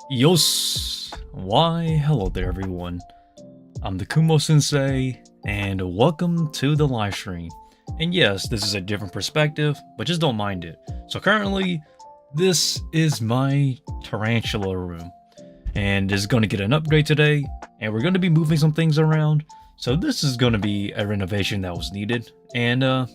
Yos! Why, hello there everyone. I'm the Kumo Sensei, and welcome to the live stream. And yes, this is a different perspective, but just don't mind it. So currently, this is my Tarantula room. And it's going to get an upgrade today, and we're going to be moving some things around. So this is going to be a renovation that was needed. And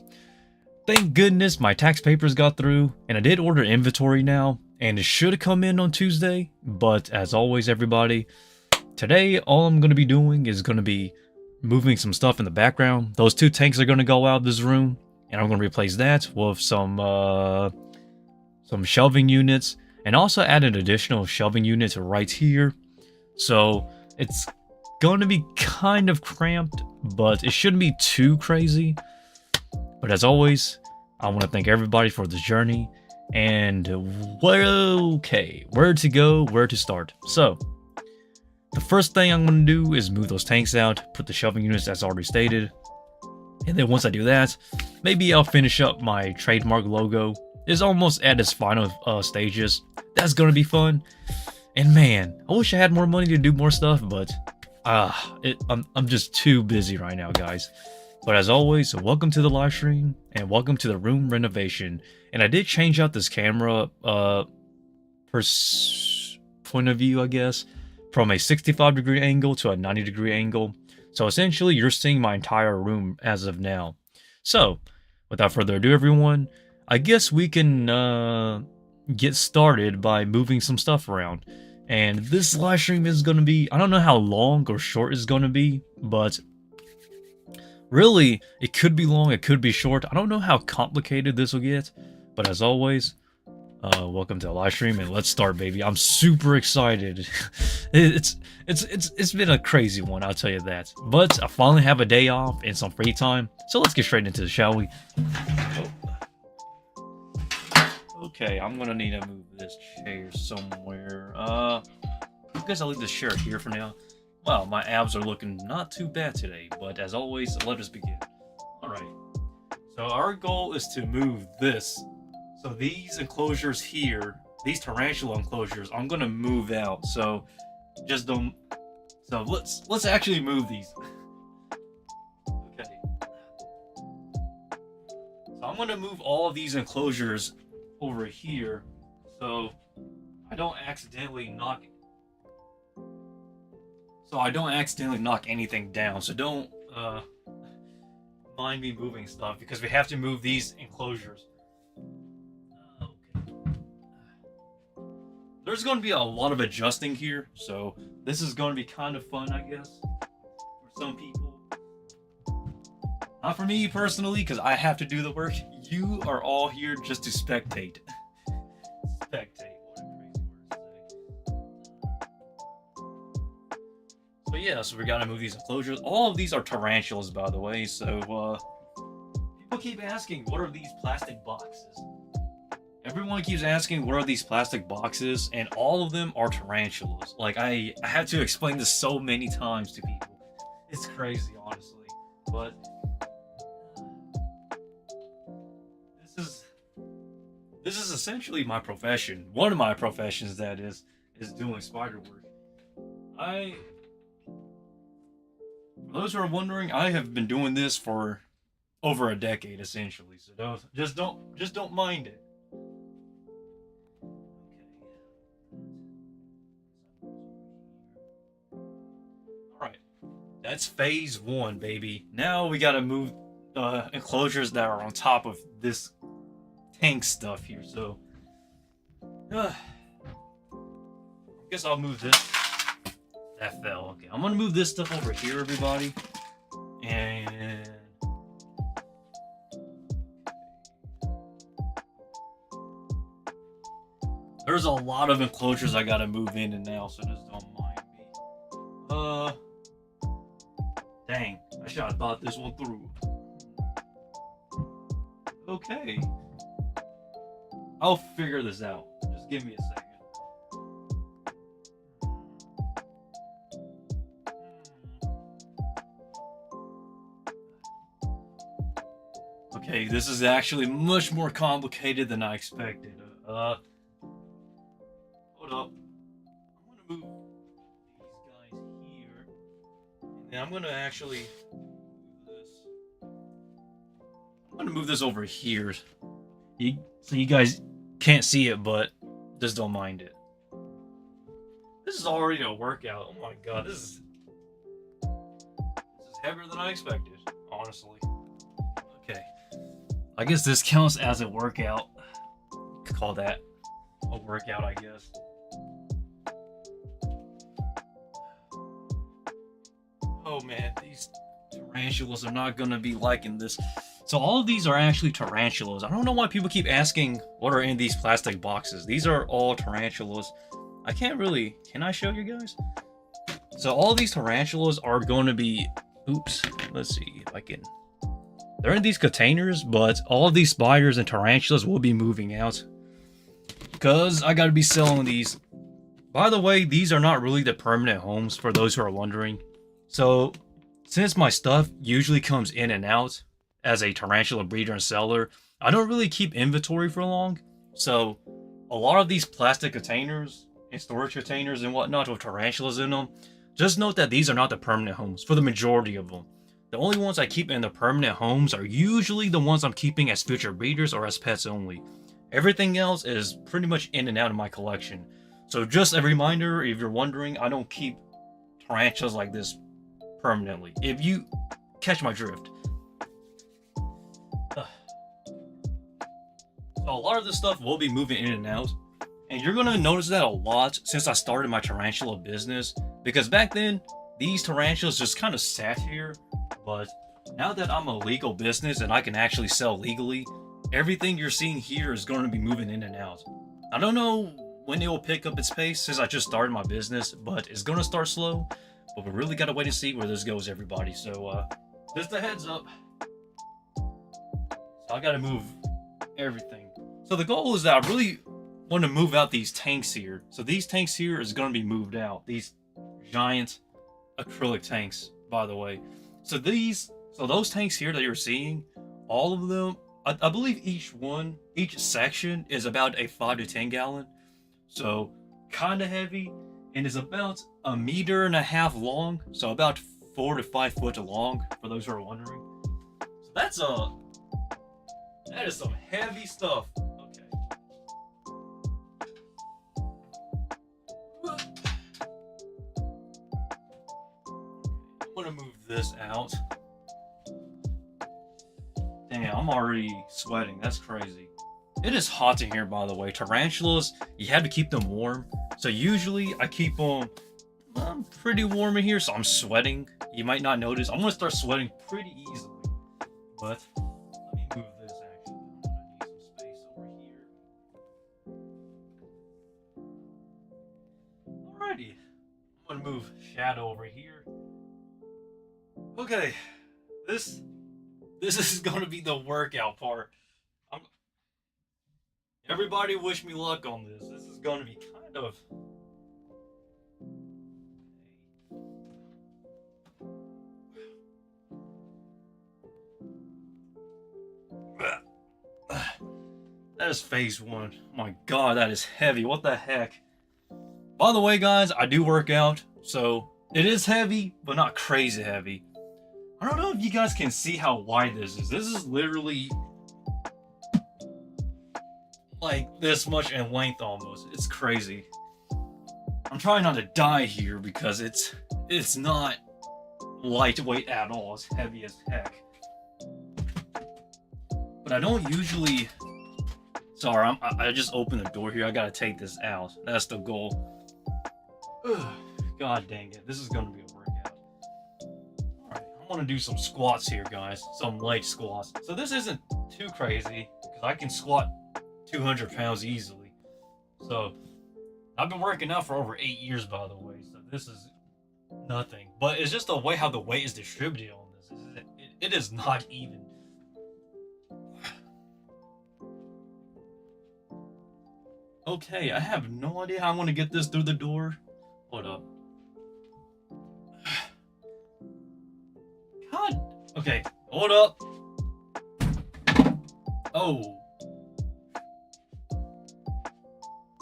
thank goodness my tax papers got through, and I did order inventory now. And it should come in on Tuesday, but as always, everybody, today all I'm going to be doing is going to be moving some stuff in the background. Those two tanks are going to go out of this room, and I'm going to replace that with some shelving units, and also add an additional shelving unit right here. So it's going to be kind of cramped, but it shouldn't be too crazy. But as always, I want to thank everybody for this journey. And okay, where to go, where to start. So the first thing I'm going to do is move those tanks out, put the shelving units as already stated. And then once I do that, maybe I'll finish up my trademark logo. It's almost at its final stages. That's going to be fun. And man, I wish I had more money to do more stuff, but I'm just too busy right now, guys. But as always, welcome to the live stream and welcome to the room renovation. And I did change out this camera point of view, I guess, from a 65-degree angle to a 90-degree angle. So essentially, you're seeing my entire room as of now. So, without further ado, everyone, I guess we can get started by moving some stuff around. And this live stream is going to be, I don't know how long or short it's going to be, but really, it could be long, it could be short. I don't know how complicated this will get. But as always, welcome to the live stream, and let's start, baby. I'm super excited. It's been a crazy one, I'll tell you that. But I finally have a day off and some free time, so let's get straight into it, shall we? Okay, I'm gonna need to move this chair somewhere. I guess I'll leave this chair here for now. Wow, my abs are looking not too bad today, but as always, let us begin. Alright, so our goal is to move this. So these enclosures here, these tarantula enclosures, I'm gonna move out. So just don't. So let's actually move these. Okay. So I'm gonna move all of these enclosures over here, so I don't accidentally knock. So I don't accidentally knock anything down. So don't mind me moving stuff because we have to move these enclosures. There's going to be a lot of adjusting here, so this is going to be kind of fun, I guess, for some people. Not for me personally, because I have to do the work. You are all here just to spectate. Spectate, what a crazy word to say. So yeah, so we gotta move these enclosures. All of these are tarantulas, by the way, so people keep asking, what are these plastic boxes? Everyone keeps asking, what are these plastic boxes? And all of them are tarantulas. Like, I had to explain this so many times to people. It's crazy, honestly. But this is essentially my profession. One of my professions, that is doing spider work. For those who are wondering, I have been doing this for over a decade, essentially. So just don't mind it. That's phase one, baby. Now we gotta move enclosures that are on top of this tank stuff here. So, I guess I'll move this. That fell. Okay, I'm gonna move this stuff over here, everybody. And there's a lot of enclosures I gotta move in and out, so just don't mind me. Dang, I should have thought this one through. Okay. I'll figure this out. Just give me a second. Okay, this is actually much more complicated than I expected. Hold up. I And I'm gonna actually move this. I'm gonna move this over here. So you guys can't see it, but just don't mind it. This is already a workout. Oh my god, this is heavier than I expected, honestly. Okay. I guess this counts as a workout. Call that a workout, I guess. Oh man, these tarantulas are not gonna be liking this. So all of these are actually tarantulas. I don't know why people keep asking what are in these plastic boxes. These are all tarantulas. I can't really... Can I show you guys? So all these tarantulas are going to be... Oops. Let's see if I can... They're in these containers, but all of these spiders and tarantulas will be moving out. Because I got to be selling these. By the way, these are not really the permanent homes for those who are wondering. So, since my stuff usually comes in and out as a tarantula breeder and seller, I don't really keep inventory for long. So, a lot of these plastic containers and storage containers and whatnot with tarantulas in them, just note that these are not the permanent homes for the majority of them. The only ones I keep in the permanent homes are usually the ones I'm keeping as future breeders or as pets only. Everything else is pretty much in and out of my collection. So just a reminder, if you're wondering, I don't keep tarantulas like this permanently. If you catch my drift. So a lot of this stuff will be moving in and out. And you're going to notice that a lot since I started my tarantula business. Because back then, these tarantulas just kind of sat here. But now that I'm a legal business and I can actually sell legally, everything you're seeing here is going to be moving in and out. I don't know when it will pick up its pace since I just started my business, but it's going to start slow. But we really got to wait and see where this goes, everybody. So, just a heads up. So I got to move everything. So the goal is that I really want to move out these tanks here. So these tanks here is going to be moved out. These giant acrylic tanks, by the way. So those tanks here that you're seeing, all of them, I believe each section is about a 5 to 10 gallon. So kind of heavy, and is about 1.5 meters long. So about 4 to 5 foot long, for those who are wondering. So that is some heavy stuff. Okay. I'm gonna move this out. Damn, I'm already sweating. That's crazy. It is hot in here, by the way. Tarantulas, you have to keep them warm. So usually I keep them pretty warm in here, so I'm sweating. You might not notice. I'm gonna start sweating pretty easily. But let me move this actually. I'm gonna need some space over here. Alrighty. I'm gonna move Shadow over here. Okay. This is gonna be the workout part. Everybody wish me luck on this. This is gonna be kind of... That is phase 1. Oh my god, that is heavy. What the heck? By the way, guys, I do work out, so it is heavy, but not crazy heavy. I don't know if you guys can see how wide this is. This is literally like this much in length almost. It's crazy. I'm trying not to die here because it's not lightweight at all. It's heavy as heck. But I don't usually... Sorry, I just opened the door here. I gotta take this out. That's the goal. Ugh, god dang it. This is gonna be a workout. Alright, I want to do some squats here, guys. Some light squats. So this isn't too crazy because I can squat 200 pounds easily. So I've been working out for over 8 years, by the way. So this is nothing. But it's just the way how the weight is distributed on this. It is not even. Okay, I have no idea how I want to get this through the door. Hold up. God. Okay, hold up. Oh.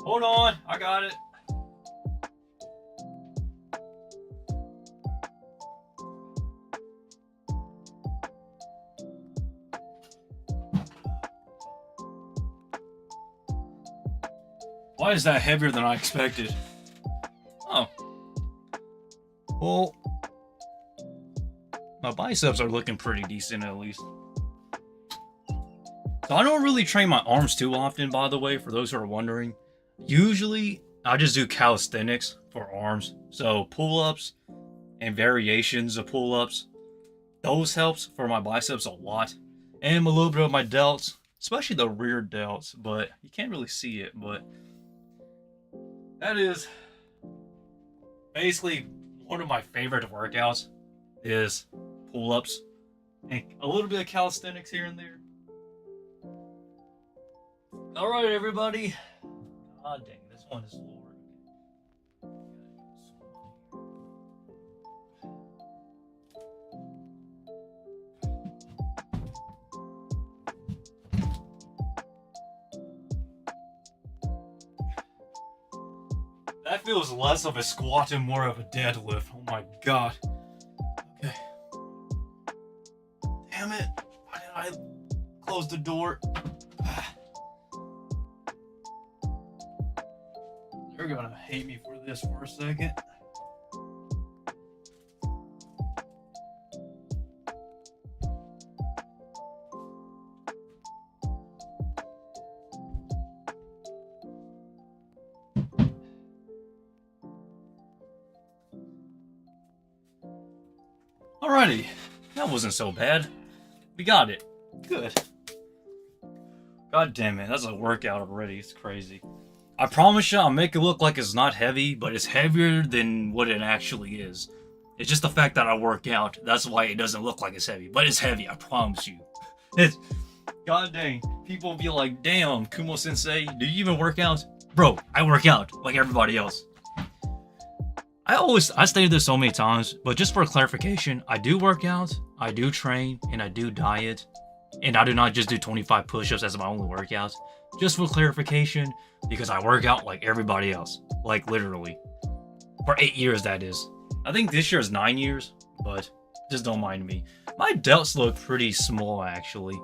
Hold on, I got it. Why is that heavier than I expected? Oh. Well, my biceps are looking pretty decent at least. So I don't really train my arms too often, by the way, for those who are wondering. Usually, I just do calisthenics for arms. So pull-ups and variations of pull-ups. Those helps for my biceps a lot. And a little bit of my delts, especially the rear delts, but you can't really see it, but that is basically one of my favorite workouts is pull-ups and a little bit of calisthenics here and there. All right, everybody. God dang, this one is lower. That feels less of a squat and more of a deadlift. Oh my god. Okay. Damn it. Why did I close the door? They're gonna hate me for this for a second. Alrighty, that wasn't so bad. We got it. Good. God damn it, that's a workout already. It's crazy. I promise you, I'll make it look like it's not heavy, but it's heavier than what it actually is. It's just the fact that I work out. That's why it doesn't look like it's heavy. But it's heavy, I promise you. It's, god dang. People be like, damn, Kumo Sensei, do you even work out? Bro, I work out like everybody else. I stated this so many times, but just for clarification, I do work out, I do train, and I do diet. And I do not just do 25 push-ups as my only workout. Just for clarification, because I work out like everybody else. Like, literally. For 8 years, that is. I think this year is 9 years, but just don't mind me. My delts look pretty small, actually.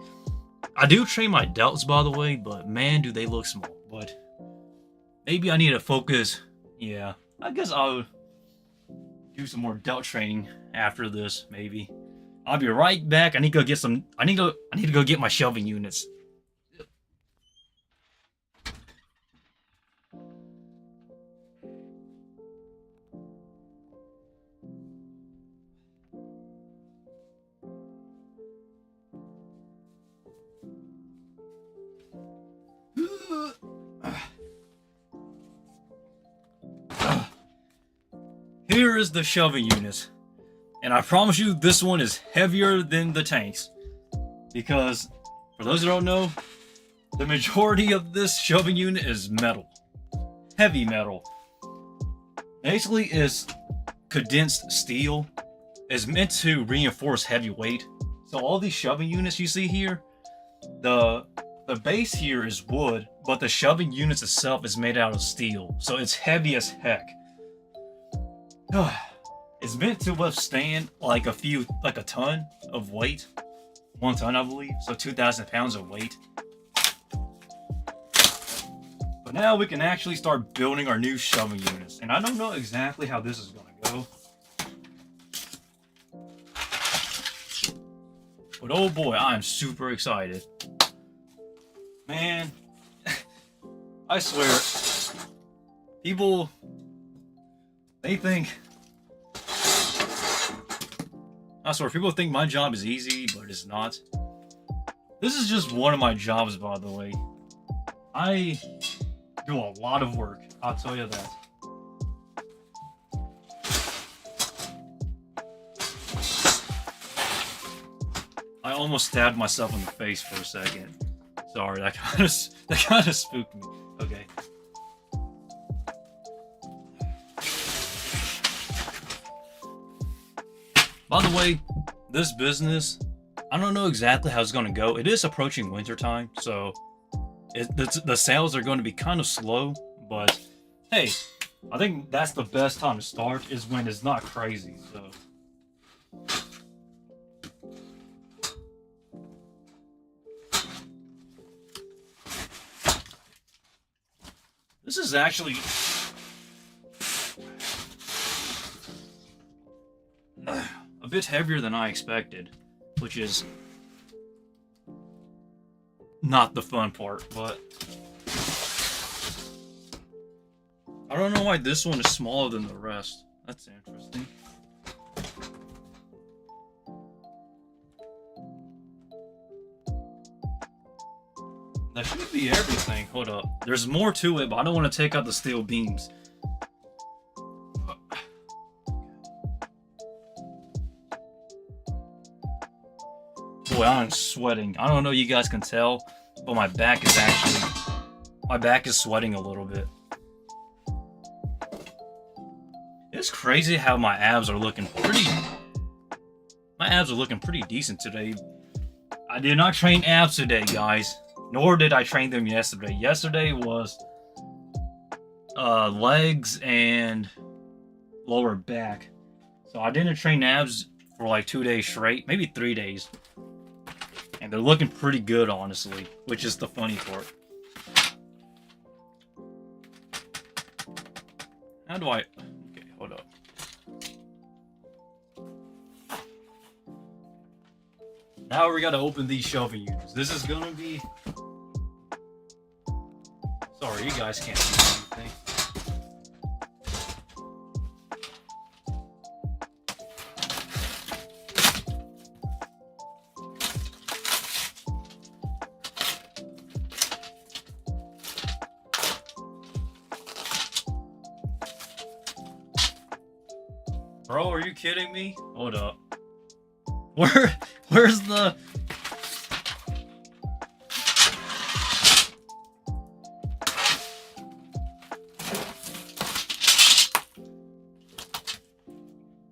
I do train my delts, by the way, but man, do they look small. But maybe I need to focus. Yeah, I guess I'll do some more delt training after this, maybe. I'll be right back. I need to go get some. I need to go get my shelving units. Here is the shelving unit. And I promise you, this one is heavier than the tanks. Because, for those who don't know, the majority of this shelving unit is metal. Heavy metal. Basically, is condensed steel. It's meant to reinforce heavy weight. So all these shelving units you see here, the base here is wood, but the shelving units itself is made out of steel. So it's heavy as heck. It's meant to withstand like a ton of weight. 1 ton, I believe. So 2,000 pounds of weight. But now we can actually start building our new shelving units. And I don't know exactly how this is going to go. But oh boy, I am super excited. Man, I swear, people, they think, I swear, people think my job is easy, but it's not. This is just one of my jobs, by the way. I do a lot of work, I'll tell you that. I almost stabbed myself in the face for a second. Sorry, that kind of spooked me. Okay. By the way, this business, I don't know exactly how it's going to go. It is approaching wintertime, so the sales are going to be kind of slow. But hey, I think that's the best time to start is when it's not crazy. So. This is actually a bit heavier than I expected, which is not the fun part, but I don't know why this one is smaller than the rest. That's interesting. That should be everything. Hold up. There's more to it, but I don't want to take out the steel beams. Boy, I'm sweating. I don't know if you guys can tell, but my back is sweating a little bit. It's crazy how my abs are looking pretty decent today. I did not train abs today, guys. Nor did I train them yesterday. Yesterday was legs and lower back. So I didn't train abs for like 2 days straight, maybe 3 days. And they're looking pretty good, honestly, which is the funny part. How do I... Okay, hold up. Now we gotta open these shelving units. This is gonna be... Sorry, you guys can't see anything. Bro, are you kidding me? Hold up. Where's the...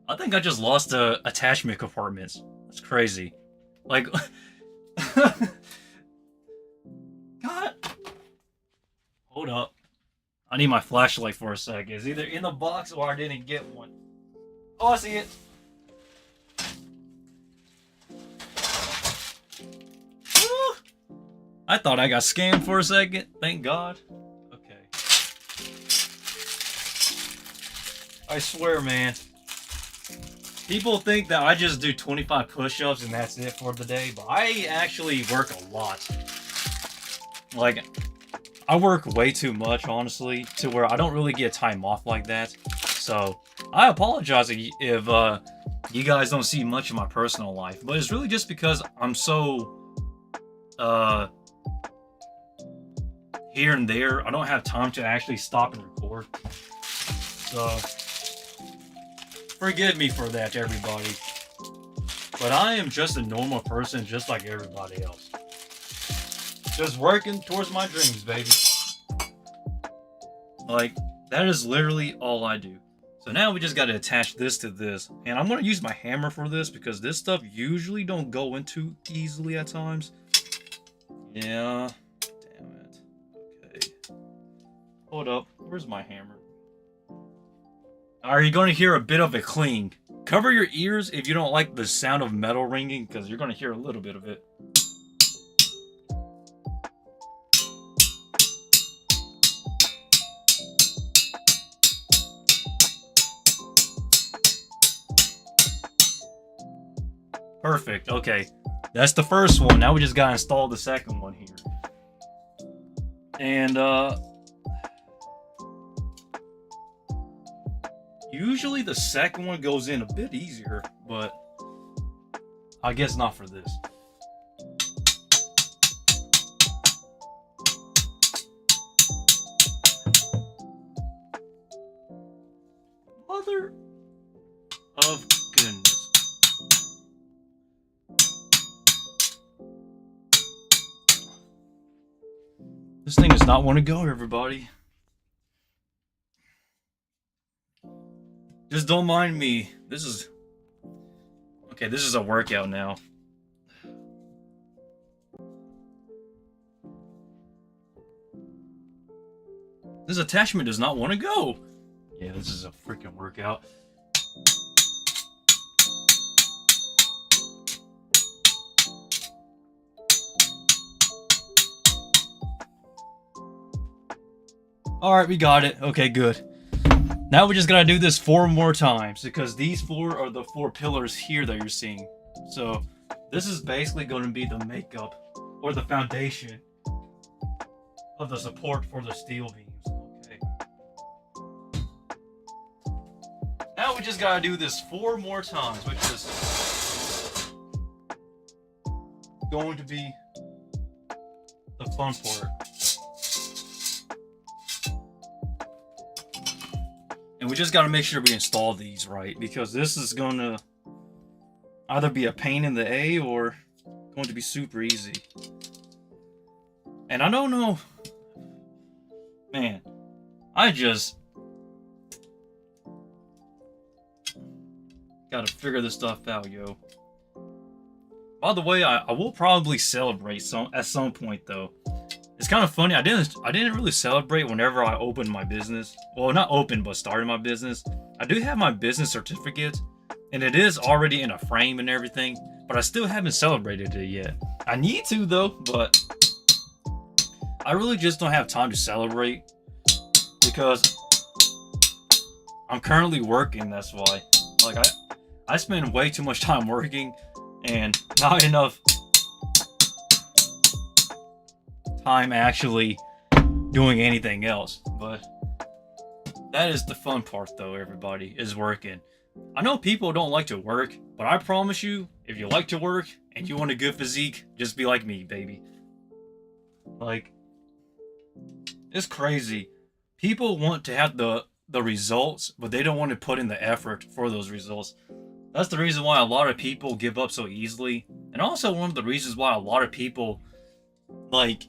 I think I just lost the attachment compartments. That's crazy. Like... God. Hold up. I need my flashlight for a second. It's either in the box or I didn't get one. Oh, I see it. Woo! I thought I got scammed for a second. Thank God. Okay. I swear, man. People think that I just do 25 push-ups and that's it for the day, but I actually work a lot. Like, I work way too much, honestly, to where I don't really get time off like that. So, I apologize if you guys don't see much of my personal life, but it's really just because I'm so here and there. I don't have time to actually stop and record. So, forgive me for that, everybody. But I am just a normal person, just like everybody else. Just working towards my dreams, baby. Like, that is literally all I do. So now we just got to attach this to this. And I'm going to use my hammer for this because this stuff usually don't go into easily at times. Yeah. Damn it. Okay. Hold up. Where's my hammer? Are you going to hear a bit of a cling? Cover your ears if you don't like the sound of metal ringing because you're going to hear a little bit of it. Perfect. Okay. That's the first one. Now we just gotta install the second one here. And, usually the second one goes in a bit easier, but I guess not for this. Mother of goodness. This thing does not want to go, everybody. Just don't mind me. This is... Okay, this is a workout now. This attachment does not want to go. Yeah, this is a freaking workout. Alright, we got it. Okay, good. Now we just gotta do this 4 more times, because these 4 are the 4 pillars here that you're seeing. So, this is basically going to be the makeup, or the foundation, of the support for the steel beams. Okay. Now we just gotta do this 4 more times, which is going to be the fun part. And we just gotta make sure we install these right, because this is gonna either be a pain in the A or going to be super easy. And I don't know, man, I just gotta figure this stuff out, yo. By the way, I will probably celebrate at some point though. It's kind of funny. I didn't really celebrate whenever I opened my business. Well, not open, but started my business. I do have my business certificate, and it is already in a frame and everything, but I still haven't celebrated it yet. I need to though, but I really just don't have time to celebrate because I'm currently working. That's why. Like I spend way too much time working and not enough time actually doing anything else. But that is the fun part though, everybody, is working. I know people don't like to work, but I promise you, if you like to work and you want a good physique, just be like me, baby. Like, it's crazy. People want to have the results, but they don't want to put in the effort for those results. That's the reason why a lot of people give up so easily. And also one of the reasons why a lot of people, like,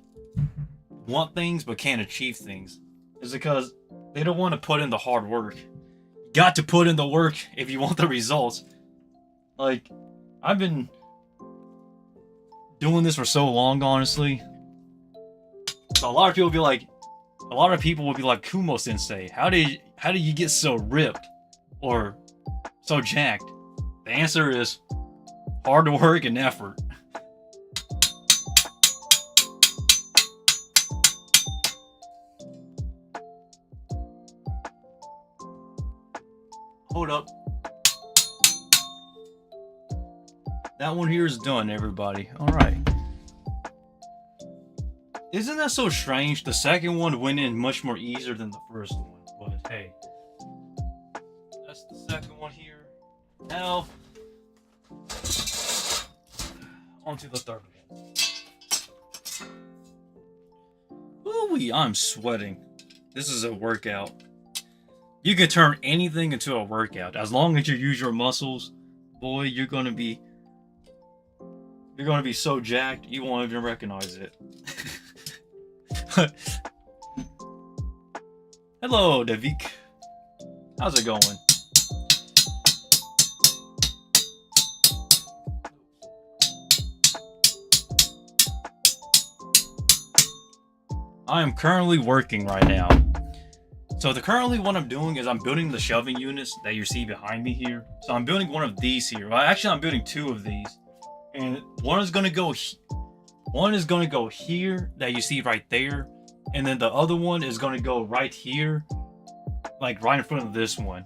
want things but can't achieve things is because they don't want to put in the hard work. You got to put in the work if you want the results. Like, I've been doing this for so long, honestly. So a lot of people will be like, Kumo Sensei, how do you get so ripped or so jacked? The answer is hard work and effort. Hold up. That one here is done, everybody. Alright. Isn't that so strange? The second one went in much more easier than the first one. But hey. That's the second one here. Now, onto the third one. Ooh-wee, I'm sweating. This is a workout. You can turn anything into a workout. As long as you use your muscles, boy, you're gonna be so jacked you won't even recognize it. Hello, Davik. How's it going? I am currently working right now. So currently what I'm doing is I'm building the shelving units that you see behind me here. So I'm building one of these here. Well, actually, I'm building 2 of these. And one is gonna go here that you see right there. And then the other one is gonna go right here, like right in front of this one.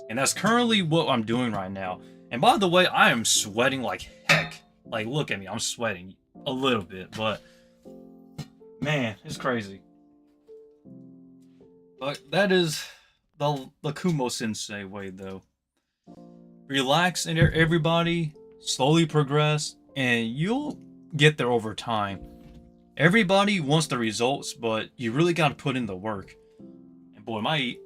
And that's currently what I'm doing right now. And by the way, I am sweating like heck. Like, look at me, I'm sweating a little bit, but man, it's crazy. But that is the Kumo Sensei way, though. Relax, and everybody, slowly progress, and you'll get there over time. Everybody wants the results, but you really got to put in the work. And boy, my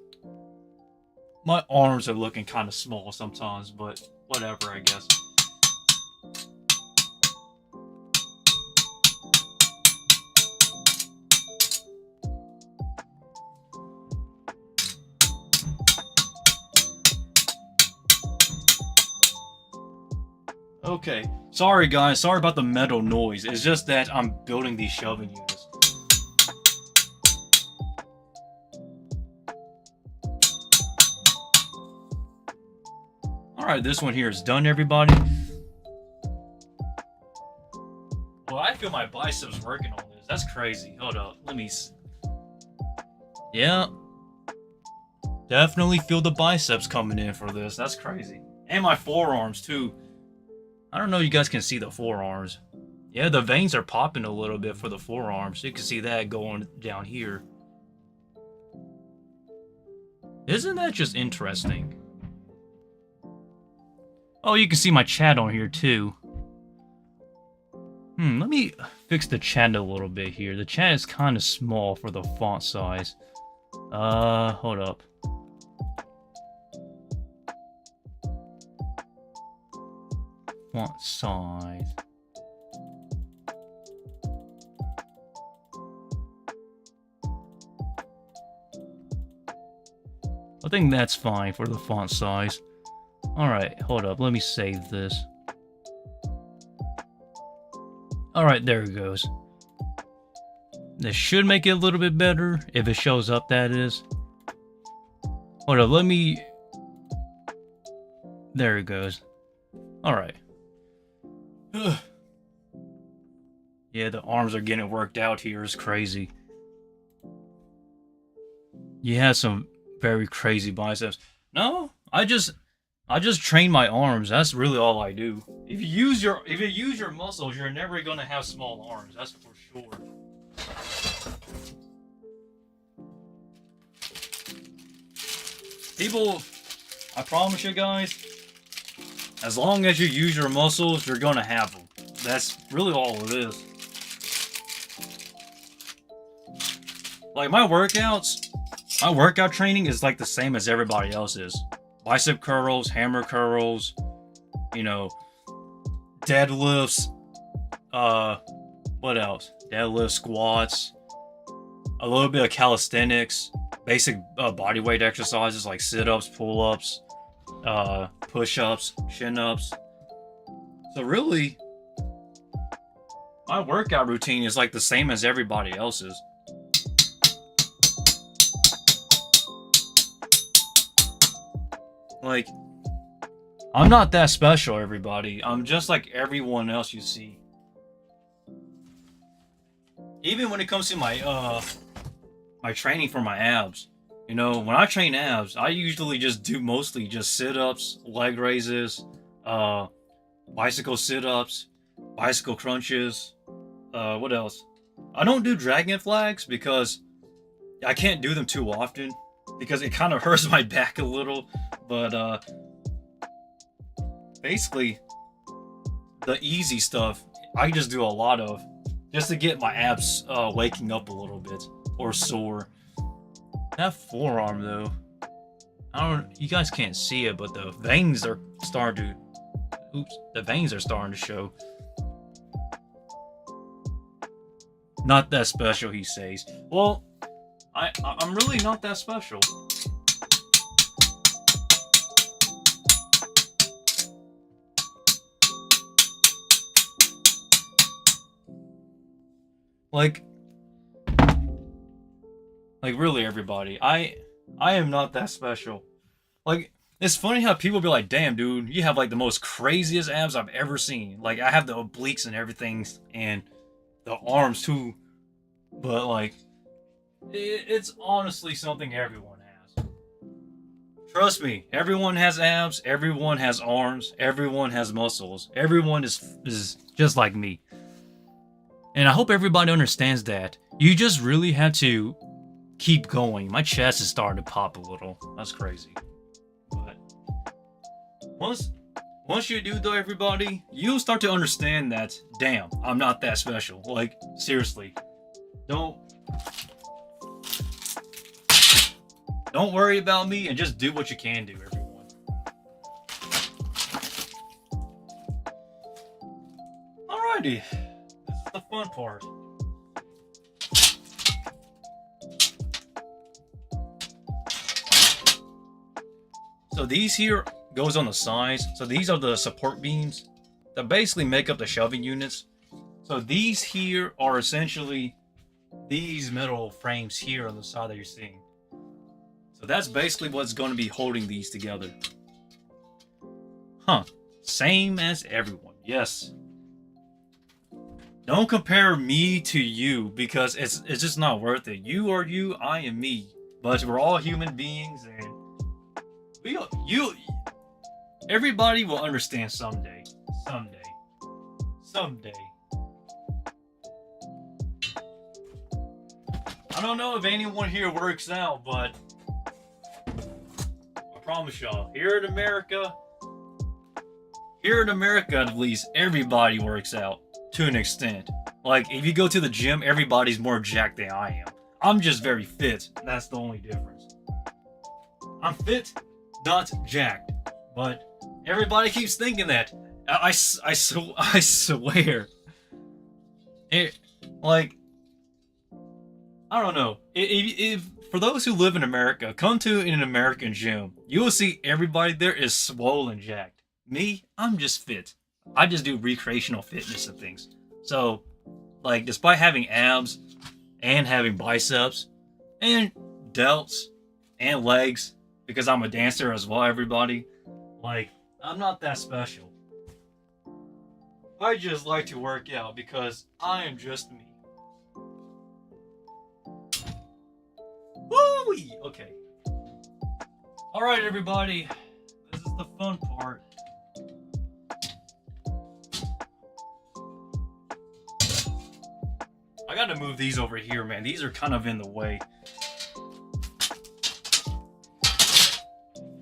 arms are looking kind of small sometimes, but whatever, I guess. Okay, sorry guys, sorry about the metal noise. It's just that I'm building these shelving units. Alright, this one here is done, everybody. Well, I feel my biceps working on this. That's crazy. Hold up, let me... Yeah, definitely feel the biceps coming in for this. That's crazy. And my forearms too. I don't know if you guys can see the forearms. Yeah, the veins are popping a little bit for the forearms. You can see that going down here. Isn't that just interesting? Oh, you can see my chat on here too. Let me fix the chat a little bit here. The chat is kind of small for the font size. Hold up. Font size. I think that's fine for the font size. Alright, hold up. Let me save this. Alright, there it goes. This should make it a little bit better, if it shows up, that is. Hold up, let me... There it goes. Alright. Yeah, the arms are getting worked out here. It's crazy. You have some very crazy biceps. No, I just train my arms. That's really all I do. If you use your muscles, you're never gonna have small arms. That's for sure. People, I promise you guys, as long as you use your muscles, you're gonna have them. That's really all it is. Like my workout training is like the same as everybody else's. Bicep curls, hammer curls, you know, deadlifts, what else? Deadlifts, squats, a little bit of calisthenics, basic body weight exercises like sit-ups, pull-ups, push-ups, chin-ups. So really, my workout routine is like the same as everybody else's. Like, I'm not that special, everybody. I'm just like everyone else you see. Even when it comes to my my training for my abs. You know, when I train abs, I usually just do mostly just sit-ups, leg raises, bicycle sit-ups, bicycle crunches, what else? I don't do dragon flags because I can't do them too often because it kind of hurts my back a little, but basically the easy stuff I just do a lot of just to get my abs waking up a little bit or sore. That forearm though, you guys can't see it, but the veins are starting to show. Not that special, he says. Well, I'm really not that special. Like really, everybody, I am not that special. Like, it's funny how people be like, damn, dude, you have like the most craziest abs I've ever seen. Like, I have the obliques and everything, and the arms too. But like, it's honestly something everyone has. Trust me, everyone has abs, everyone has arms, everyone has muscles. Everyone is just like me. And I hope everybody understands that. You just really have to keep going. My chest is starting to pop a little. That's crazy. But once you do though, everybody, you'll start to understand that, damn, I'm not that special. Like, seriously. Don't worry about me and just do what you can do, everyone. Alrighty. This is the fun part. So these here goes on the sides. So these are the support beams that basically make up the shelving units. So these here are essentially these metal frames here on the side that you're seeing. So that's basically what's going to be holding these together. Huh. Same as everyone. Yes. Don't compare me to you because it's just not worth it. You are you, I am me. but we're all human beings, and everybody will understand someday. Someday. I don't know if anyone here works out, but I promise y'all, here in America at least, everybody works out to an extent. Like, if you go to the gym, everybody's more jacked than I am. I'm just very fit. That's the only difference. I'm fit, not jacked. But everybody keeps thinking that. I swear. Like, I don't know. If for those who live in America, come to an American gym, you will see everybody there is swollen jacked. Me, I'm just fit. I just do recreational fitness and things. So, like, despite having abs and having biceps and delts and legs, because I'm a dancer as well, everybody, like, I'm not that special. I just like to work out because I am just me. Woo-wee! Okay. Alright, everybody. This is the fun part. I gotta move these over here, man. These are kind of in the way.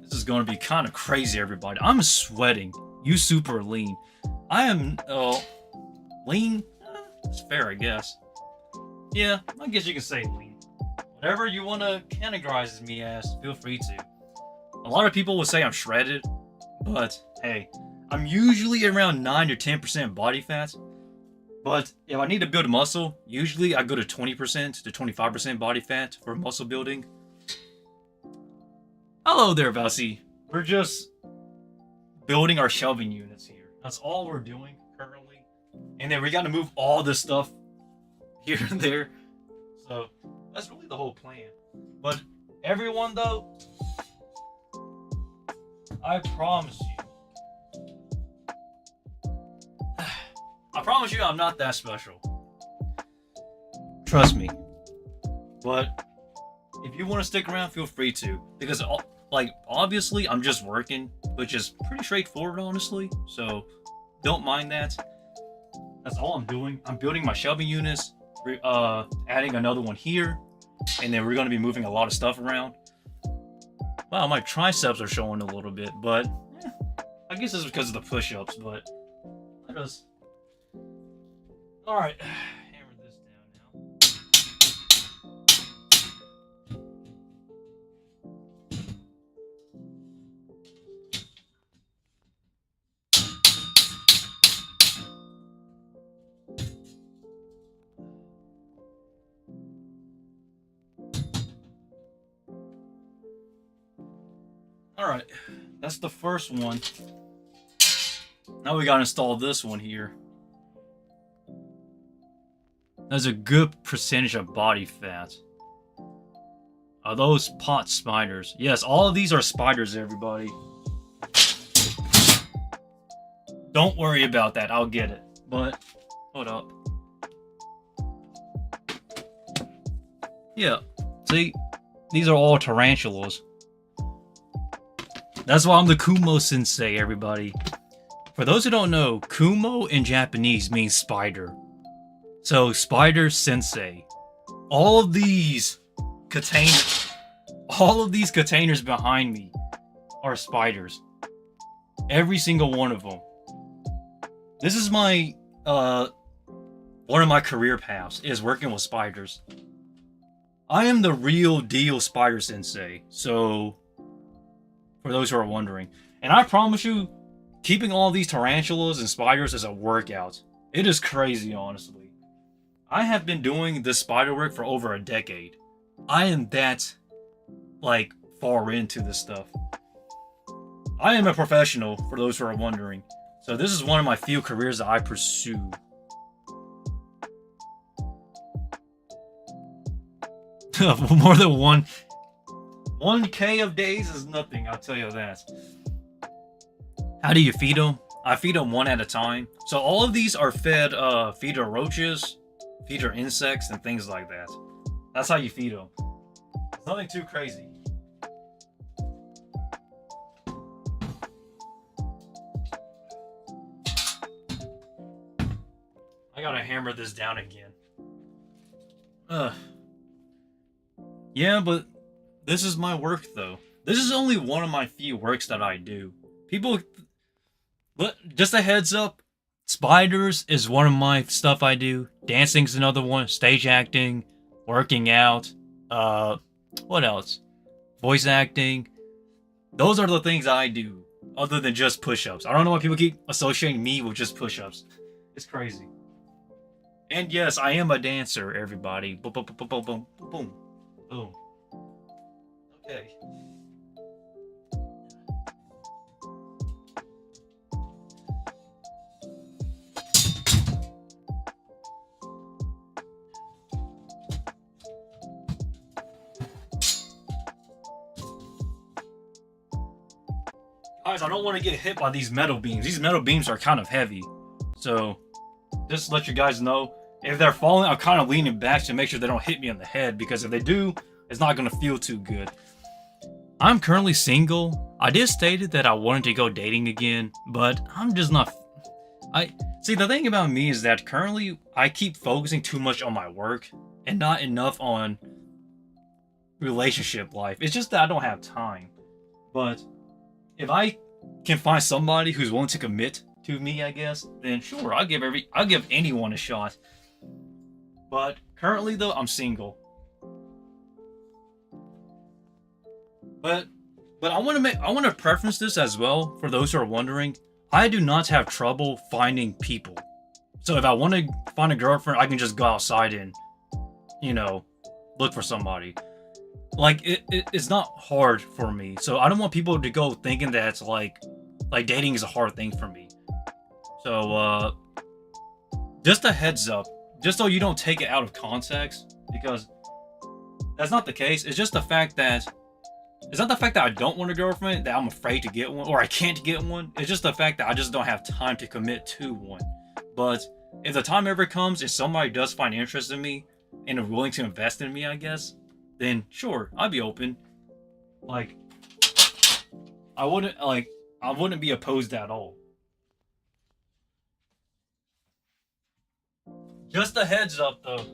This is gonna be kind of crazy, everybody. I'm sweating. You super lean. I am, lean? It's fair, I guess. Yeah, I guess you can say lean. Whatever you want to categorize me as, feel free to. A lot of people would say I'm shredded, but hey, I'm usually around 9 or 10% body fat. But if I need to build muscle, usually I go to 20% to 25% body fat for muscle building. Hello there, Vessi. We're just building our shelving units here. That's all we're doing currently. And then we got to move all this stuff here and there. So that's really the whole plan. But everyone, though, I promise you, I'm not that special. Trust me. But if you want to stick around, feel free to. Because, like, obviously, I'm just working, which is pretty straightforward, honestly. So, don't mind that. That's all I'm doing. I'm building my shelving units, adding another one here, and then we're going to be moving a lot of stuff around. Wow, my triceps are showing a little bit, but I guess it's because of the push-ups, but I just... Alright, hammer this Alright, that's the first one. Now we gotta install this one here. There's a good percentage of body fat. Are those pot spiders? Yes, all of these are spiders, everybody. Don't worry about that, I'll get it. But, hold up. Yeah, see? These are all tarantulas. That's why I'm the Kumo Sensei, everybody. For those who don't know, Kumo in Japanese means spider. So, Spider Sensei. All of these containers behind me are spiders. Every single one of them. This is my, one of my career paths, is working with spiders. I am the real deal Spider Sensei, so, for those who are wondering. And I promise you, keeping all these tarantulas and spiders is a workout. It is crazy, honestly. I have been doing this spider work for over a decade. I am that, like, far into this stuff. I am a professional, for those who are wondering. So this is one of my few careers that I pursue. More than 1K of days is nothing, I'll tell you that. How do you feed them? I feed them one at a time. So all of these are fed feeder roaches, feeder insects, and things like that. That's how you feed them. Nothing too crazy. I gotta hammer this down again. Ugh. Yeah, but this is my work though. This is only one of my few works that I do. People, but just a heads up, spiders is one of my stuff I do. Dancing's another one. Stage acting, working out. What else? Voice acting. Those are the things I do, other than just push-ups. I don't know why people keep associating me with just push-ups. It's crazy. And yes, I am a dancer, everybody. Boom, boom, boom, boom, boom, boom, boom. Okay. Guys, I don't want to get hit by these metal beams. These metal beams are kind of heavy. So, just to let you guys know, if they're falling, I'm kind of leaning back to make sure they don't hit me on the head, because if they do, it's not going to feel too good. I'm currently single. I did stated that I wanted to go dating again, but I'm just not... See, the thing about me is that currently I keep focusing too much on my work and not enough on relationship life. It's just that I don't have time. But if I can find somebody who's willing to commit to me, I guess, then sure, I'll give anyone a shot. But currently though, I'm single. But I want to preference this as well for those who are wondering. I do not have trouble finding people. So if I want to find a girlfriend, I can just go outside and, look for somebody. Like it's not hard for me. So I don't want people to go thinking that it's like dating is a hard thing for me. So just a heads up, just so you don't take it out of context, because that's not the case. It's just the fact that it's not the fact that I don't want a girlfriend, that I'm afraid to get one, or I can't get one. It's just the fact that I just don't have time to commit to one. But if the time ever comes and somebody does find interest in me and are willing to invest in me, I guess, then sure, I'd be open. Like, I wouldn't be opposed at all. Just a heads up though.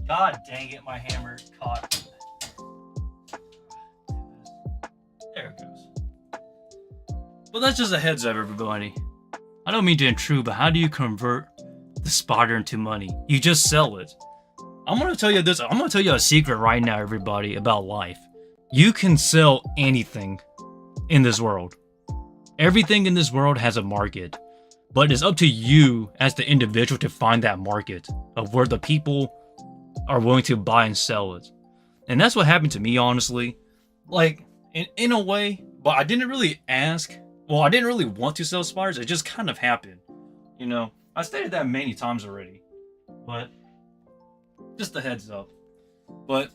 God dang it, my hammer caught. There it goes. Well, that's just a heads up, everybody. I don't mean to intrude, but how do you convert the spider into money? You just sell it. I'm gonna tell you this. I'm gonna tell you a secret right now, everybody, about life. You can sell anything in this world. Everything in this world has a market, but it's up to you as the individual to find that market of where the people are willing to buy and sell it. And that's what happened to me, honestly. Like, in a way, but I didn't really ask. Well, I didn't really want to sell spiders. It just kind of happened. I stated that many times already. But, just a heads up. But,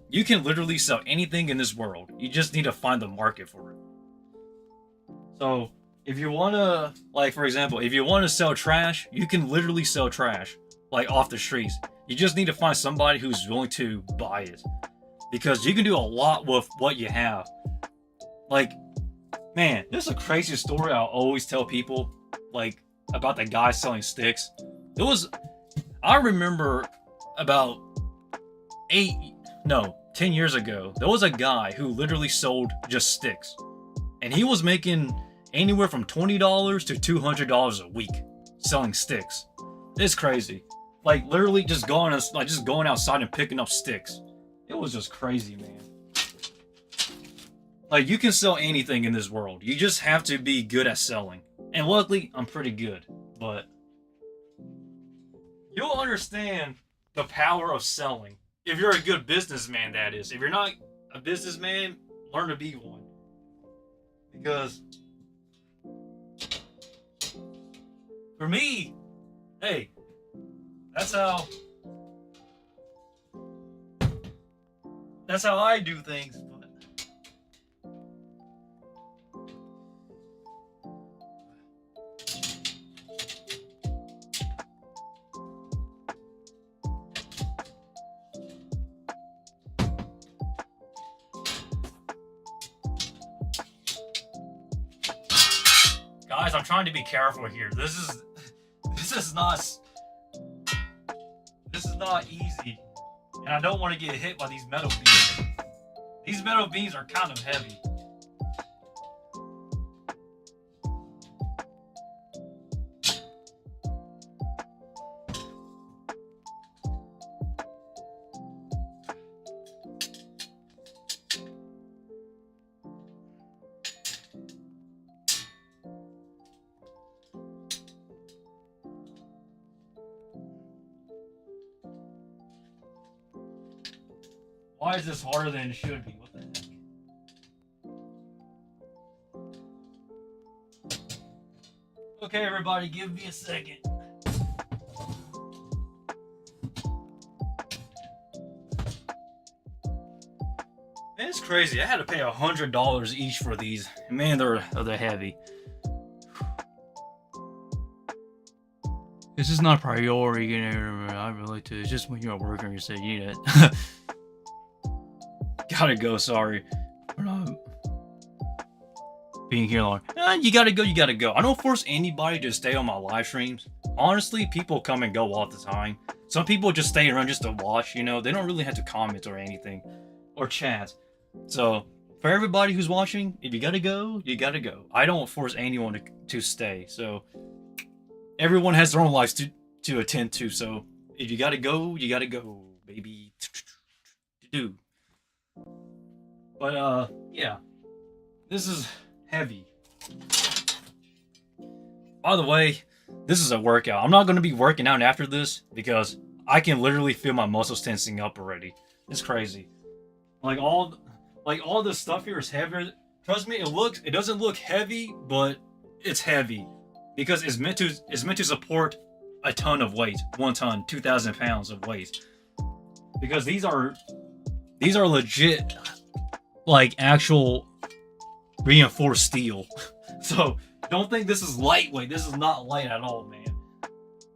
you can literally sell anything in this world. You just need to find the market for it. So, if you want to, for example, if you want to sell trash, you can literally sell trash, off the streets. You just need to find somebody who's willing to buy it. Because you can do a lot with what you have. Man, this is a crazy story I'll always tell people, about the guy selling sticks. I remember about 10 years ago, there was a guy who literally sold just sticks. And he was making anywhere from $20 to $200 a week selling sticks. It's crazy. Literally just going outside and picking up sticks. It was just crazy, man. You can sell anything in this world. You just have to be good at selling. And luckily, I'm pretty good. But you'll understand the power of selling. If you're a good businessman, that is. If you're not a businessman, learn to be one. Because for me, hey, that's how I do things. But guys, I'm trying to be careful here. This is not easy, and I don't want to get hit by these metal beams. These metal beams are kind of heavy. Why is this harder than it should be? What the heck? Okay, everybody, give me a second. Man, it's crazy. I had to pay $100 each for these. Man, they're heavy. This is not priority, you know. I relate to. It's just when you're at work and you say you need it. Gotta go. Sorry for not being here long. You gotta go. You gotta go. I don't force anybody to stay on my live streams. Honestly, people come and go all the time. Some people just stay around just to watch. You know, they don't really have to comment or anything or chat. So for everybody who's watching, if you gotta go, you gotta go. I don't force anyone to stay. So everyone has their own lives to attend to. So if you gotta go, baby. Do. But yeah, this is heavy. By the way, this is a workout. I'm not gonna be working out after this because I can literally feel my muscles tensing up already. It's crazy. Like all this stuff here is heavier. Trust me, it doesn't look heavy, but it's heavy because it's meant to support a ton of weight, 1 ton, 2,000 pounds of weight. Because these are legit, like actual reinforced steel. So don't think this is lightweight. This is not light at all, man.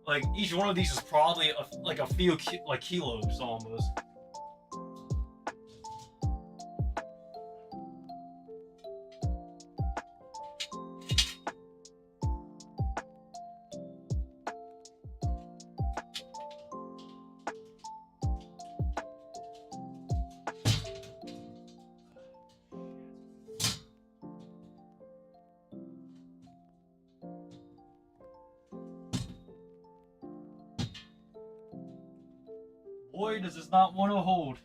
Like each one of these is probably a few kilos almost. Boy, does this not want to hold.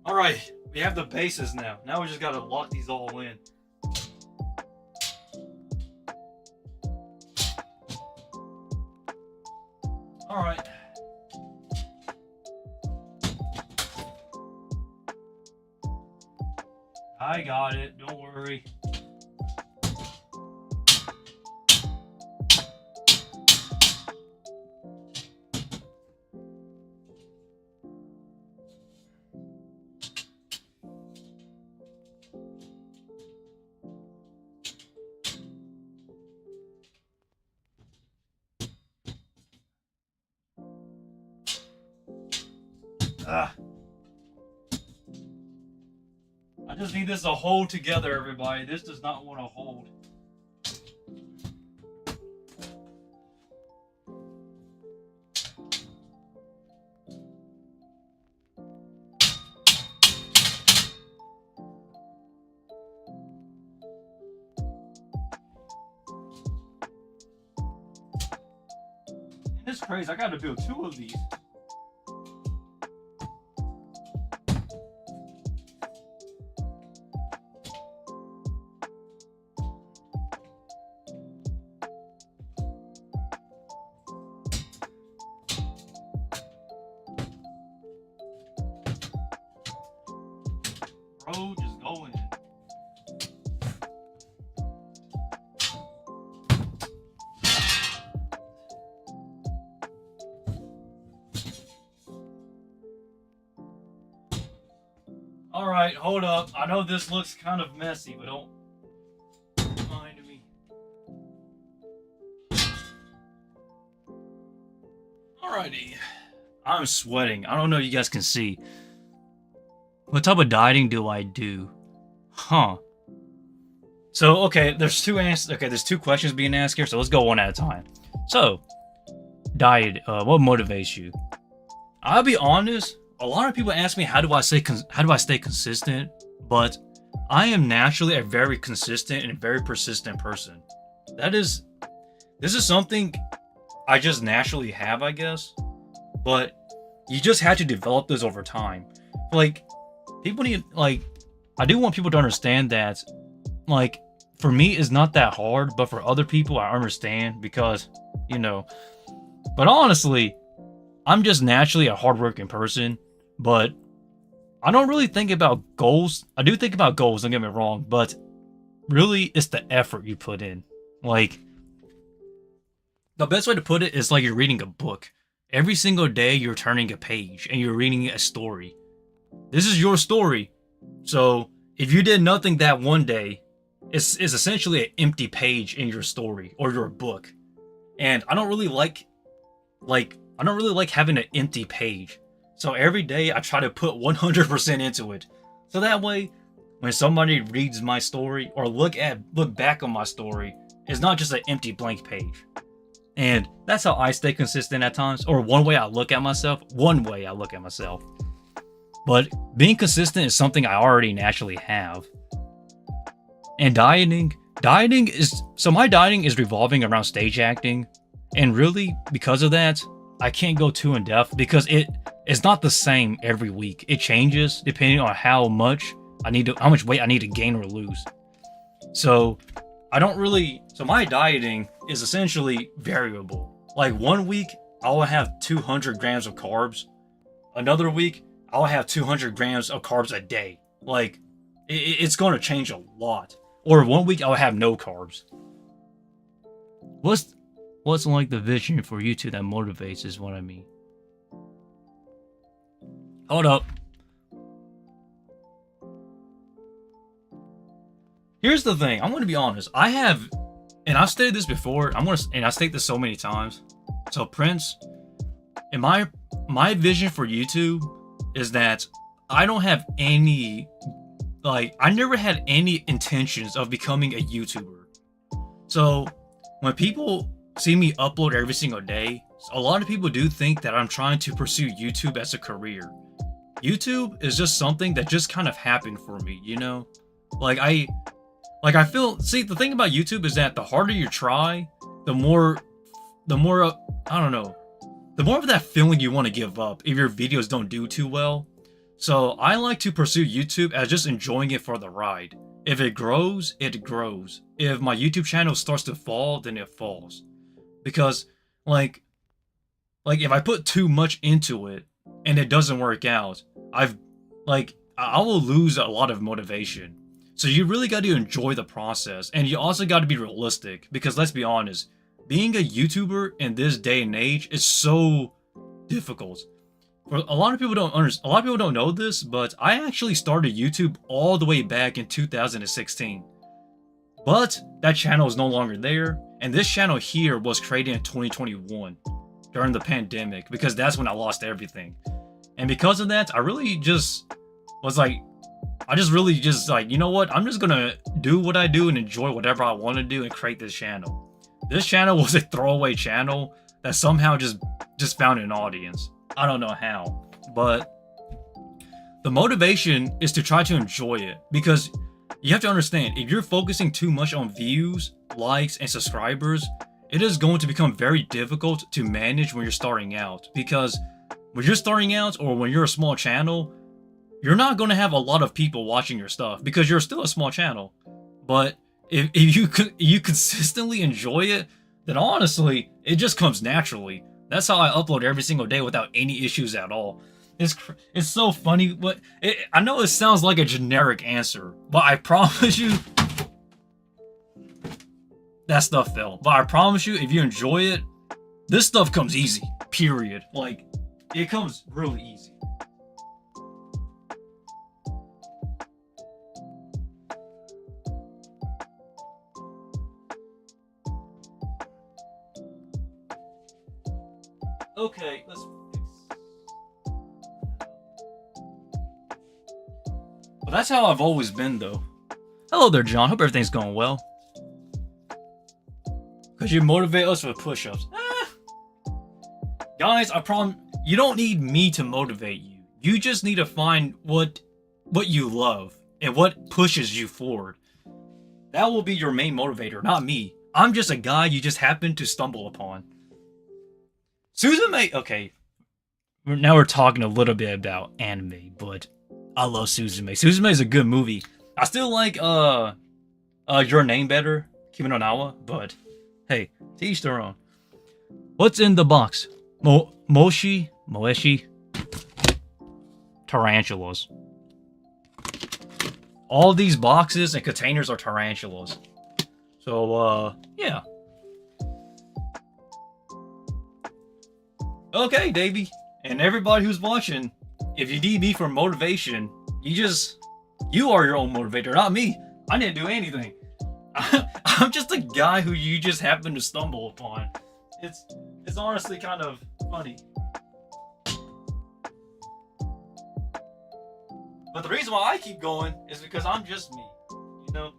Alright, we have the bases now. Now we just gotta lock these all in. Alright. I got it, don't worry. I just need this to hold together, everybody. This does not want to hold. And it's crazy. I got to build 2 of these. bro. Just go in. Alright, hold up. I know this looks kind of messy, but don't mind me. Alrighty. I'm sweating. I don't know if you guys can see. What type of dieting do I do? Huh. So, okay, there's two questions being asked here, so let's go one at a time. So, diet, what motivates you? I'll be honest, a lot of people ask me how do I stay consistent, but I am naturally a very consistent and very persistent person. This is something I just naturally have, I guess, but you just have to develop this over time. Like, people need, like, I do want people to understand that, like, for me, it's not that hard, but for other people, I understand because, you know, but honestly, I'm just naturally a hardworking person, but I don't really think about goals. I do think about goals, don't get me wrong, but really, it's the effort you put in. Like, the best way to put it is like you're reading a book. Every single day, you're turning a page and you're reading a story. This is your story. So, if you did nothing that one day, it's essentially an empty page in your story or your book. And I don't really like having an empty page. So every day I try to put 100% into it. So that way, when somebody reads my story or look back on my story, it's not just an empty blank page. And that's how I stay consistent at times, or one way I look at myself. But being consistent is something I already naturally have. And my dieting is revolving around stage acting. And really, because of that, I can't go too in depth because it's not the same every week. It changes depending on how much weight I need to gain or lose. So my dieting is essentially variable. Like one week, I will have 200 grams of carbs. Another week, I'll have 200 grams of carbs a day. Like, it's going to change a lot. Or one week, I'll have no carbs. What's like the vision for YouTube that motivates is what I mean. Hold up. Here's the thing. I'm going to be honest. And I've stated this before. And I state this so many times. So Prince, and my vision for YouTube is that I don't have any, I never had any intentions of becoming a YouTuber. So when people see me upload every single day, a lot of people do think that I'm trying to pursue YouTube as a career. YouTube is just something that just kind of happened for me, you know? I feel, see, the thing about YouTube is that the harder you try, the more of that feeling you want to give up if your videos don't do too well. So I like to pursue YouTube as just enjoying it for the ride. If it grows, it grows. If my YouTube channel starts to fall, then it falls. Because, if I put too much into it and it doesn't work out, I will lose a lot of motivation. So you really got to enjoy the process, and you also got to be realistic, because let's be honest, being a YouTuber in this day and age is so difficult. For a lot of people don't know this, but I actually started YouTube all the way back in 2016. But that channel is no longer there, and this channel here was created in 2021 during the pandemic, because that's when I lost everything. And because of that, I really just was you know what? I'm just gonna do what I do and enjoy whatever I want to do and create this channel. This channel was a throwaway channel that somehow just found an audience. I don't know how, but the motivation is to try to enjoy it, because you have to understand, if you're focusing too much on views, likes, and subscribers, it is going to become very difficult to manage when you're starting out. Because when you're starting out, or when you're a small channel, you're not going to have a lot of people watching your stuff because you're still a small channel. But if you consistently enjoy it, then honestly, it just comes naturally. That's how I upload every single day without any issues at all. It's so funny. I know it sounds like a generic answer, but I promise you that stuff fell. But I promise you, if you enjoy it, this stuff comes easy. Period. Like, it comes really easy. Okay, let's fix. Well, that's how I've always been, though. Hello there, John. Hope everything's going well. Because you motivate us with push-ups. Guys, I promise you don't need me to motivate you. You just need to find what you love and what pushes you forward. That will be your main motivator, not me. I'm just a guy you just happen to stumble upon. Suzume, okay. Now we're talking a little bit about anime, but I love Suzume. Suzume is a good movie. I still like Your Name better, Kimi no Nawa, but hey, to each their own. What's in the box? Moeshi, tarantulas. All these boxes and containers are tarantulas. So, yeah. Okay, Davey. And everybody who's watching, if you need me for motivation, you are your own motivator, not me. I didn't do anything. I'm just a guy who you just happen to stumble upon. It's honestly kind of funny. But the reason why I keep going is because I'm just me, you know?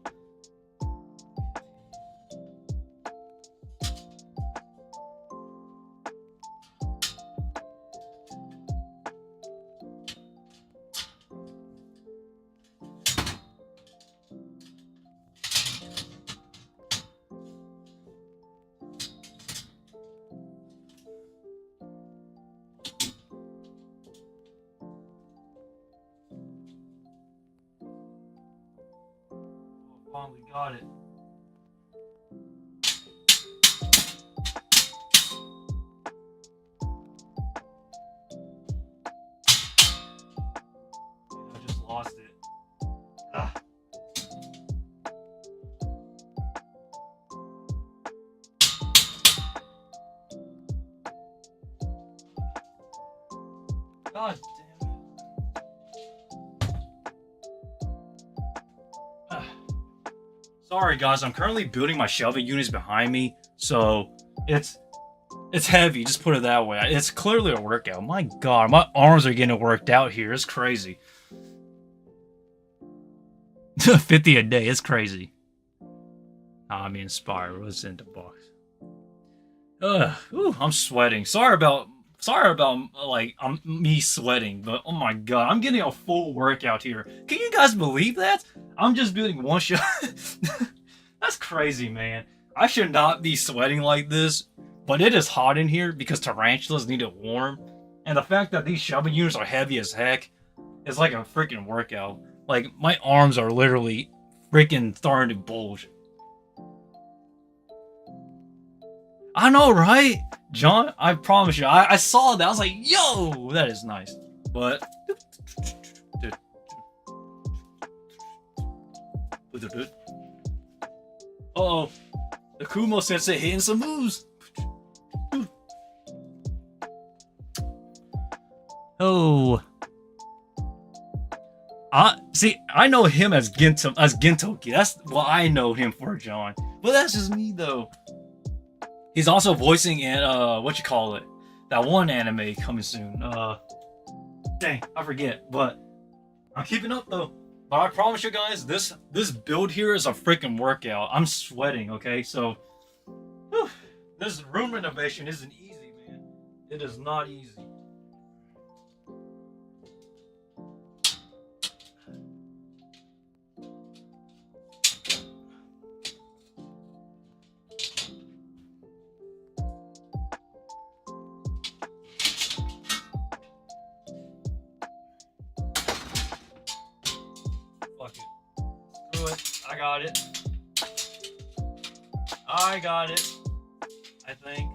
Finally got it. I just lost it. Ah. God damn it. Ah. Sorry guys, I'm currently building my shelving units behind me, so it's heavy, just put it that way. It's clearly a workout. My god, my arms are getting worked out here. It's crazy. 50 a day, it's crazy. I'm inspired. What's in the box? I'm sweating. Sorry about like me sweating, but oh my god, I'm getting a full workout here. Can you guys believe that? I'm just building one shot. That's crazy, man. I should not be sweating like this, but it is hot in here because tarantulas need it warm, and the fact that these shelving units are heavy as heck is like a freaking workout. Like my arms are literally freaking starting to bulge. I know, right? John, I promise you, I saw that. I was like, yo, that is nice. But uh-oh. The Kumo Sensei hitting some moves. Oh. I know him as Gintoki. That's what I know him for, John. But that's just me though. He's also voicing in what you call it? That one anime coming soon. Dang, I forget. But I'm keeping up though. But I promise you guys, this build here is a freaking workout. I'm sweating, okay? So this room renovation isn't easy, man. It is not easy. I got it. I got it. I think.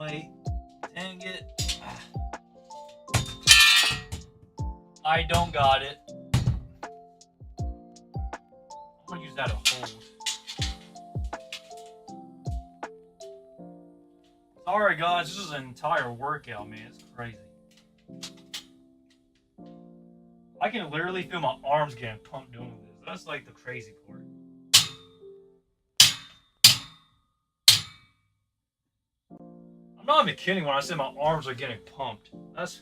Wait. Dang it. I don't got it. I'm gonna use that to hold. Sorry guys, this is an entire workout, man. It's crazy. I can literally feel my arms getting pumped doing this. That's like the crazy part. I'm not even kidding when I say my arms are getting pumped. That's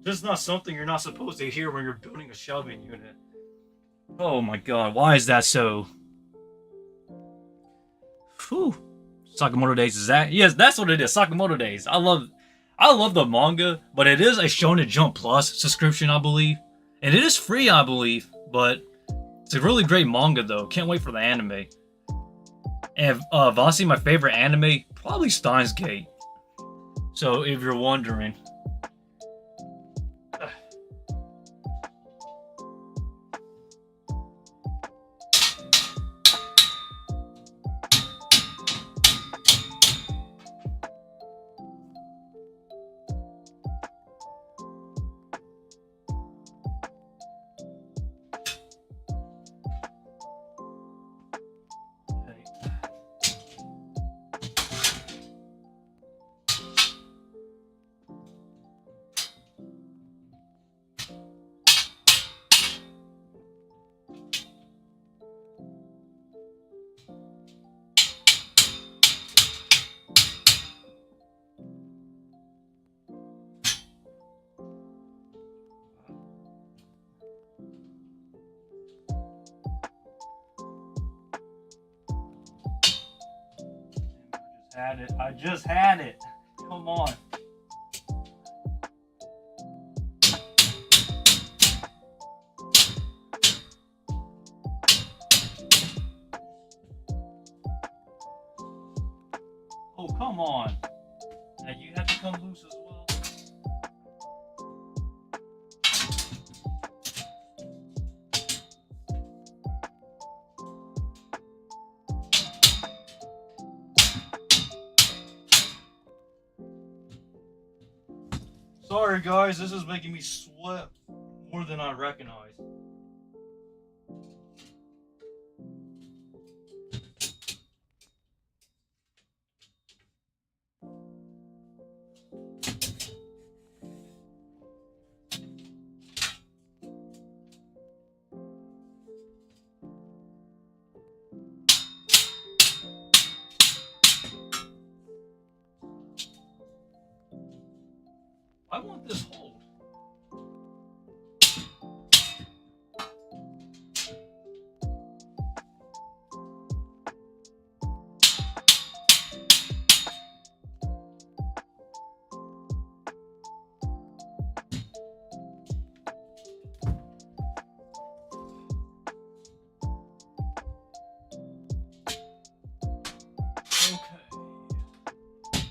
just not something you're not supposed to hear when you're building a shelving unit. Oh my god, why is that so? Whew. Sakamoto Days is that? Yes, that's what it is. Sakamoto Days. I love the manga, but it is a Shonen Jump Plus subscription, I believe. And it is free, I believe, but it's a really great manga though. Can't wait for the anime. And Vasi, my favorite anime, probably Steins Gate. So if you're wondering. I just had it. Come on. Oh, come on. Now you have to come loose as well. Sorry guys, this is making me sweat more than I recognize. I want this hold.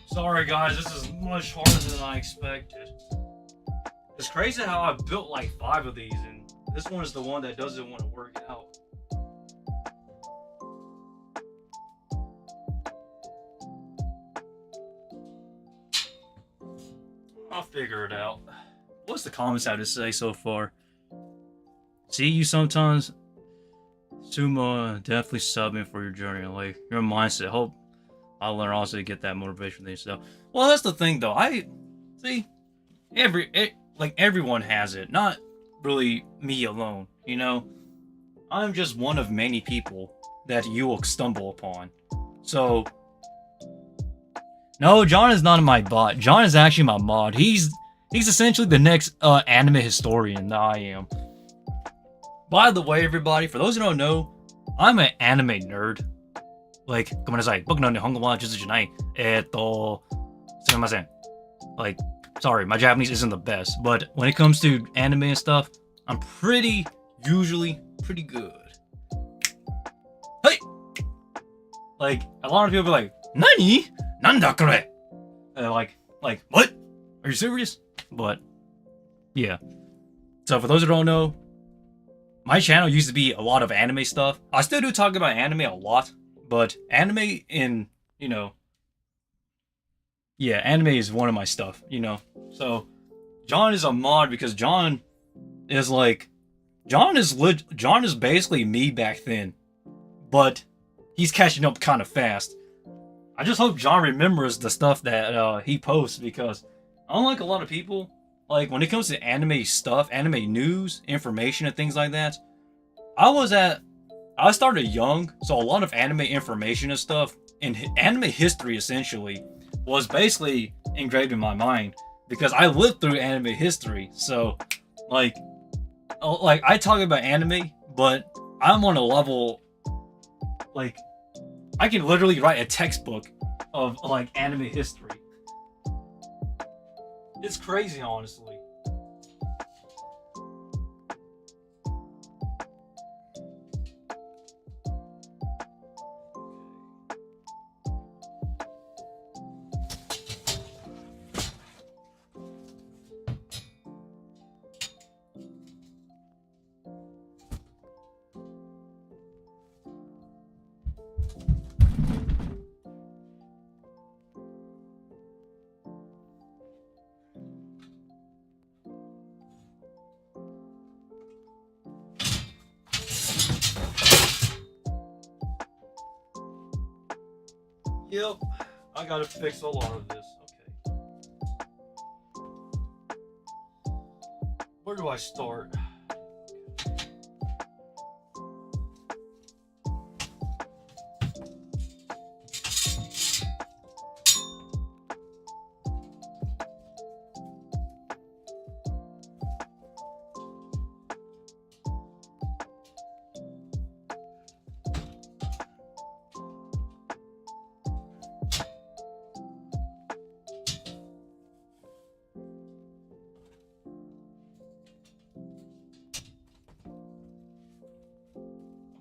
Sorry guys, this is much harder than I expected. It's crazy how I built like 5 of these and this one is the one that doesn't want to work out. I'll figure it out. What's the comments have to say so far? See you sometimes. Sumo, definitely subbing for your journey, like your mindset. Hope I'll learn also to get that motivation from stuff. Well, that's the thing though. I see everyone has it. Not really me alone, you know? I'm just one of many people that you will stumble upon. So no, John is not my bot. John is actually my mod. He's essentially the next anime historian that I am. By the way, everybody, for those who don't know, I'm an anime nerd. Like, ごめんなさい。僕の日本語は上手じゃない。すみません。Like, sorry, my Japanese isn't the best, but when it comes to anime and stuff, I'm usually pretty good. Hey! Like, a lot of people be like, Nani? Nanda kore? Like, what? Are you serious? But, yeah. So for those who don't know, my channel used to be a lot of anime stuff. I still do talk about anime a lot, but anime in, you know, yeah, anime is one of my stuff, you know. So John is a mod because is like John is basically me back then, but he's catching up kind of fast. I just hope John remembers the stuff that he posts because unlike a lot of people, like when it comes to anime stuff, anime news, information, and things like that, I was at I started young, so a lot of anime information and stuff and anime history essentially was basically engraved in my mind because I lived through anime history. So, like, like I talk about anime, but I'm on a level like I can literally write a textbook of like anime history. It's crazy, honestly. Yep, I gotta fix a lot of this. Okay, where do I start?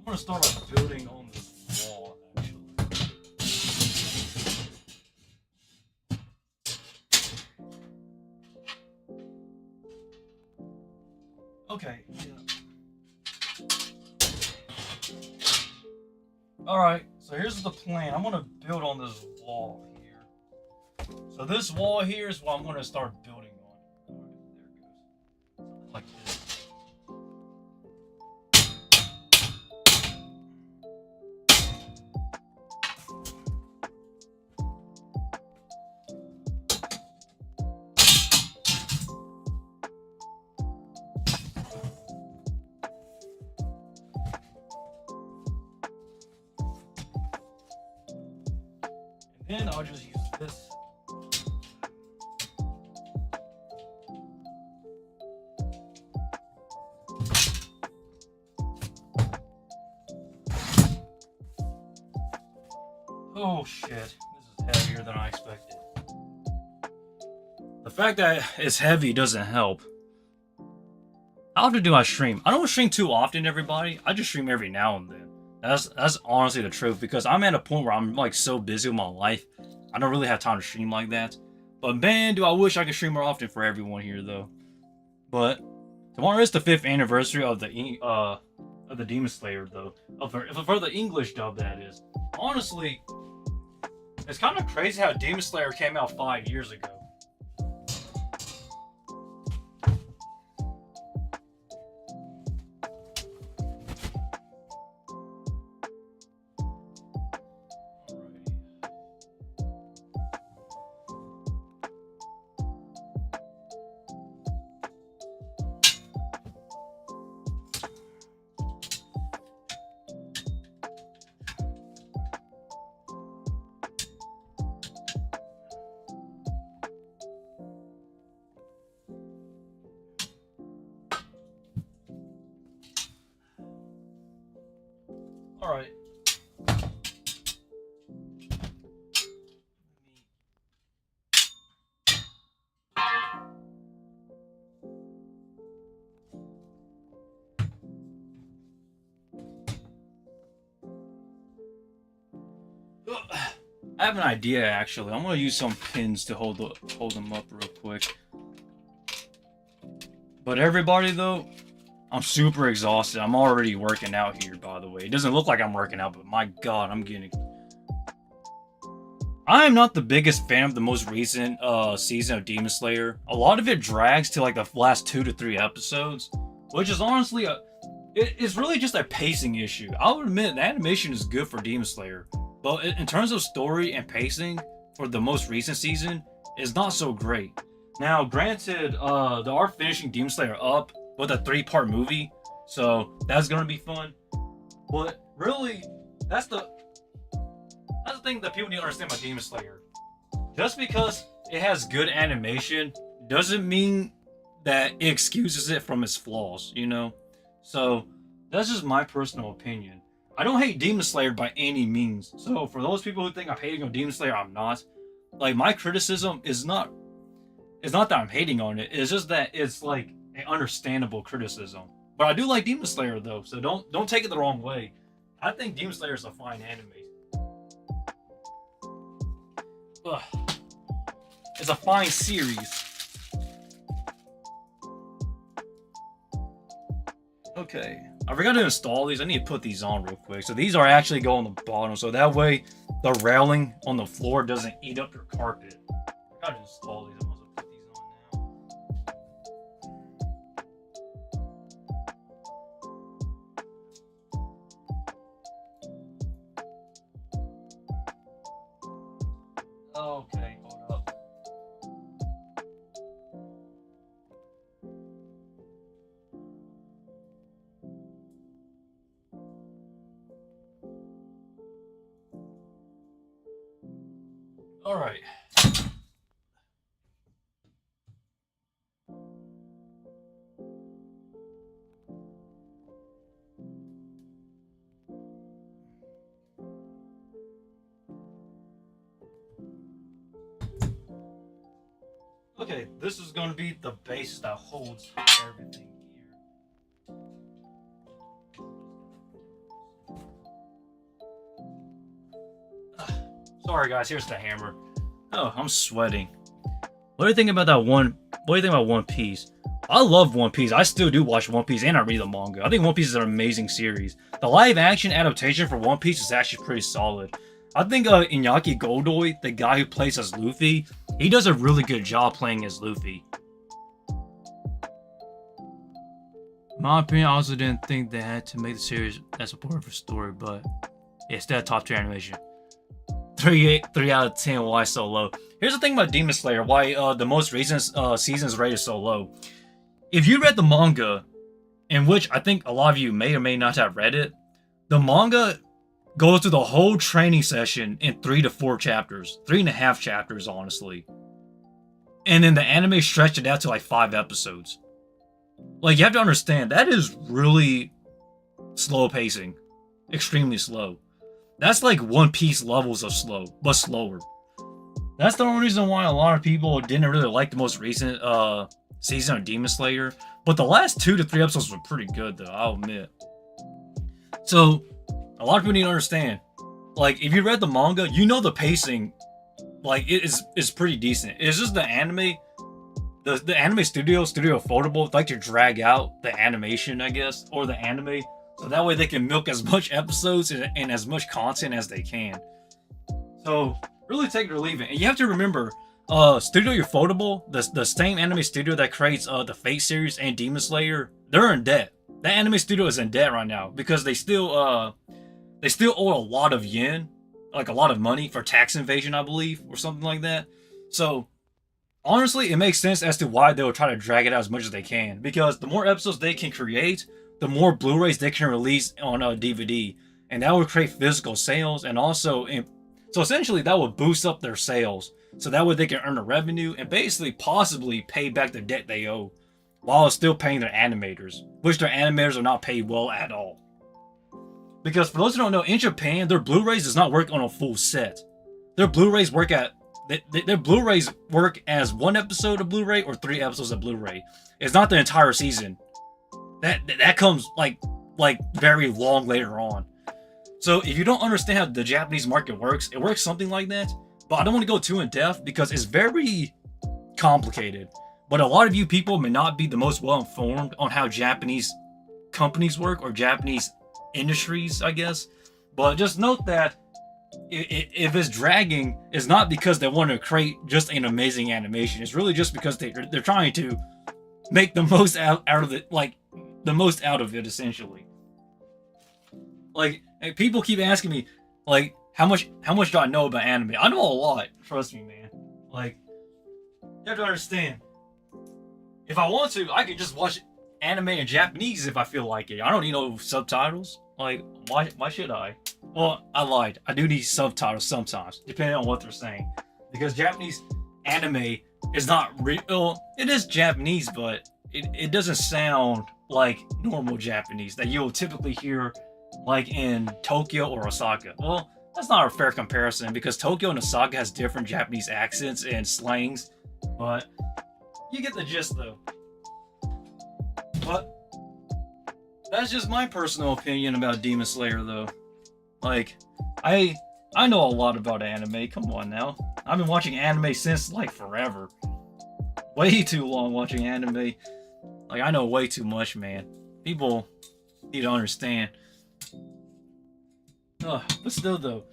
I'm gonna start by building on this wall, actually. Okay, yeah. Alright, so here's the plan. I'm gonna build on this wall here. So this wall here is what I'm gonna start building on. Alright, there it goes. Like this. And then I'll just use this. Oh shit, this is heavier than I expected. The fact that it's heavy doesn't help. How often do I stream? I don't stream too often, everybody. I just stream every now and then. That's honestly the truth because I'm at a point where I'm like so busy with my life. I don't really have time to stream like that. But man, do I wish I could stream more often for everyone here though. But tomorrow is the 5th anniversary of the Demon Slayer though. For the English dub that is. Honestly, it's kind of crazy how Demon Slayer came out 5 years ago. Alright. I have an idea actually. I'm gonna use some pins to hold them up real quick. But everybody though, I'm super exhausted. I'm already working out here, by the way. It doesn't look like I'm working out, but my god, I'm getting... I'm not the biggest fan of the most recent season of Demon Slayer. A lot of it drags to like the last 2 to 3 episodes, which is honestly it's really just a pacing issue. I'll admit the animation is good for Demon Slayer, but in terms of story and pacing for the most recent season, is not so great. Now, granted, they are finishing Demon Slayer up with a 3-part movie, so that's gonna be fun. But really, that's the thing that people need to understand about Demon Slayer. Just because it has good animation doesn't mean that it excuses it from its flaws, you know? So that's just my personal opinion. I don't hate Demon Slayer by any means. So for those people who think I'm hating on Demon Slayer, I'm not. Like, my criticism is not that I'm hating on it. It's just that it's like an understandable criticism. But I do like Demon Slayer though, so don't take it the wrong way. I think Demon Slayer is a fine anime. Ugh. It's a fine series. Okay, I forgot to install these. I need to put these on real quick. So these are actually go on the bottom, so that way the railing on the floor doesn't eat up your carpet. I gotta install these. I might as well put these on now. Okay, hold up. All right. Okay, this is going to be the base that holds everything here. Sorry guys, here's the hammer. Oh, I'm sweating. What do you think about that one? What do you think about One Piece? I love One Piece. I still do watch One Piece and I read the manga. I think One Piece is an amazing series. The live action adaptation for One Piece is actually pretty solid. I think Iñaki Godoy, the guy who plays as Luffy, he does a really good job playing as Luffy. In my opinion, I also didn't think they had to make the series as important for story, but yeah, it's that top tier animation. 3 out of 10. Why so low? Here's the thing about Demon Slayer. Why the most recent season is rated so low. If you read the manga, in which I think a lot of you may or may not have read it, the manga goes through the whole training session in 3 to 4 chapters, 3.5 chapters, honestly. And then the anime stretched it out to like 5 episodes. Like, you have to understand, that is really slow pacing. Extremely slow. That's like One Piece levels of slow, but slower. That's the only reason why a lot of people didn't really like the most recent season of Demon Slayer. But the last 2 to 3 episodes were pretty good, though, I'll admit. So, a lot of people need to understand. Like, if you read the manga, you know the pacing, like, it is pretty decent. It's just the anime, the anime studio Foldable, like to drag out the animation, I guess, or the anime. So that way they can milk as much episodes and as much content as they can. So, really take it or leave it. And you have to remember, Studio Ufotable, the same anime studio that creates the Fate series and Demon Slayer, they're in debt. That anime studio is in debt right now because they still owe a lot of yen, like a lot of money for tax evasion, I believe, or something like that. So, honestly, it makes sense as to why they will try to drag it out as much as they can, because the more episodes they can create, the more Blu-rays they can release on a DVD, and that would create physical sales, and also, so essentially that would boost up their sales, so that way they can earn a revenue and basically possibly pay back the debt they owe, while still paying their animators, which their animators are not paid well at all. Because for those who don't know, in Japan, their Blu-rays does not work on a full set. Their Blu-rays work their Blu-rays work as 1 episode of Blu-ray or 3 episodes of Blu-ray. It's not the entire season. That comes like very long later on. So if you don't understand how the Japanese market works, it works something like that. But I don't want to go too in depth because it's very complicated. But a lot of you people may not be the most well informed on how Japanese companies work or Japanese industries, I guess. But just note that if it's dragging, it's not because they want to create just an amazing animation. It's really just because they're trying to make the most out of it, like the most out of it, essentially. Like, people keep asking me, like, how much do I know about anime? I know a lot. Trust me, man. Like, you have to understand. If I want to, I can just watch anime in Japanese if I feel like it. I don't need no subtitles. Like, why should I? Well, I lied. I do need subtitles sometimes, depending on what they're saying. Because Japanese anime is not real. It is Japanese, but it doesn't sound like normal Japanese that you'll typically hear like in Tokyo or Osaka. Well, that's not a fair comparison because Tokyo and Osaka has different Japanese accents and slangs, but you get the gist though. But that's just my personal opinion about Demon Slayer though. Like, I know a lot about anime. Come on now. I've been watching anime since like forever. Way too long watching anime. Like, I know way too much, man. People need to understand. But still though,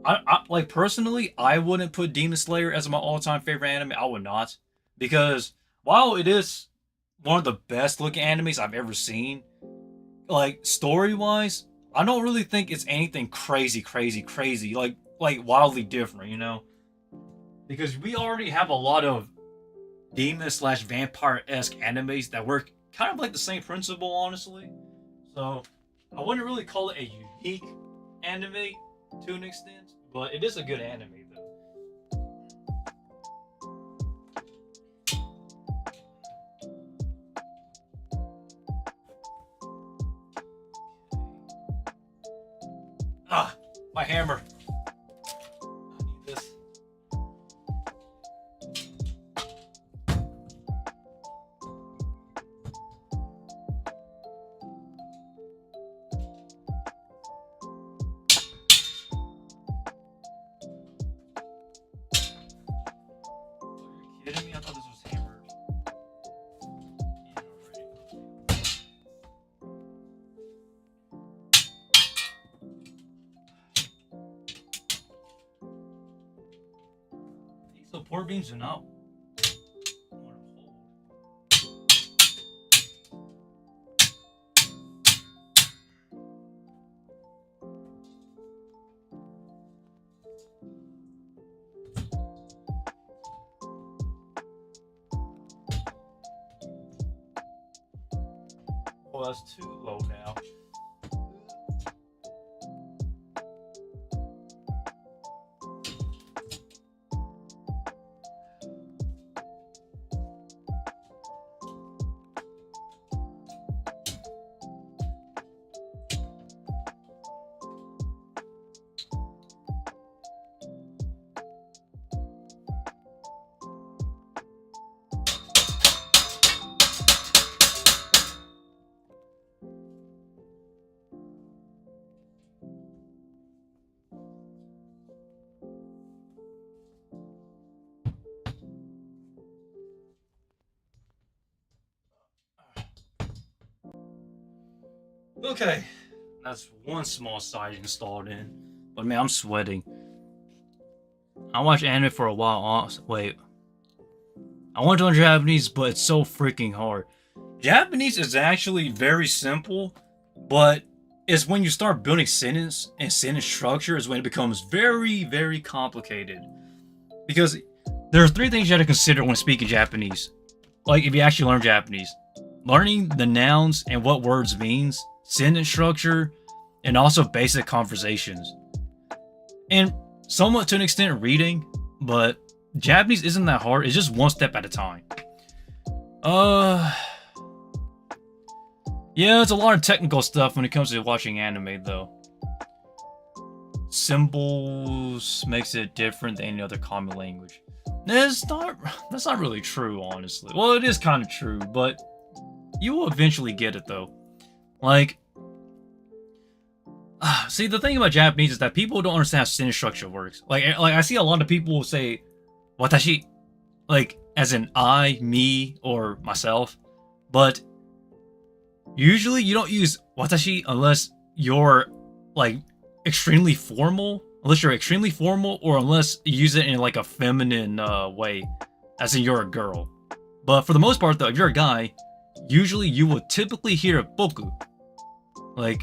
I like personally, I wouldn't put Demon Slayer as my all-time favorite anime. I would not, because while it is one of the best looking animes I've ever seen, like story-wise, I don't really think it's anything crazy, like wildly different, you know? Because we already have a lot of demon/vampire-esque animes that work kind of like the same principle, honestly. So I wouldn't really call it a unique anime to an extent, but it is a good anime though. Ah, my hammer. I need this. Kidding me? I thought this was hammered. Yeah, already. These support beams do not want to hold. Oh, that's too low now. Okay, that's one small side installed in. But man, I'm sweating. I watched anime for a while. Wait, I want to learn Japanese, but it's so freaking hard. Japanese is actually very simple, but it's when you start building sentence and sentence structure is when it becomes very, very complicated. Because there are three things you have to consider when speaking Japanese. Like, if you actually learn Japanese. Learning the nouns and what words means, sentence structure, and also basic conversations. And somewhat to an extent reading, but Japanese isn't that hard. It's just one step at a time. Yeah, it's a lot of technical stuff when it comes to watching anime though. Symbols makes it different than any other common language. That's not really true, honestly. Well, it is kind of true, but you will eventually get it though. Like, see, the thing about Japanese is that people don't understand how sentence structure works. Like I see a lot of people say "watashi," like as in I, me, or myself, but usually you don't use "watashi" unless you're like extremely formal unless you're extremely formal or unless you use it in like a feminine way, as in you're a girl. But for the most part, though, if you're a guy, usually you will typically hear boku. Like,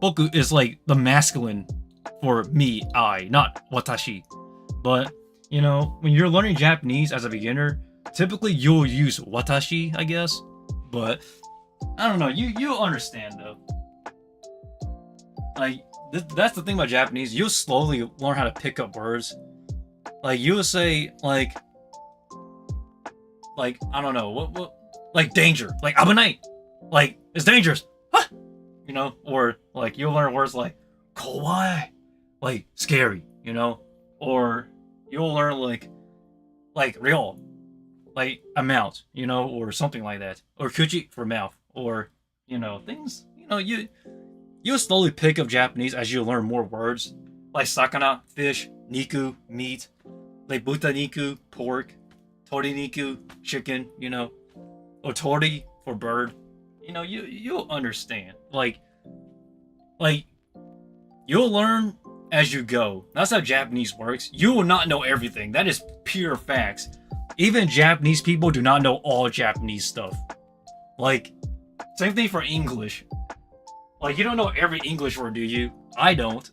boku is like the masculine for me, I, not watashi. But, you know, when you're learning Japanese as a beginner, typically you'll use watashi, I guess. But, I don't know, you'll understand, though. Like, that's the thing about Japanese, you'll slowly learn how to pick up words. Like, you'll say, like, I don't know, what, like, danger, like, abunai, like, it's dangerous, huh? You know, or, like, you'll learn words like, kawaii, like, scary, you know, or you'll learn, like, real, like, amount, you know, or something like that, or kuchi for mouth, or, you know, things, you know, you'll slowly pick up Japanese as you learn more words, like sakana, fish, niku, meat, like butaniku, pork, toriniku, chicken, you know, or tori for bird. You know, you'll understand. Like you'll learn as you go. That's how Japanese works. You will not know everything. That is pure facts. Even Japanese people do not know all Japanese stuff. Like, same thing for English. Like, you don't know every English word, do you? I don't.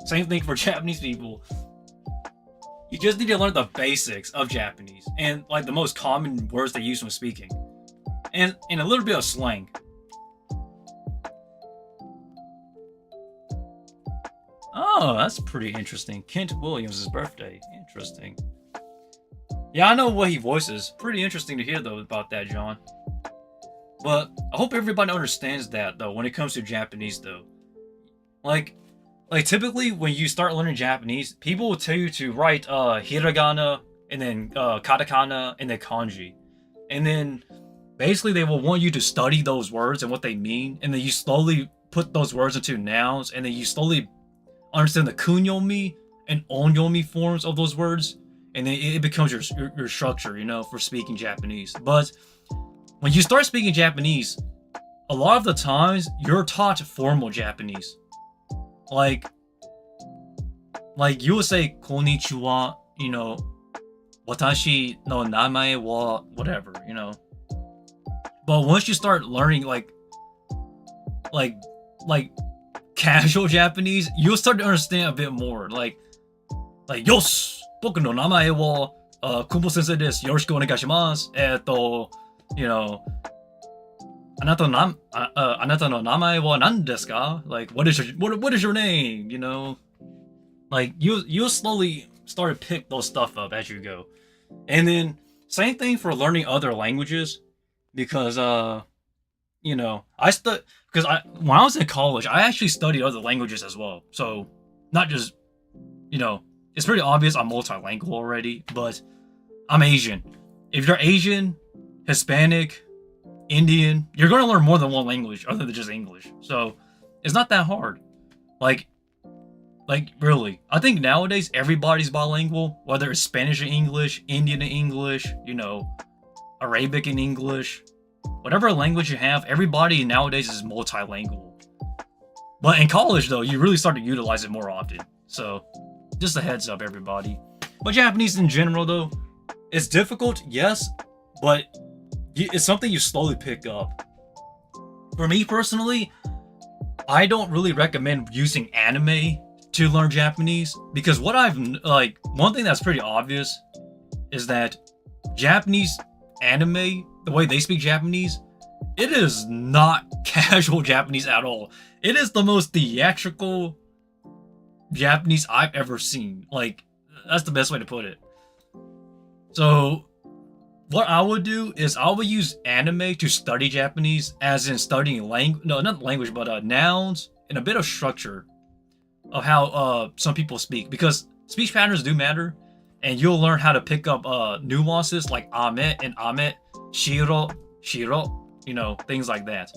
Same thing for Japanese people. You just need to learn the basics of Japanese and like the most common words they use when speaking, and a little bit of slang. Oh, that's pretty interesting. Kent Williams' birthday. Interesting. Yeah, I know what he voices. Pretty interesting to hear though about that, John. But I hope everybody understands that though when it comes to Japanese though. Like typically when you start learning Japanese, people will tell you to write hiragana and then katakana and then kanji. And then basically they will want you to study those words and what they mean, and then you slowly put those words into nouns, and then you slowly understand the kunyomi and onyomi forms of those words, and then it becomes your structure, you know, for speaking Japanese. But when you start speaking Japanese, a lot of the times you're taught formal Japanese. Like you will say konnichiwa, you know, watashi no namae wa whatever, you know. But once you start learning like casual Japanese, you'll start to understand a bit more. Like yosh, boku no namae wa Kumo Sensei desu. Yoroshiku onegaishimasu. You know, anata no namae wa nan desu ka? Like, what is your name? You know, like you'll slowly start to pick those stuff up as you go, and then same thing for learning other languages, because you know, when I was in college, I actually studied other languages as well. So not just, you know, it's pretty obvious I'm multilingual already, but I'm Asian. If you're Asian, Hispanic, Indian, you're going to learn more than one language other than just English. So it's not that hard. Like really, I think nowadays everybody's bilingual, whether it's Spanish and English, Indian and English, you know, Arabic and English, whatever language you have, everybody nowadays is multilingual. But in college though, you really start to utilize it more often. So just a heads up, everybody. But Japanese in general though, it's difficult, yes, but it's something you slowly pick up. For me personally, I don't really recommend using anime to learn Japanese, because one thing that's pretty obvious is that Japanese anime, the way they speak Japanese, it is not casual Japanese at all. It is the most theatrical Japanese I've ever seen. Like, that's the best way to put it. So what I would do is I would use anime to study Japanese, as in studying nouns and a bit of structure of how some people speak, because speech patterns do matter, and you'll learn how to pick up nuances like ame and ame, shiro, you know, things like that,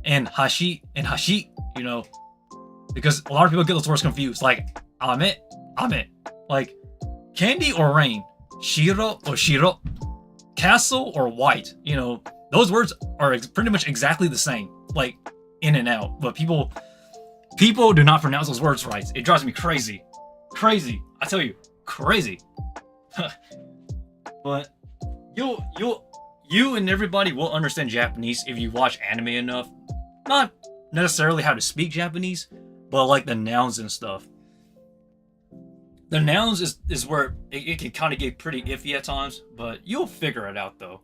and hashi and hashi, you know, because a lot of people get those words confused, like ame, like candy or rain, shiro or shiro, castle or white, you know, those words are pretty much exactly the same, like in and out, but people People do not pronounce those words right. It drives me crazy. Crazy. I tell you, crazy. But you and everybody will understand Japanese if you watch anime enough. Not necessarily how to speak Japanese, but like the nouns and stuff. The nouns is where it can kind of get pretty iffy at times, but you'll figure it out though,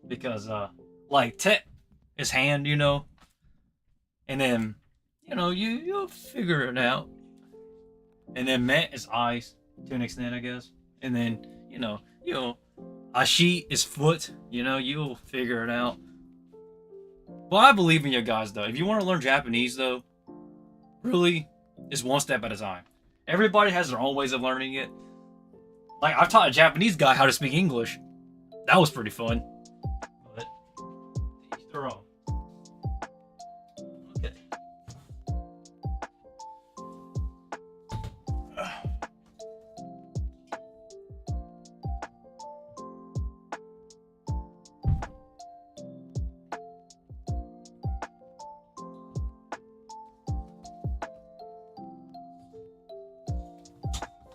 because like te is hand, and then you'll figure it out, and then me is eyes to an extent, I guess, and then you'll ashi is foot, you'll figure it out. Well, I believe in you guys though. If you want to learn Japanese though, really, it's one step at a time. Everybody has their own ways of learning it. Like, I've taught a Japanese guy how to speak English. That was pretty fun. But, to each their own. Okay.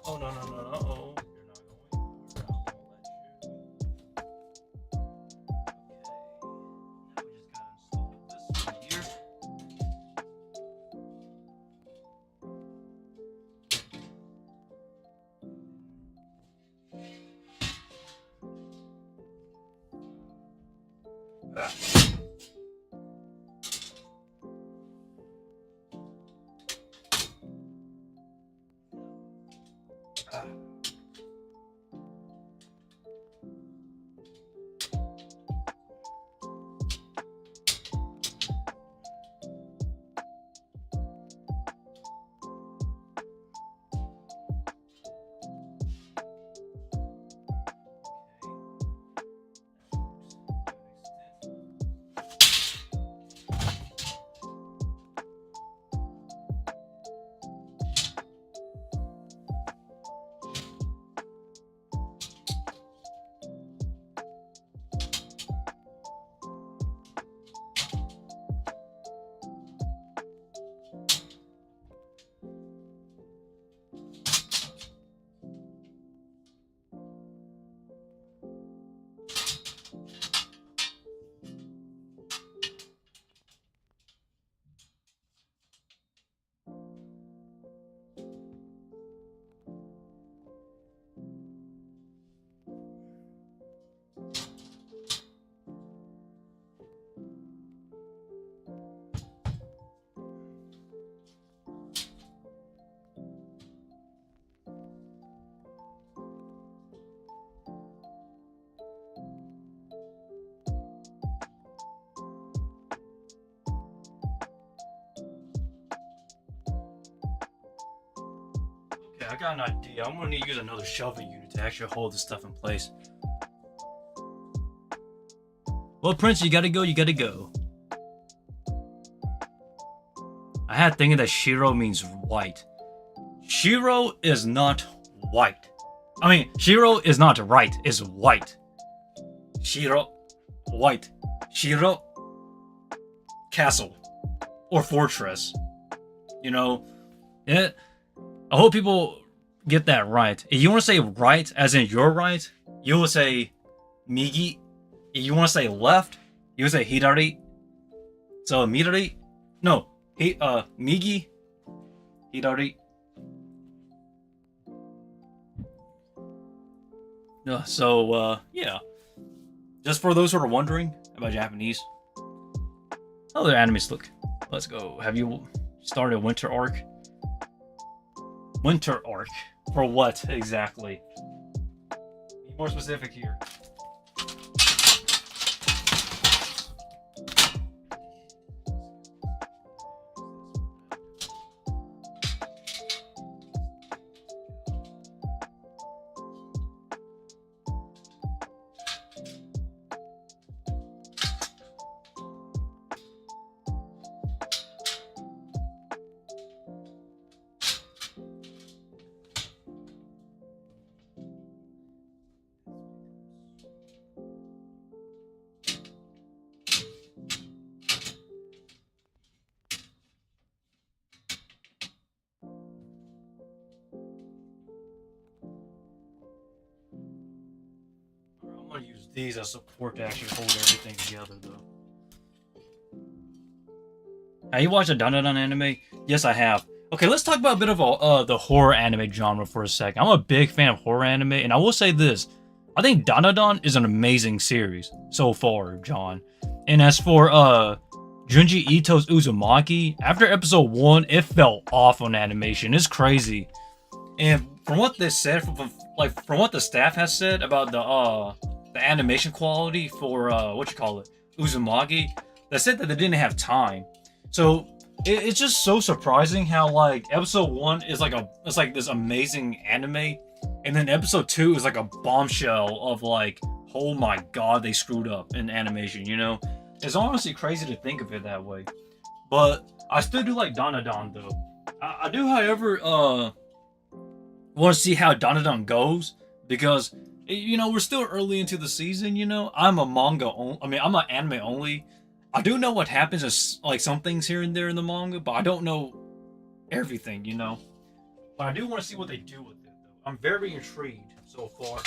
Oh, no, no, no, no. Oh, you're not going. I won't let you. Okay. Now we just gotta install this one here. Okay, I got an idea. I'm gonna need to use another shelving unit to actually hold this stuff in place. Well, Prince, you gotta go, you gotta go. I had thinking that Shiro means white. Shiro is not white. I mean, Shiro is not right, it's white. Shiro, white. Shiro, castle. Or fortress. Yeah. I hope people get that right. If you want to say right, as in you're right, you will say migi. If you want to say left, you will say hidari. So midari, no, migi, hidari. Yeah. Just for those who are wondering about Japanese, how other animes look. Let's go. Have you started a winter arc? Winter arc? For what exactly? Be more specific here. these as support to actually hold everything together, though. Have you watched a Dandadan anime? Yes, I have. Okay, let's talk about a bit of the horror anime genre for a second. I'm a big fan of horror anime, and I will say this. I think Dandadan is an amazing series so far, John. And as for Junji Ito's Uzumaki, after episode 1, it fell off on animation. It's crazy. And from what they said, from what the staff has said about the animation quality for what you call it, Uzumaki, they said that they didn't have time. So it's just so surprising how like episode 1 is it's like this amazing anime, and then episode 2 is like a bombshell of like, oh my god, they screwed up in animation. You know, it's honestly crazy to think of it that way. But I still do like Dandadan though. I do, however, want to see how Dandadan goes because you know we're still early into the season. You know, I'm a manga only. I mean, I'm an anime only. I do know what happens is like some things here and there in the manga, but I don't know everything. You know, but I do want to see what they do with it. Though I'm very intrigued so far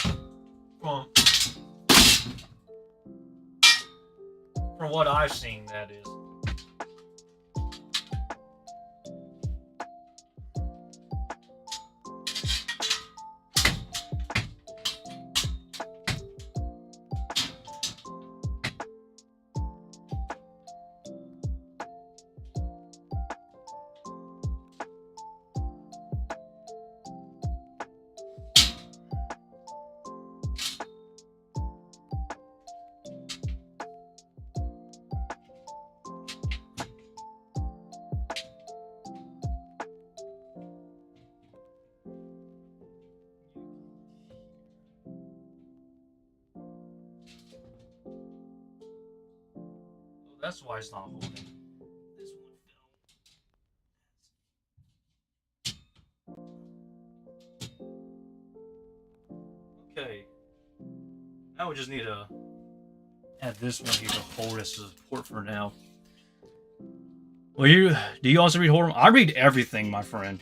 from what I've seen. That is. That's why it's not holding. This one fell. Okay. Now we just need to add this one here to hold as support for now. Well, do you also read horror? I read everything, my friend.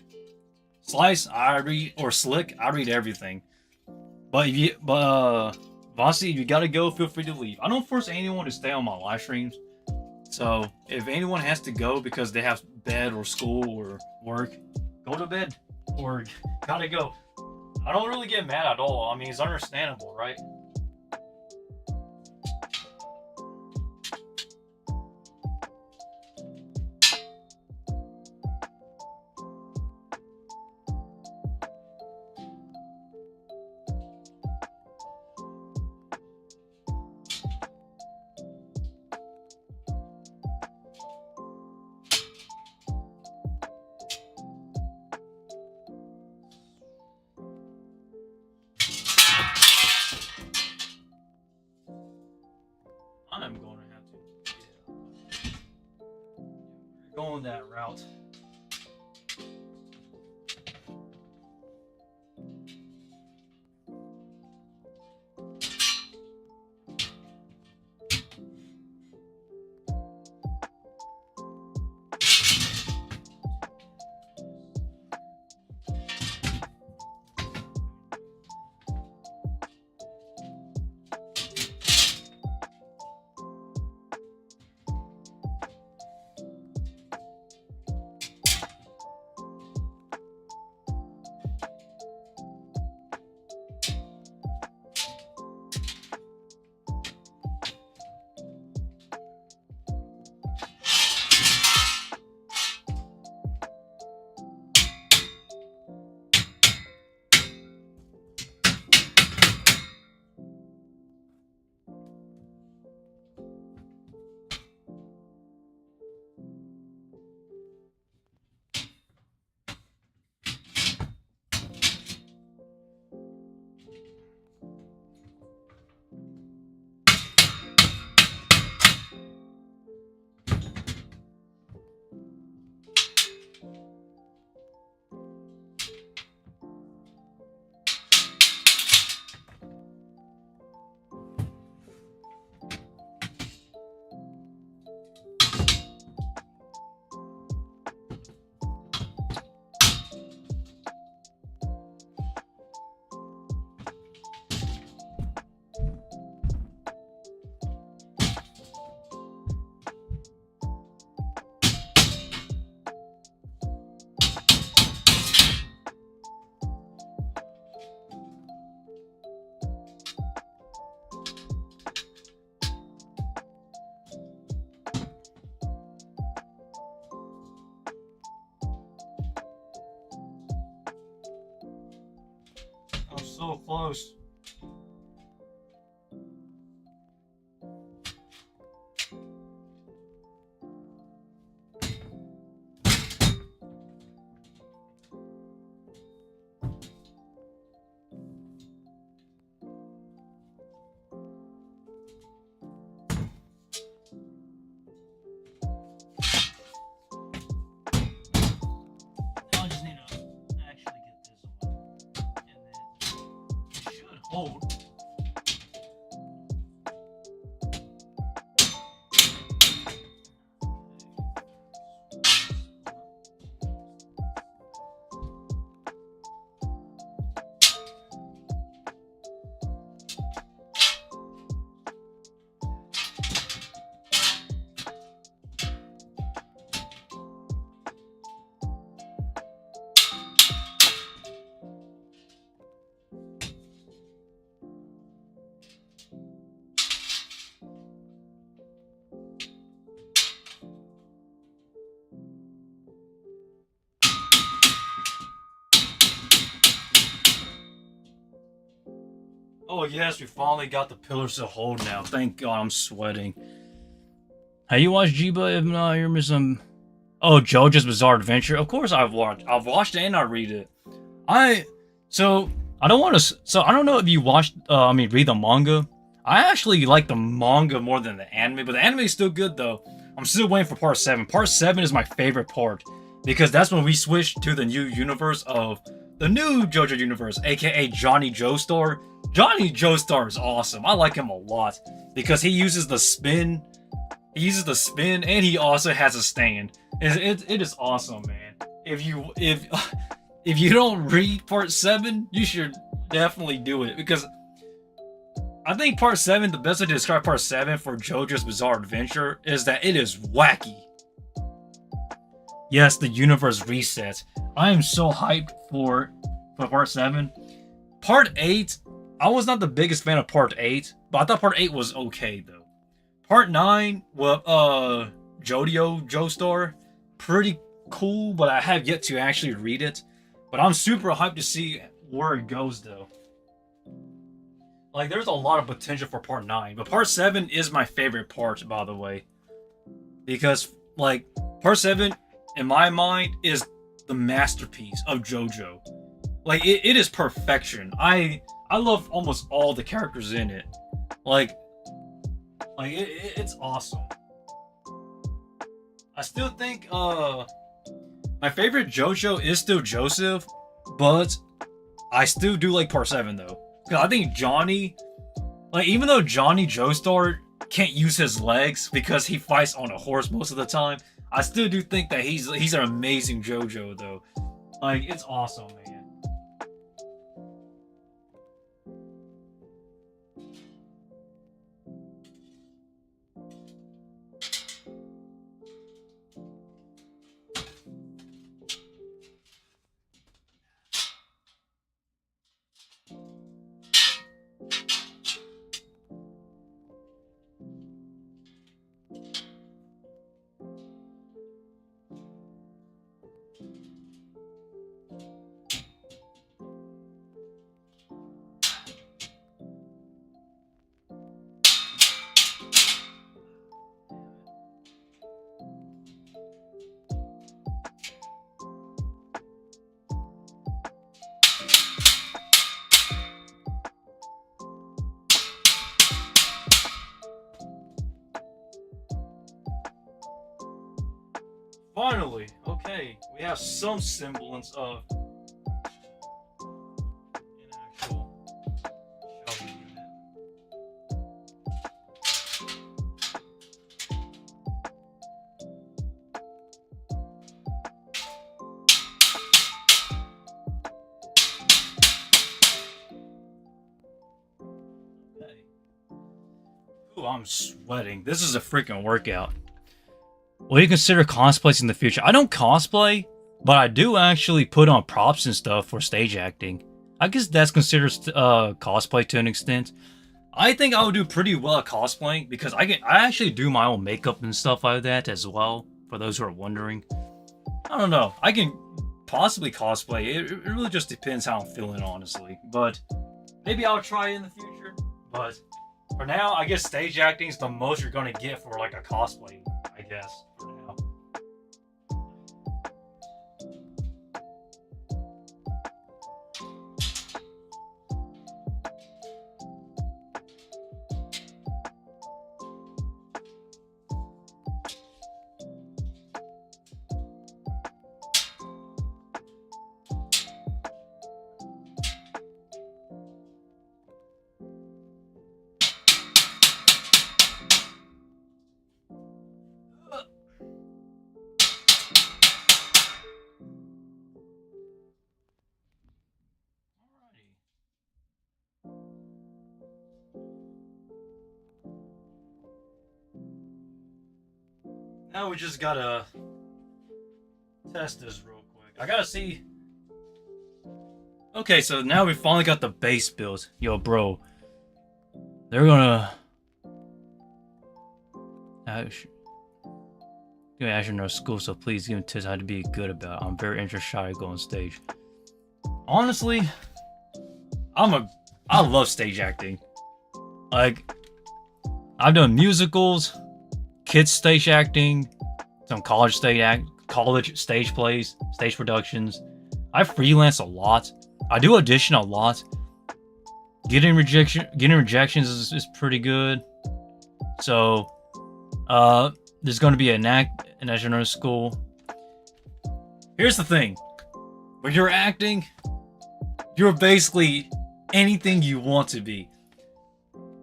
Slice, I read, or Slick, I read everything. But Vasi, if you gotta go, feel free to leave. I don't force anyone to stay on my live streams. So if anyone has to go because they have bed or school or work, go to bed or gotta go. I don't really get mad at all. I mean, it's understandable, right? I'm going to have to, going that route. so close. I just need to actually get this on, and then it should hold. Oh yes, we finally got the pillars to hold now. Thank God, I'm sweating. Have you watched Jiba? If not, you're missing. Oh, JoJo's Bizarre Adventure. Of course, I've watched. I've watched it and I read it. I don't want to. So I don't know if you watched. Read the manga. I actually like the manga more than the anime, but the anime is still good though. I'm still waiting for part 7. Part 7 is my favorite part because that's when we switch to the new universe of the new JoJo universe, aka Johnny Joestar. Johnny Joestar is awesome. I like him a lot because he uses the spin. He uses the spin, and he also has a stand. It is awesome, man. If you don't read part 7, you should definitely do it because I think part 7, the best way to describe part 7 for JoJo's Bizarre Adventure is that it is wacky. Yes, the universe resets. I am so hyped for part 7. Part 8, I was not the biggest fan of part 8, but I thought part 8 was okay though. Part 9, well, Jodio Joestar, pretty cool, but I have yet to actually read it. But I'm super hyped to see where it goes though. Like, there's a lot of potential for part 9, but part 7 is my favorite part, by the way. Because, like, part 7, in my mind, is the masterpiece of JoJo. Like, it is perfection. I love almost all the characters in it. It's awesome. I still think, my favorite JoJo is still Joseph, but I still do like part 7, though. Because I think Johnny, like, even though Johnny Joestar can't use his legs because he fights on a horse most of the time, I still do think that he's an amazing JoJo, though. Like, it's awesome, man. Finally, okay, we have some semblance of an actual shelving unit. Okay. Ooh, I'm sweating. This is a freaking workout. What do you consider cosplays in the future? I don't cosplay, but I do actually put on props and stuff for stage acting. I guess that's considered cosplay to an extent. I think I would do pretty well at cosplaying because I actually do my own makeup and stuff like that as well, for those who are wondering. I don't know. I can possibly cosplay. It really just depends how I'm feeling, honestly. But Maybe I'll try it in the future, but for now, I guess stage acting is the most you're gonna get for like a cosplay, I guess, for now. Now we just gotta test this real quick. I gotta see. Okay, so now we finally got the base built. Yo, bro. They're gonna. You actually know school, so please give me tips how to be good about it. I'm very interested to go on stage. Honestly, I love stage acting. Like, I've done musicals, kids stage acting, some college stage plays, stage productions. I freelance a lot. I do audition a lot. Getting rejections is pretty good. So, there's going to be an national school. Here's the thing: when you're acting, you're basically anything you want to be.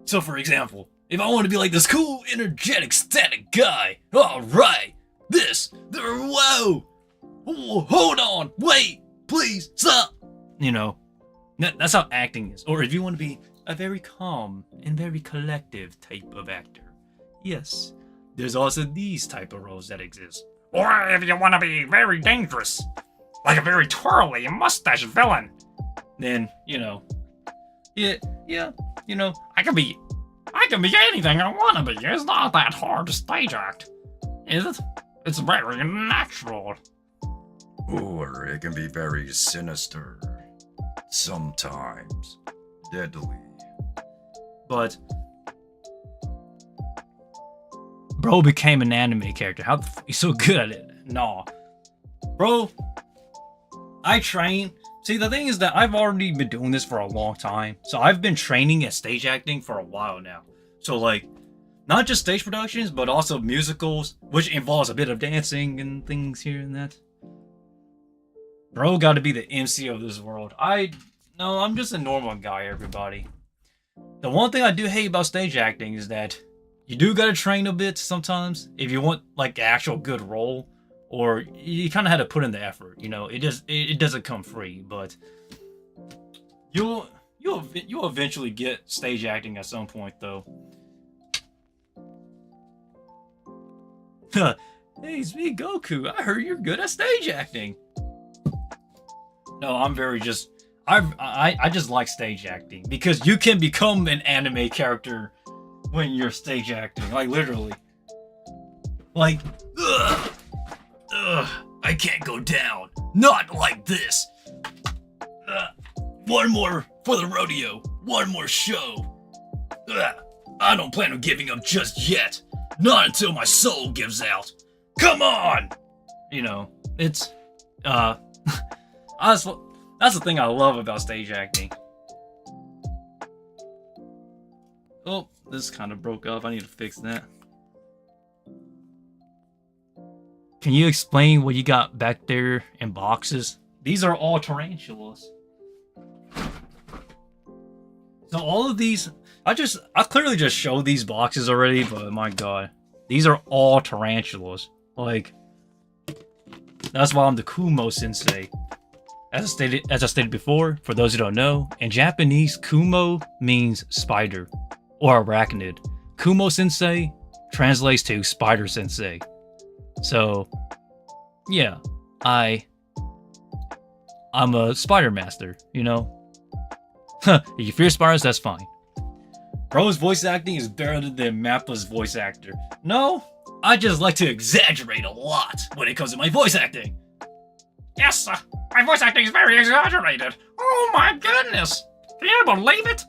So, for example, if I want to be like this cool, energetic, static guy, alright, whoa, hold on, wait, please, stop. You know, that's how acting is. Or if you want to be a very calm and very collective type of actor, yes, there's also these type of roles that exist. Or if you want to be very dangerous, like a very twirly mustache villain, then, you know, yeah, you know, I can be anything I want to be. It's not that hard to stage act, is it? It's very natural. Or it can be very sinister. Sometimes deadly. But bro became an anime character. How the he's so good at it? Nah. Bro, I train. See, the thing is that I've already been doing this for a long time. So I've been training at stage acting for a while now. So like, not just stage productions, but also musicals, which involves a bit of dancing and things here and that. Bro gotta be the MC of this world. No, I'm just a normal guy, everybody. The one thing I do hate about stage acting is that you do gotta train a bit sometimes if you want like an actual good role, or you kind of had to put in the effort. You know, it doesn't come free, but you'll eventually get stage acting at some point, though. Hey, it's me, Goku. I heard you're good at stage acting. No, I'm very just. I just like stage acting because you can become an anime character when you're stage acting, like literally. Like, I can't go down. Not like this. One more for the rodeo. One more show. I don't plan on giving up just yet. Not until my soul gives out. Come on! You know, it's, honestly, that's the thing I love about stage acting. Oh, this kind of broke up. I need to fix that. Can you explain what you got back there in boxes? These are all tarantulas. So all of these, I clearly just showed these boxes already, but my god. These are all tarantulas. Like, that's why I'm the Kumo Sensei. As I stated before, for those who don't know, in Japanese, Kumo means spider or arachnid. Kumo Sensei translates to Spider Sensei. So, yeah, I'm a spider master, you know? If you fear spiders, that's fine. Bro's voice acting is better than Mappa's voice actor. No, I just like to exaggerate a lot when it comes to my voice acting. Yes, my voice acting is very exaggerated. Oh my goodness. Can you believe it?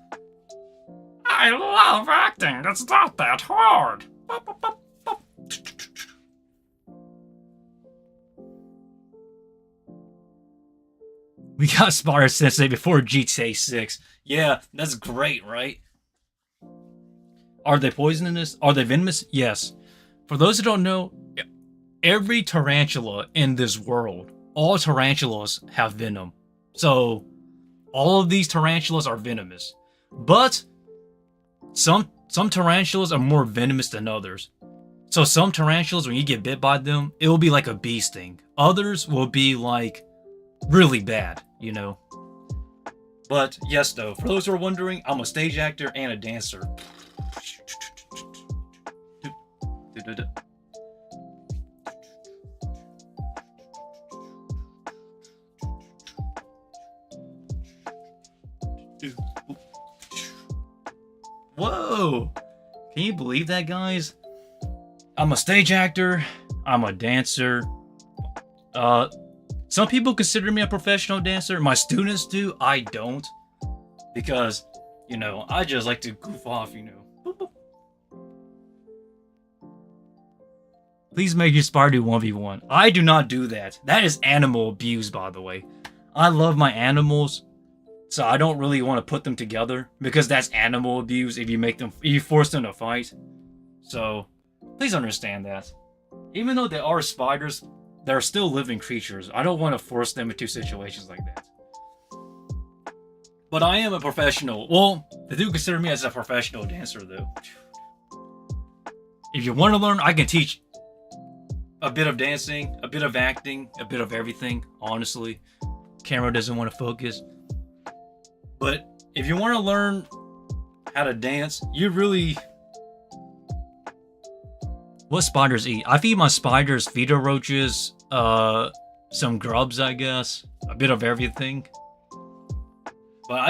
I love acting. It's not that hard. We got Spider Sensei before GTA 6. Yeah, that's great, right? Are they poisonous? Are they venomous? Yes. For those who don't know, every tarantula in this world, all tarantulas have venom. So, all of these tarantulas are venomous. But, some tarantulas are more venomous than others. So some tarantulas, when you get bit by them, it will be like a bee sting. Others will be like really bad, you know. But yes, though, for those who are wondering, I'm a stage actor and a dancer. Whoa! Can you believe that, guys? I'm a stage actor. I'm a dancer. Some people consider me a professional dancer. My students do. I don't. Because, you know, I just like to goof off, you know. Boop, boop. Please make your spider do 1v1. I do not do that. That is animal abuse, by the way. I love my animals, so I don't really want to put them together because that's animal abuse if you force them to fight. So, please understand that. Even though they are spiders, they're still living creatures. I don't want to force them into situations like that. But I am a professional. Well, they do consider me as a professional dancer, though. If you want to learn, I can teach a bit of dancing, a bit of acting, a bit of everything, honestly. Camera doesn't want to focus. But if you want to learn how to dance, you really... What spiders eat? I feed my spiders feeder roaches, some grubs, I guess. A bit of everything. But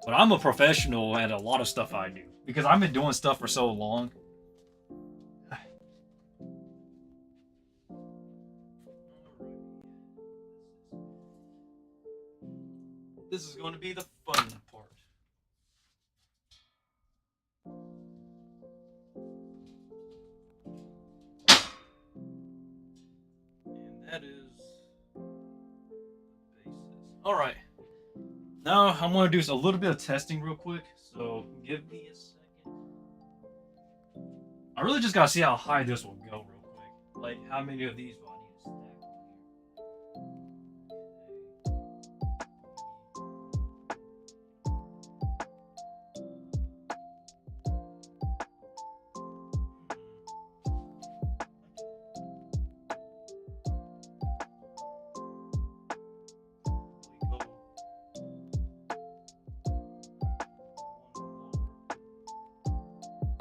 I'm a professional at a lot of stuff I do. Because I've been doing stuff for so long. This is going to be the fun part. And that is the basis. Alright. Now I'm going to do a little bit of testing real quick. So give me a second. I really just got to see how high this will go real quick. Like how many of these will I need to stack on here.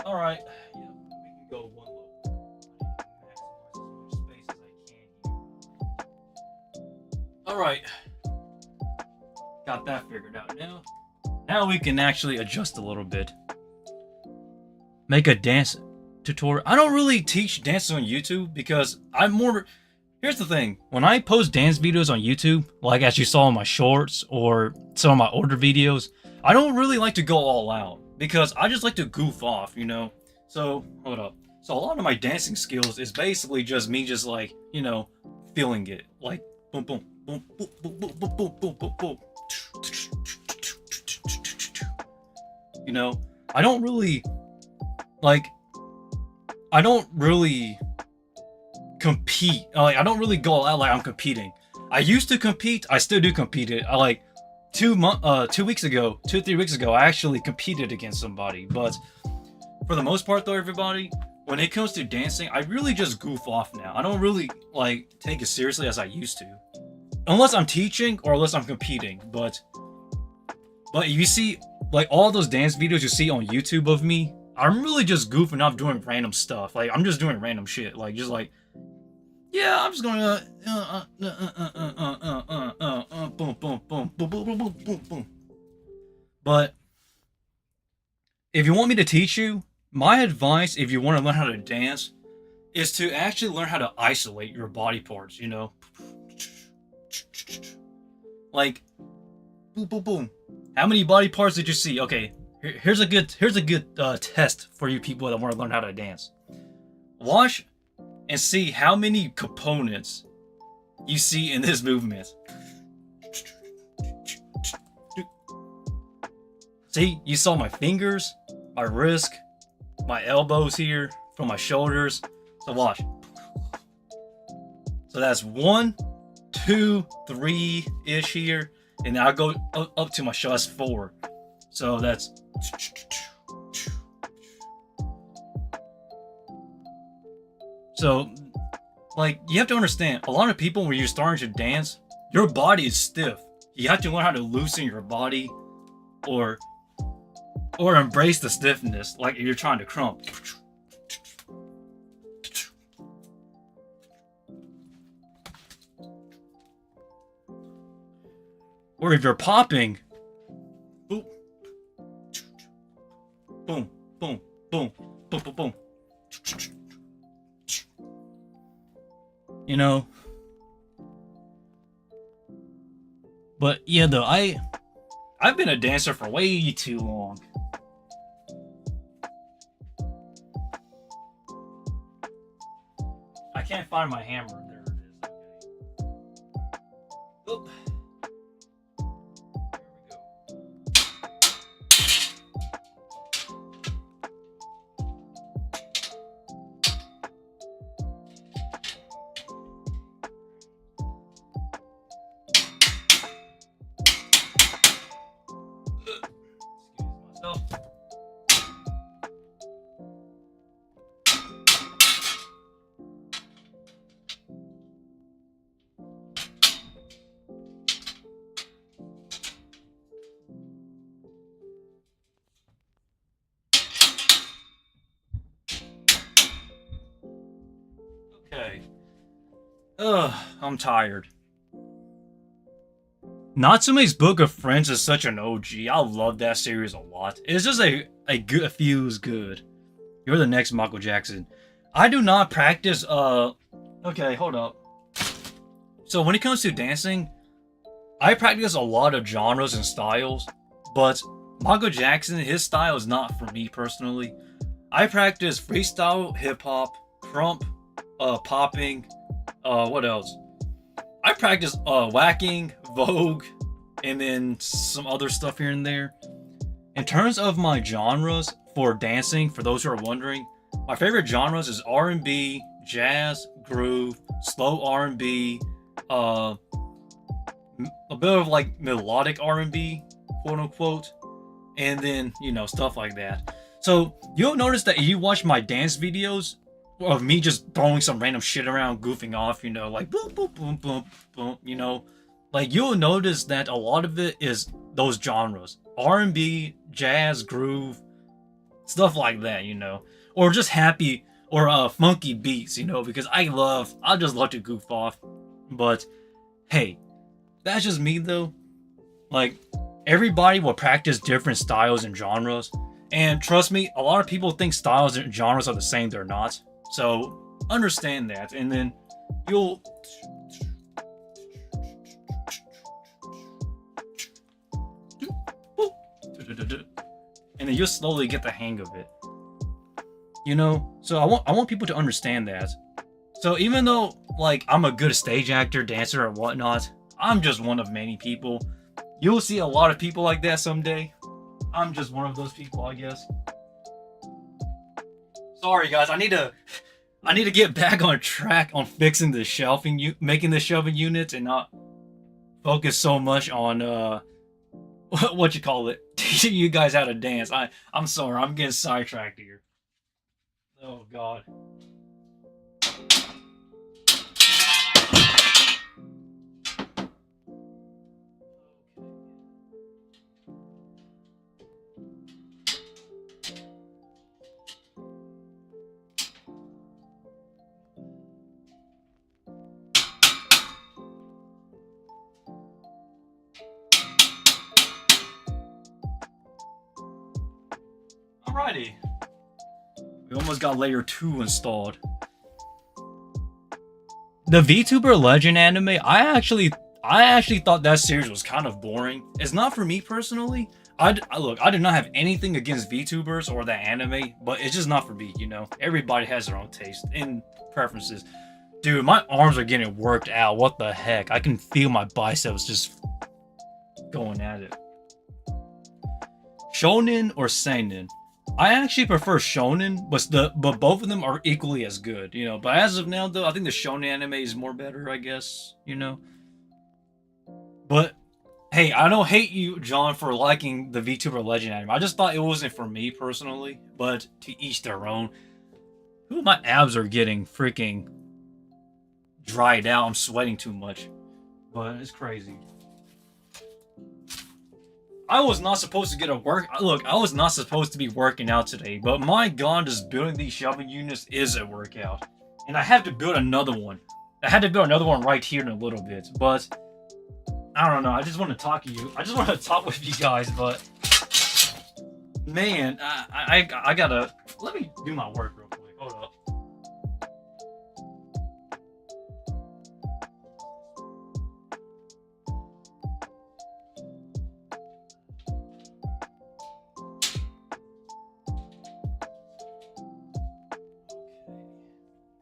Alright, yeah, we can go one lower. I need to maximize as much space as I can here. Alright. Got that figured out now. Now we can actually adjust a little bit. Make a dance tutorial. I don't really teach dances on YouTube because I'm more... Here's the thing. When I post dance videos on YouTube, like as you saw in my shorts or some of my older videos, I don't really like to go all out. Because I just like to goof off, you know? So, hold up. So a lot of my dancing skills is basically just me just like, you know, feeling it. Like, boom, boom, boom, boom, boom, boom, boom, boom, boom, boom, boom. You know? I don't really compete. Like, I don't really go out like I'm competing. I used to compete. I still do compete. I like... 2 3 weeks ago, I actually competed against somebody. But for the most part, though, everybody, when it comes to dancing, I really just goof off now. I don't really like take it seriously as I used to, unless I'm teaching or unless I'm competing. But you see, like all those dance videos you see on YouTube of me, I'm really just goofing off doing random stuff. Like I'm just doing random shit. Like just like. Yeah, I'm just gonna boom, boom, boom, boom, boom, boom, boom, boom, boom. But if you want me to teach you, my advice, if you want to learn how to dance, is to actually learn how to isolate your body parts. You know, like boom, boom, boom, How many body parts did you see? Okay, here's a good test for you people that want to learn how to dance. Watch and see how many components you see in this movement. See, you saw my fingers, my wrist, my elbows here, from my shoulders. So watch. So that's 1, 2, 3-ish here. And then I'll go up to my shoulder. That's 4. So that's... So, like, you have to understand, a lot of people, when you're starting to dance, your body is stiff. You have to learn how to loosen your body or embrace the stiffness, like if you're trying to crump. Or if you're popping, boom, boom, boom, boom, boom, boom, boom. You know? But yeah, though, I've been a dancer for way too long. I can't find my hammer. There it is. Okay. Oop. Okay. I'm tired. Natsume's Book of Friends is such an OG. I love that series a lot. It's just a good, feels good. You're the next Michael Jackson. I do not practice, okay, hold up. So when it comes to dancing, I practice a lot of genres and styles, but Michael Jackson, his style is not for me personally. I practice freestyle, hip-hop, crump, popping, what else? I practice whacking, vogue, and then some other stuff here and there. In terms of my genres for dancing, for those who are wondering, my favorite genres is R&B, jazz, groove, slow R&B, a bit of like melodic R&B, quote unquote, and then, you know, stuff like that. So you'll notice that if you watch my dance videos of me just throwing some random shit around, goofing off, you know, like boom, boom, boom, boom, boom, you know, like you'll notice that a lot of it is those genres, R&B, jazz, groove, stuff like that, you know, or just happy or funky beats, you know, because I just love to goof off. But hey, that's just me though. Like, everybody will practice different styles and genres, and trust me, a lot of people think styles and genres are the same. They're not. So understand that, and then you'll slowly get the hang of it. You know, so I want people to understand that. So even though, like, I'm a good stage actor, dancer, and whatnot, I'm just one of many people. You'll see a lot of people like that someday. I'm just one of those people, I guess. Sorry, guys. I need to get back on track on fixing the shelving, making the shelving units, and not focus so much on what you call it, teaching you guys how to dance. I'm sorry. I'm getting sidetracked here. Oh God. Alrighty. We almost got layer 2 installed. The VTuber Legend anime, I actually thought that series was kind of boring. It's not for me personally. Look, I do not have anything against VTubers or that anime, but it's just not for me, you know? Everybody has their own taste and preferences. Dude, my arms are getting worked out. What the heck? I can feel my biceps just going at it. Shonen or seinen? I actually prefer shonen, but both of them are equally as good, you know? But as of now, though, I think the shonen anime is more better, I guess, you know? But hey, I don't hate you, John, for liking the VTuber Legend anime. I just thought it wasn't for me personally, but to each their own. Ooh, my abs are getting freaking dried out. I'm sweating too much, but it's crazy. I was not supposed to get a work. Look, I was not supposed to be working out today, but my god, just building these shelving units is a workout, and I have to build another one. I had to build another one right here in a little bit, but I don't know. I just want to talk to you. I just want to talk with you guys, but man, I gotta let me do my work real quick. Hold up.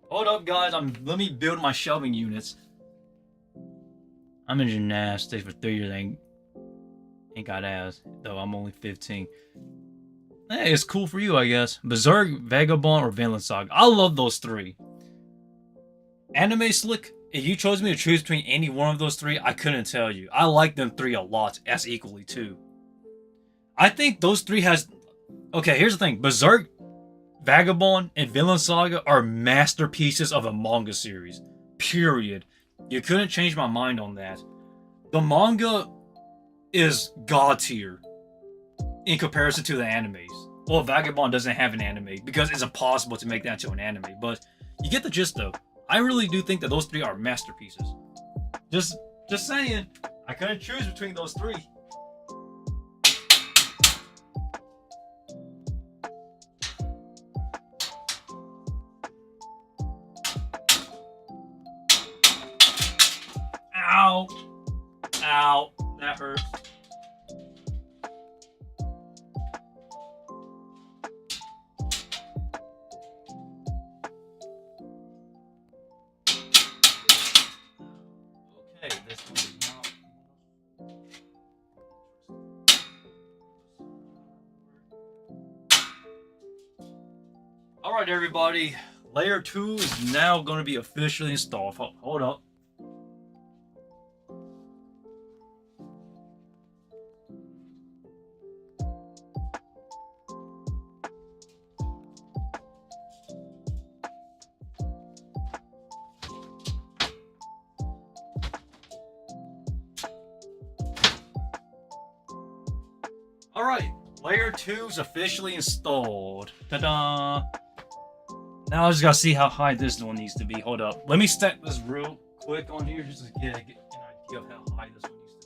Hold up, guys. Let me build my shelving units. I'm in gymnastics for 3 years. Ain't got ass, though. I'm only 15. Hey, it's cool for you, I guess. Berserk, Vagabond, or Vinland Saga. I love those three. Anime Slick. If you chose me to choose between any one of those three, I couldn't tell you. I like them three a lot, as equally too. I think those three has. Okay, here's the thing. Berserk, Vagabond, and Vinland Saga are masterpieces of a manga series. Period. You couldn't change my mind on that. The manga is god tier in comparison to the animes. Well, Vagabond doesn't have an anime because it's impossible to make that into an anime, but you get the gist though. I really do think that those three are masterpieces. Just saying. I couldn't choose between those three. Ow! Ow! That hurt. Okay, this one is not. Alright, everybody. Layer 2 is now going to be officially installed. Hold up. Alright, layer 2 is officially installed. Ta-da! Now I just gotta see how high this one needs to be. Hold up. Let me step this real quick on here just to get an idea of how high this one needs to be.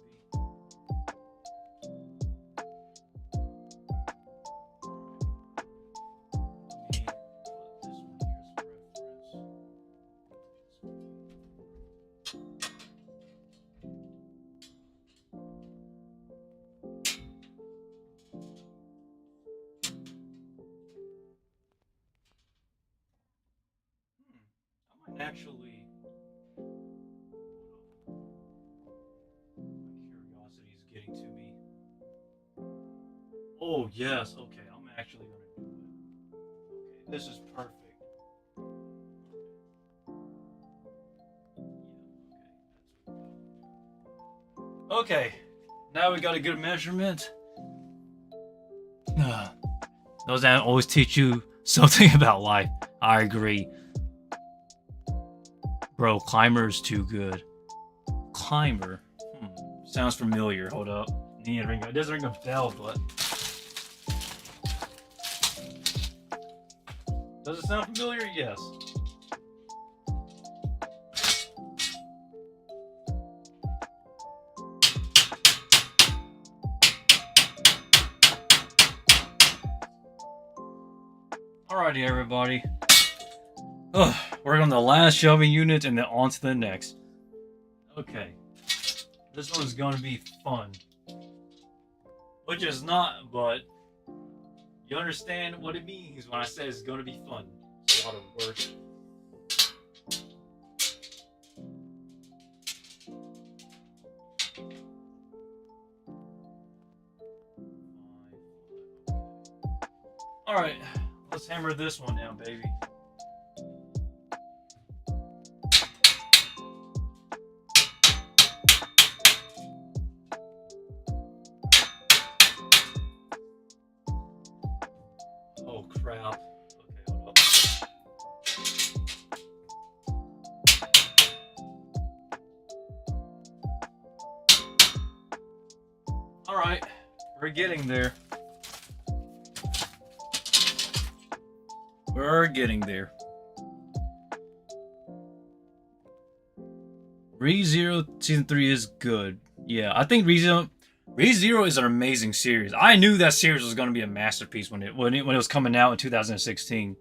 Actually, my curiosity is getting to me. Oh yes, okay, I'm actually gonna do it. Okay, this is perfect. Yeah, okay, now we got a good measurement. Those that always teach you something about life. I agree. Bro, Climber's too good. Climber? Sounds familiar. Hold up. It doesn't ring a bell, but... Does it sound familiar? Yes. Alrighty, everybody. We're on the last shelving unit and then on to the next. Okay. this one's gonna be fun. Which is not, but you understand what it means when I say it's gonna be fun. It's a lot of work. Alright, let's hammer this one down, baby. Oh crap. Okay, hold up. Alright, we're getting there. We're getting there. ReZero Season 3 is good. Yeah, I think ReZero is an amazing series. I knew that series was going to be a masterpiece when it was coming out in 2016.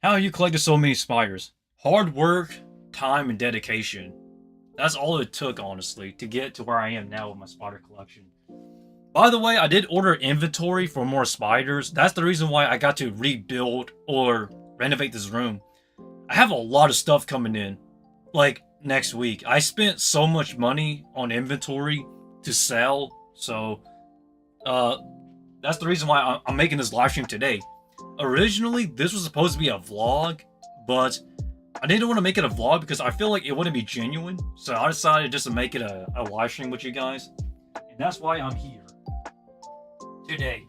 How you collected so many spiders? Hard work, time, and dedication. That's all it took, honestly, to get to where I am now with my spider collection. By the way, I did order inventory for more spiders. That's the reason why I got to rebuild or renovate this room. I have a lot of stuff coming in, like next week. I spent so much money on inventory to sell, so that's the reason why I'm making this live stream today. Originally, this was supposed to be a vlog, but I didn't want to make it a vlog because I feel like it wouldn't be genuine. So I decided just to make it a live stream with you guys, and that's why I'm here today.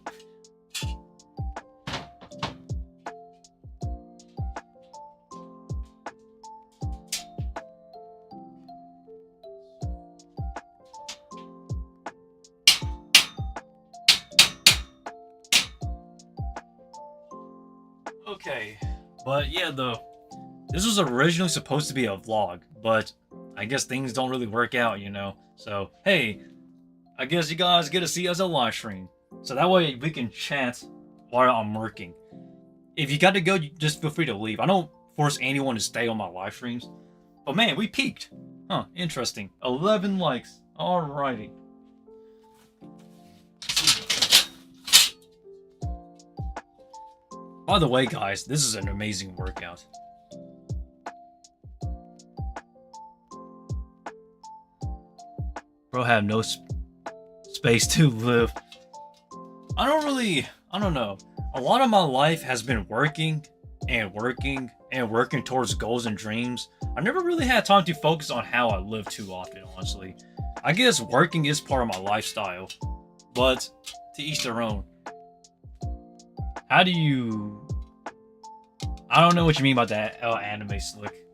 Okay, but yeah, this was originally supposed to be a vlog, but I guess things don't really work out, you know. So hey, I guess you guys get to see us a live stream. So that way we can chat while I'm working. If you got to go, just feel free to leave. I don't force anyone to stay on my live streams. But man, we peaked. Huh, interesting. 11 likes. Alrighty. By the way, guys, this is an amazing workout. Bro, have no space to live. I don't know. A lot of my life has been working and working and working towards goals and dreams. I never really had time to focus on how I live too often, honestly. I guess working is part of my lifestyle, but to each their own. How do you... I don't know what you mean by that, anime slick.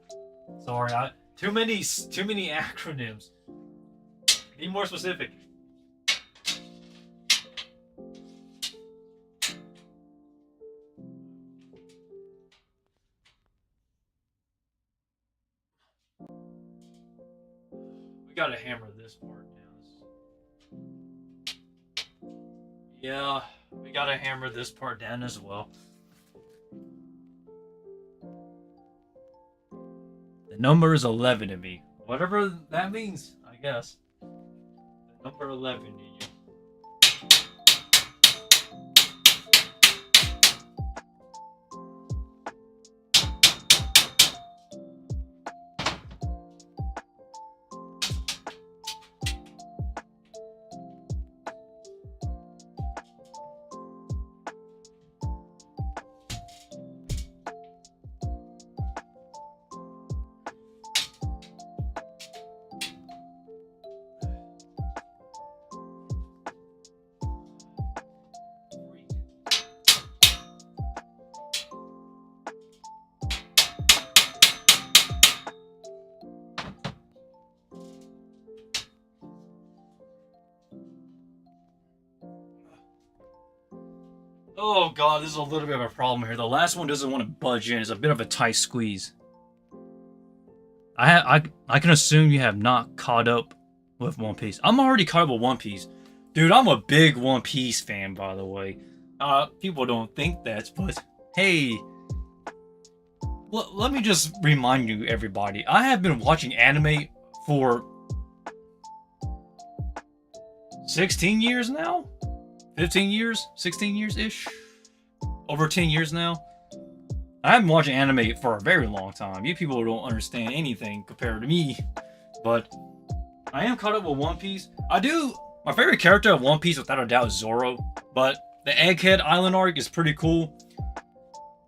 Sorry, too many acronyms. Be more specific. We gotta hammer this part down. Yeah, we gotta hammer this part down as well. The number is 11 to me. Whatever that means, I guess. The number 11 to you. Oh god, this is a little bit of a problem here. The last one doesn't want to budge in. It's a bit of a tight squeeze. I can assume you have not caught up with One Piece. I'm already caught up with One Piece. Dude, I'm a big One Piece fan, by the way. People don't think that, but hey. Let me just remind you, everybody. I have been watching anime for 16 years now? 15 years? 16 years-ish? Over 10 years now? I haven't watched anime for a very long time. You people don't understand anything compared to me. But I am caught up with One Piece. My favorite character of One Piece without a doubt is Zoro. But the Egghead Island arc is pretty cool.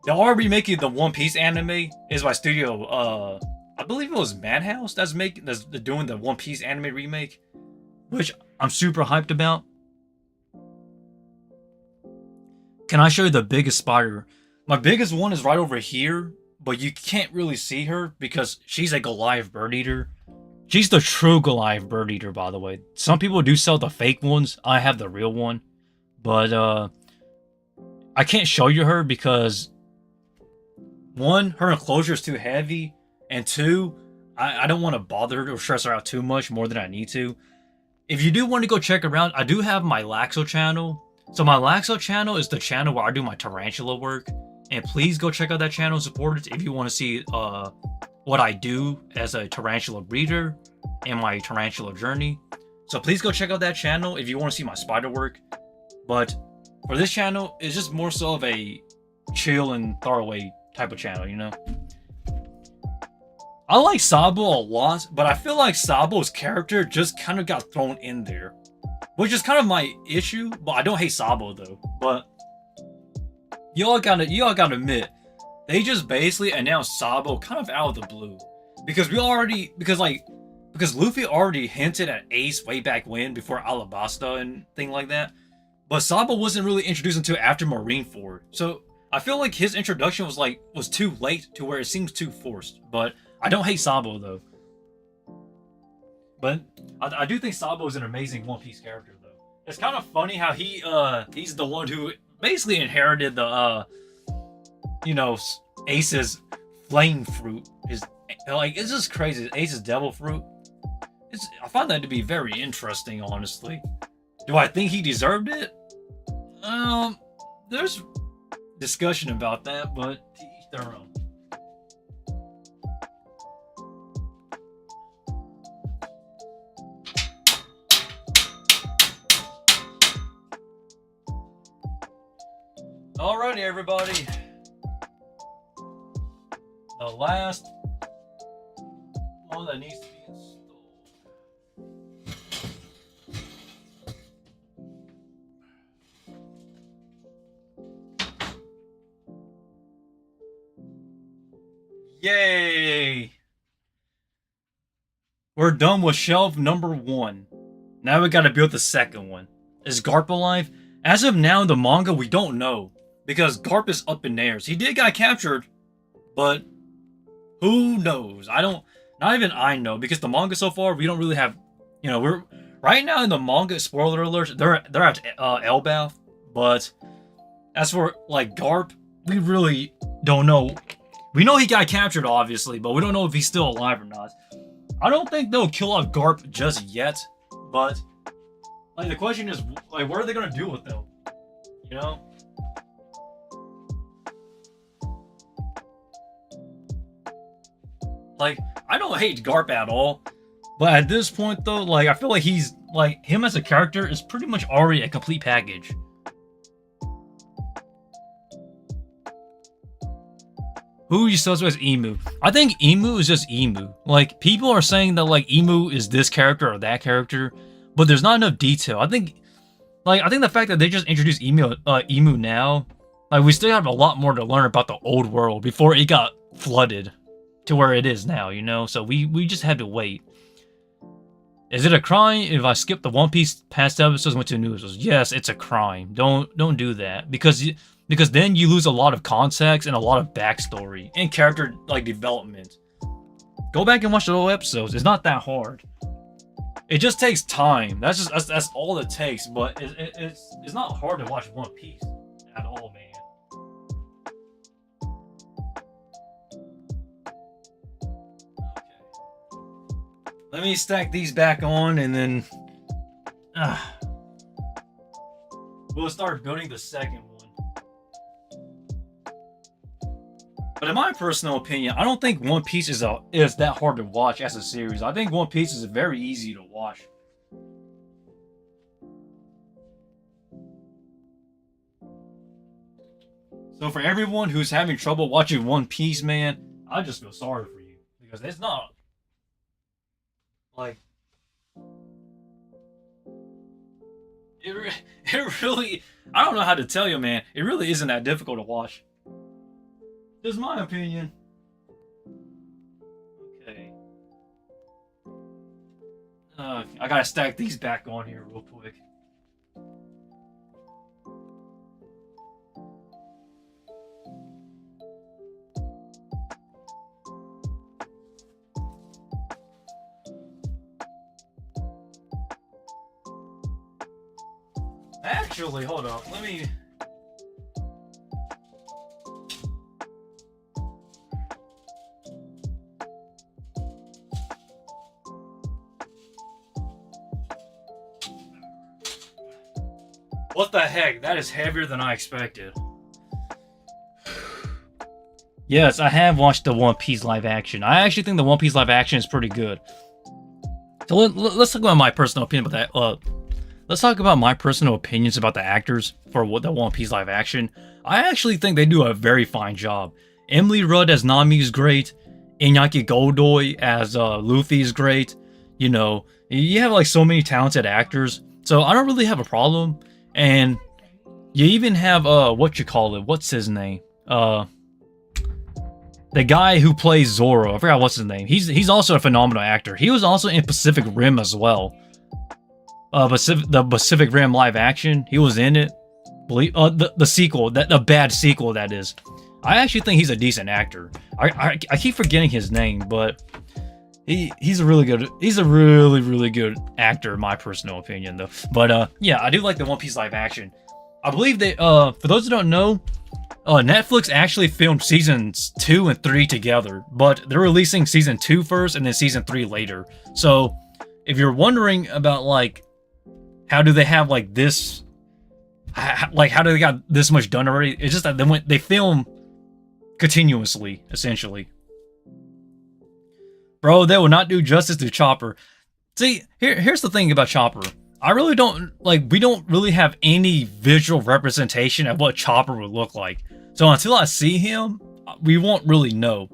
They're already making the One Piece anime is by studio, I believe it was Madhouse that's doing the One Piece anime remake. Which I'm super hyped about. Can I show you the biggest spider? My biggest one is right over here, but you can't really see her because she's a Goliath bird eater. She's the true Goliath bird eater, by the way. Some people do sell the fake ones. I have the real one. But I can't show you her because one, her enclosure is too heavy, and two, I don't want to bother her or stress her out too much more than I need to. If you do want to go check around, I do have my Laxo channel. So my Laxo channel is the channel where I do my tarantula work. And please go check out that channel and support it if you want to see what I do as a tarantula breeder and my tarantula journey. So please go check out that channel if you want to see my spider work. But for this channel, it's just more so of a chill and throwaway type of channel, you know? I like Sabo a lot, but I feel like Sabo's character just kind of got thrown in there. Which is kind of my issue, but I don't hate Sabo though. But y'all gotta admit, they just basically announced Sabo kind of out of the blue. Because Luffy already hinted at Ace way back when, before Alabasta and thing like that. But Sabo wasn't really introduced until after Marineford. So I feel like his introduction was too late to where it seems too forced. But I don't hate Sabo though. But I do think Sabo is an amazing One Piece character though. It's kind of funny how he's the one who basically inherited the Ace's flame fruit. It's just crazy. Ace's devil fruit. I find that to be very interesting, honestly. Do I think he deserved it? There's discussion about that, but to each their own. Alrighty, everybody. The last one that needs to be installed. Yay! We're done with shelf number 1. Now we gotta build the second one. Is Garp alive? As of now in the manga, we don't know. Because Garp is up in airs. He did get captured, but who knows? Not even I know, because the manga so far, we don't really have, we're right now in the manga, spoiler alert, they're at Elbaf, but as for like Garp, we really don't know. We know he got captured, obviously, but we don't know if he's still alive or not. I don't think they'll kill off Garp just yet, but the question is, what are they gonna do with them? I don't hate Garp at all, but at this point though, I feel like he's him as a character is pretty much already a complete package. Who you supposed to as Emu? I think Emu is just Emu. People are saying that Emu is this character or that character, but there's not enough detail. I think the fact that they just introduced Emu now, we still have a lot more to learn about the old world before it got flooded to where it is now, so we just had to wait. Is it a crime if I skip the One Piece past episodes and went to new episodes? Yes, it's a crime. Don't do that because then you lose a lot of context and a lot of backstory and character development. Go back and watch the old episodes. It's not that hard. It just takes time. That's all it takes. But it's not hard to watch One Piece at all, man. Let me stack these back on and then we'll start building the second one. But in my personal opinion, I don't think One Piece is that hard to watch as a series. I think One Piece is very easy to watch. So for everyone who's having trouble watching One Piece, man, I just feel sorry for you because it's not like it really. I don't know how to tell you, man. It really isn't that difficult to watch. Just my opinion. Okay. I gotta stack these back on here real quick. Actually, hold up. Let me. What the heck? That is heavier than I expected. Yes, I have watched the One Piece live action. I actually think the One Piece live action is pretty good. So let's talk about my personal opinion about that. Let's talk about my personal opinions about the actors for the One Piece live action. I actually think they do a very fine job. Emily Rudd as Nami is great. Iñaki Godoy as Luffy is great. You know, you have like so many talented actors, so I don't really have a problem. And you even have what's his name? The guy who plays Zoro. I forgot what's his name. He's also a phenomenal actor. He was also in Pacific Rim as well. The Pacific Rim live action. He was in it. The sequel, the bad sequel that is. I actually think he's a decent actor. I keep forgetting his name, but he's a really good actor in my personal opinion though. But yeah, I do like the One Piece live action. I believe they for those who don't know, Netflix actually filmed seasons 2 and 3 together, but they're releasing season 2 first and then season 3 later. So if you're wondering about like how do they have like this, like how do they got this much done already? It's just that they film continuously, essentially. Bro, they will not do justice to Chopper. See, here's the thing about Chopper. I really don't we don't really have any visual representation of what Chopper would look like. So until I see him, we won't really know.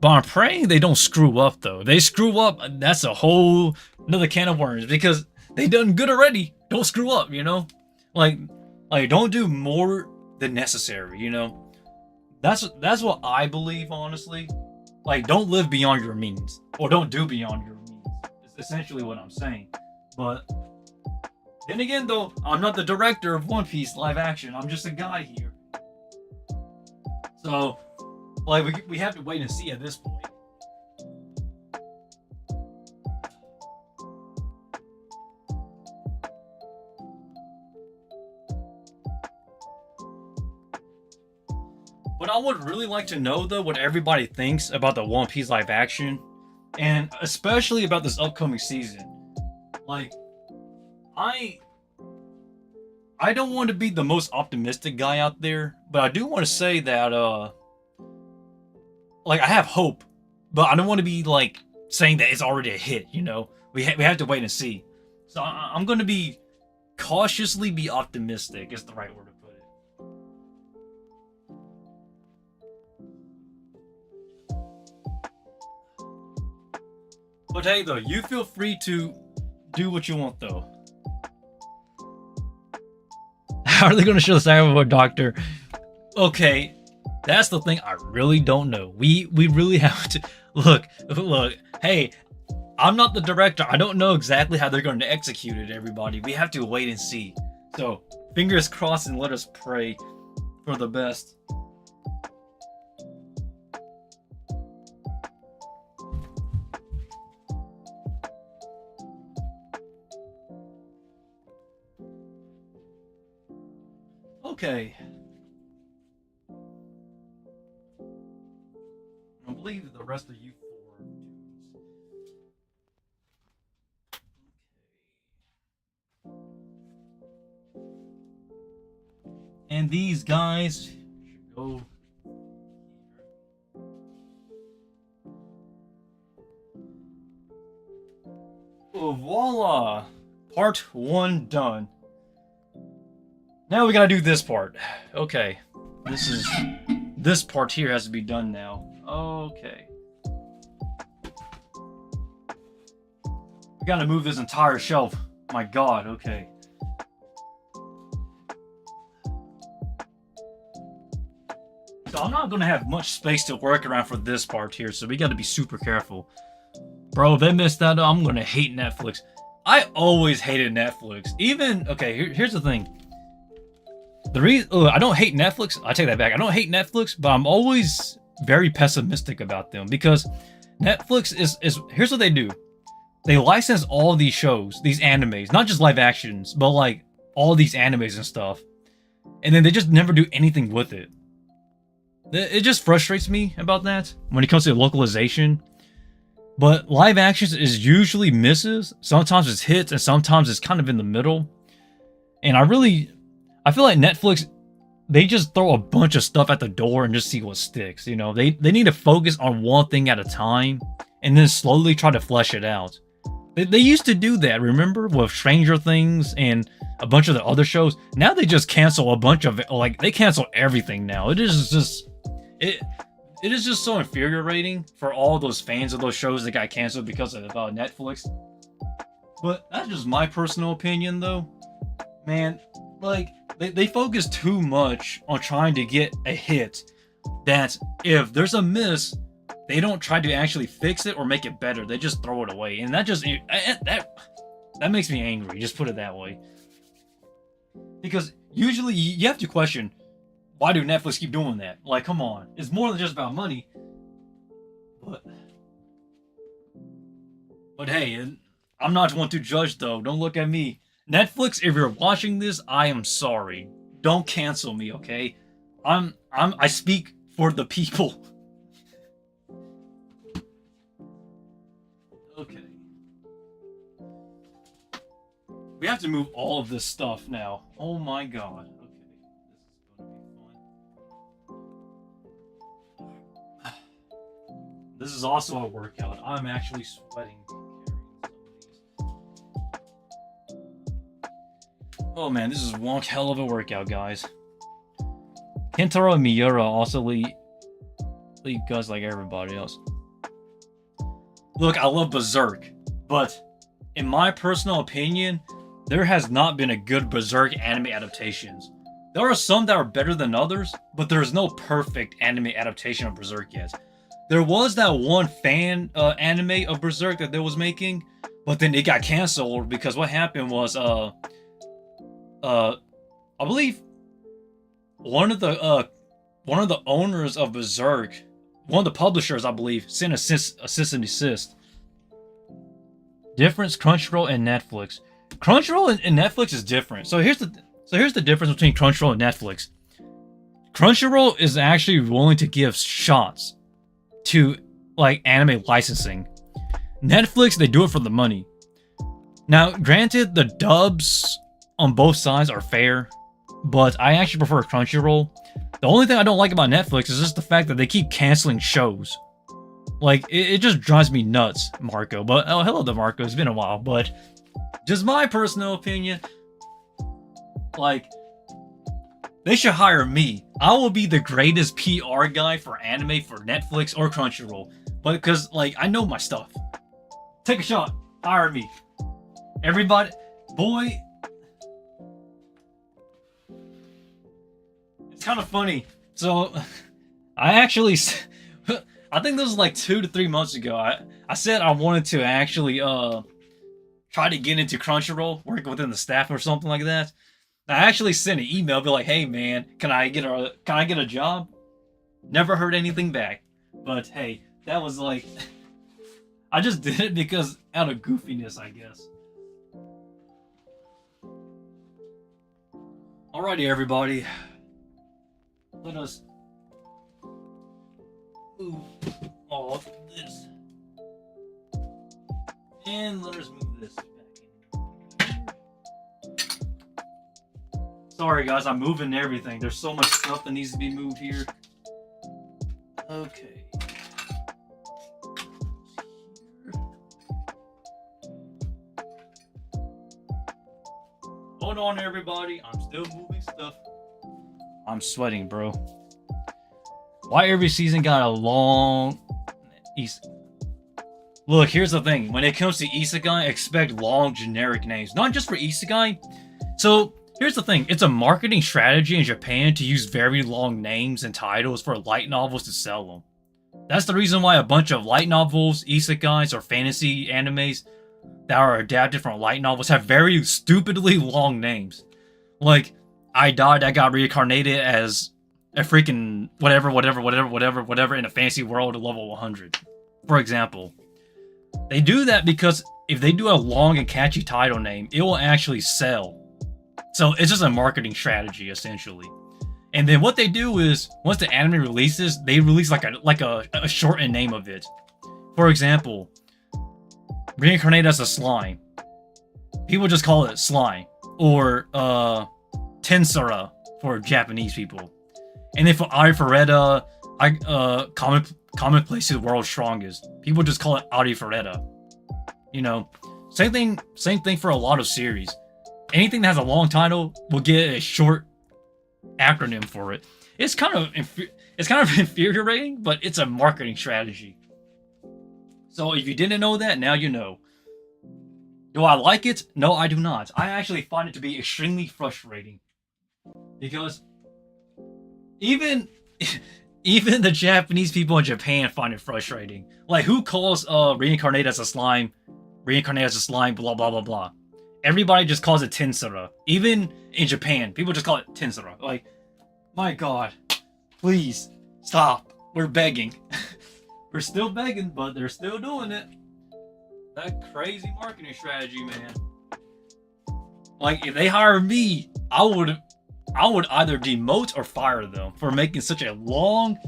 But I'm praying they don't screw up though. They screw up, that's a whole another can of worms because they done good already. Don't screw up, you know? Like don't do more than necessary, you know? That's what I believe, honestly. Like, don't live beyond your means. Or don't do beyond your means. It's essentially what I'm saying. But then again, though, I'm not the director of One Piece live action. I'm just a guy here. So, like, we have to wait and see at this point. But I would really like to know, though, what everybody thinks about the One Piece live action. And especially about this upcoming season. Like, I don't want to be the most optimistic guy out there, but I do want to say that, like, I have hope. But I don't want to be, like, saying that it's already a hit, you know? We have to wait and see. So I'm going to be cautiously be optimistic is the right word to put it. But hey, though, you feel free to do what you want, though. How are they going to show the Cyberpunk Doctor? Okay, that's the thing I really don't know. We really have to... Look, hey, I'm not the director. I don't know exactly how they're going to execute it, everybody. We have to wait and see. So, fingers crossed and let us pray for the best. Okay. I believe the rest of you four dudes. Okay. And these guys should go here. Oh, voila! Part 1 done. Now we gotta do this part. Okay. This part here has to be done now. Okay. We gotta move this entire shelf. My god, okay. So I'm not gonna have much space to work around for this part here, so we gotta be super careful. Bro, if they missed that, I'm gonna hate Netflix. I always hated Netflix. Even, okay, here's the thing. The reason I don't hate Netflix, I take that back. I don't hate Netflix, but I'm always very pessimistic about them because Netflix is here's what they do. They license all these shows, these animes, not just live actions, but like all these animes and stuff. And then they just never do anything with it. It just frustrates me about that when it comes to localization. But live actions is usually misses. Sometimes it's hits and sometimes it's kind of in the middle. And I feel like Netflix, they just throw a bunch of stuff at the door and just see what sticks. You know, they need to focus on one thing at a time and then slowly try to flesh it out. They used to do that, remember, with Stranger Things and a bunch of the other shows. Now they just cancel a bunch of it. Like, they cancel everything now. It is just so infuriating for all those fans of those shows that got canceled because of Netflix. But that's just my personal opinion, though. Man, like, they focus too much on trying to get a hit that if there's a miss, they don't try to actually fix it or make it better. They just throw it away. And that just, that makes me angry, just put it that way. Because usually you have to question, why do Netflix keep doing that? Like, come on. It's more than just about money. But hey, I'm not one to judge, though. Don't look at me. Netflix, if you're watching this, I am sorry. Don't cancel me, okay? I speak for the people. Okay. We have to move all of this stuff now. Oh my god. This is also a workout. I'm actually sweating carrying some of these. Oh man, this is one hell of a workout, guys. Kentaro and Miura also lead guys like everybody else. Look, I love Berserk, but in my personal opinion, there has not been a good Berserk anime adaptations. There are some that are better than others, but there is no perfect anime adaptation of Berserk yet. There was that one fan anime of Berserk that they was making, but then it got canceled because what happened was, I believe one of the owners of Berserk, one of the publishers, I believe, sent a cease and desist. Difference Crunchyroll and Netflix. Crunchyroll and Netflix is different. So here's the difference between Crunchyroll and Netflix. Crunchyroll is actually willing to give shots to like anime licensing. Netflix, they do it for the money. Now, granted, the dubs on both sides are fair, but I actually prefer Crunchyroll. The only thing I don't like about Netflix is just the fact that they keep canceling shows. Like, it just drives me nuts, Marco. But, oh, hello there, Marco. It's been a while, but just my personal opinion, like, they should hire me. I will be the greatest PR guy for anime for Netflix or Crunchyroll. But because, like, I know my stuff. Take a shot. Hire me. Everybody. Boy. It's kind of funny. So, I actually... I think this was like 2 to 3 months ago. I said I wanted to actually try to get into Crunchyroll, work within the staff or something like that. I actually sent an email, be like, "Hey man, can I get a job?" Never heard anything back. But hey, that was like, I just did it because out of goofiness, I guess. Alrighty, everybody. Let us move all of this, and let us move this back in. Sorry guys, I'm moving everything. There's so much stuff that needs to be moved here. Okay. Hold on everybody, I'm still moving stuff. I'm sweating, bro. Why every season got a long... Look, here's the thing. When it comes to isekai, expect long generic names. Not just for isekai. So, here's the thing. It's a marketing strategy in Japan to use very long names and titles for light novels to sell them. That's the reason why a bunch of light novels, isekais, or fantasy animes that are adapted from light novels have very stupidly long names. Like, I Died, I Got Reincarnated as a freaking whatever in a fantasy world at level 100. For example. They do that because if they do a long and catchy title name, it will actually sell. So it's just a marketing strategy, essentially. And then what they do is, once the anime releases, they release like a shortened name of it. For example, Reincarnated as a Slime. People just call it Slime. Or Tensura for Japanese people. And then for Arifureta, Commonplace to the World's Strongest. People just call it Arifureta. You know, same thing for a lot of series. Anything that has a long title will get a short acronym for it. It's kind of infuriating, but it's a marketing strategy. So if you didn't know that, now you know. Do I like it? No, I do not. I actually find it to be extremely frustrating. Because even the Japanese people in Japan find it frustrating. Like, who calls Reincarnated as a Slime, blah blah blah blah. Everybody just calls it Tensura. Even in Japan, people just call it Tensura. Like, my god. Please, stop. We're begging. We're still begging, but they're still doing it. That crazy marketing strategy, man. Like, if they hire me, I would either demote or fire them for making such a long,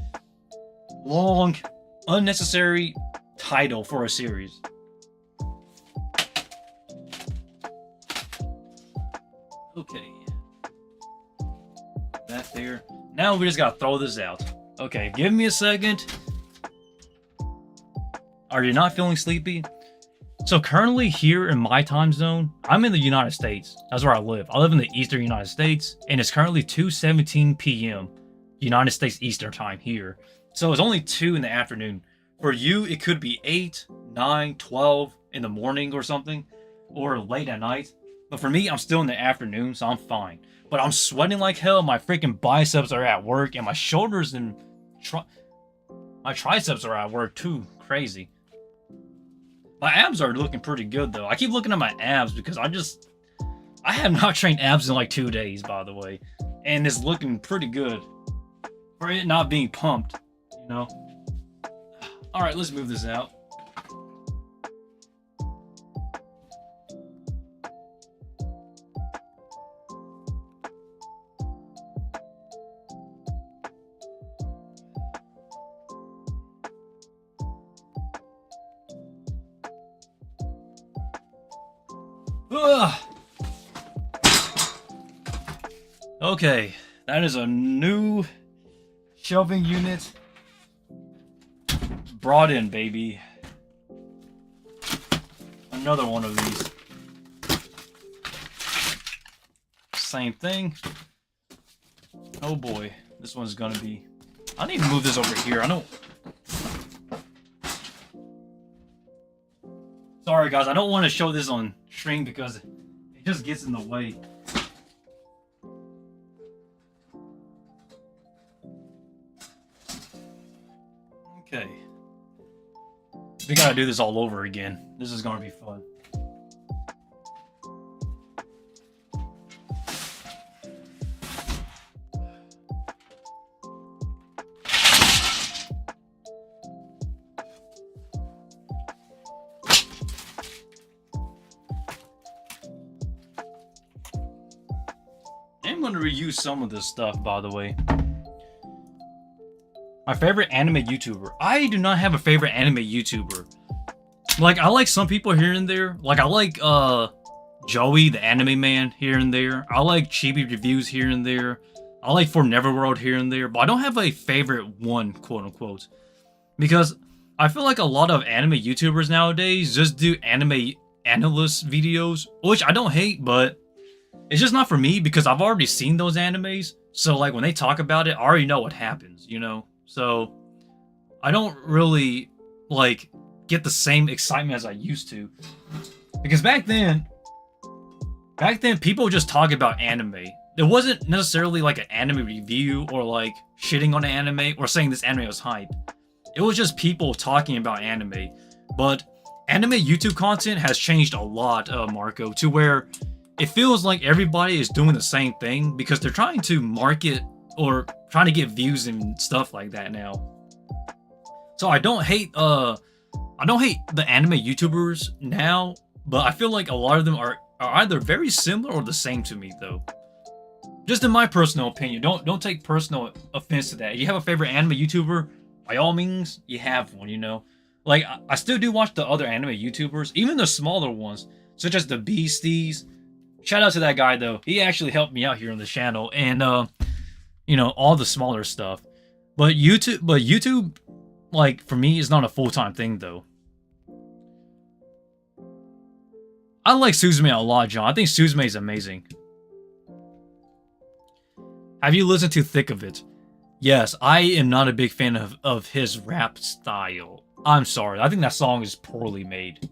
unnecessary title for a series. Okay. That there. Now we just gotta throw this out. Okay, give me a second. Are you not feeling sleepy? So currently here in my time zone, I'm in the United States. That's where I live. I live in the Eastern United States, and it's currently 2:17 p.m. United States Eastern Time here. So it's only 2 in the afternoon. For you, it could be 8, 9, 12 in the morning or something, or late at night. But for me, I'm still in the afternoon, so I'm fine. But I'm sweating like hell. My freaking biceps are at work, and my shoulders and my triceps are at work too. Crazy. My abs are looking pretty good, though. I keep looking at my abs because I have not trained abs in like 2 days, by the way. And it's looking pretty good. For it not being pumped, you know? Alright, let's move this out. Ugh. Okay, that is a new shelving unit brought in, baby. Another one of these. Same thing. Oh boy, this one's gonna be... I need to move this over here. I don't... Sorry guys, I don't want to show this on stream because it just gets in the way. Okay. We gotta do this all over again. This is gonna be fun. I'm gonna reuse some of this stuff, by the way. My favorite anime YouTuber. I do not have a favorite anime YouTuber. Like, I like some people here and there. Like, I like Joey, the anime man, here and there. I like Chibi Reviews here and there. I like For Neverworld here and there. But I don't have a favorite one, quote unquote. Because I feel like a lot of anime YouTubers nowadays just do anime analyst videos. Which I don't hate, but it's just not for me because I've already seen those animes. So, like, when they talk about it, I already know what happens, you know? So I don't really like get the same excitement as I used to. Because back then people would just talk about anime. There wasn't necessarily like an anime review or like shitting on anime or saying this anime was hype. It was just people talking about anime. But anime YouTube content has changed a lot, Marco, to where it feels like everybody is doing the same thing because they're trying to market or trying to get views and stuff like that now. So I don't hate the anime YouTubers now, but I feel like a lot of them are either very similar or the same to me though. Just in my personal opinion. Don't take personal offense to that. If you have a favorite anime YouTuber, by all means, you have one, you know. Like I still do watch the other anime YouTubers, even the smaller ones, such as the Beasties. Shout out to that guy though. He actually helped me out here on the channel and you know, all the smaller stuff. But YouTube like for me is not a full-time thing though. I like Suzume a lot, John. I think Suzume is amazing. Have you listened to Thick of It? Yes, I am not a big fan of his rap style. I'm sorry. I think that song is poorly made.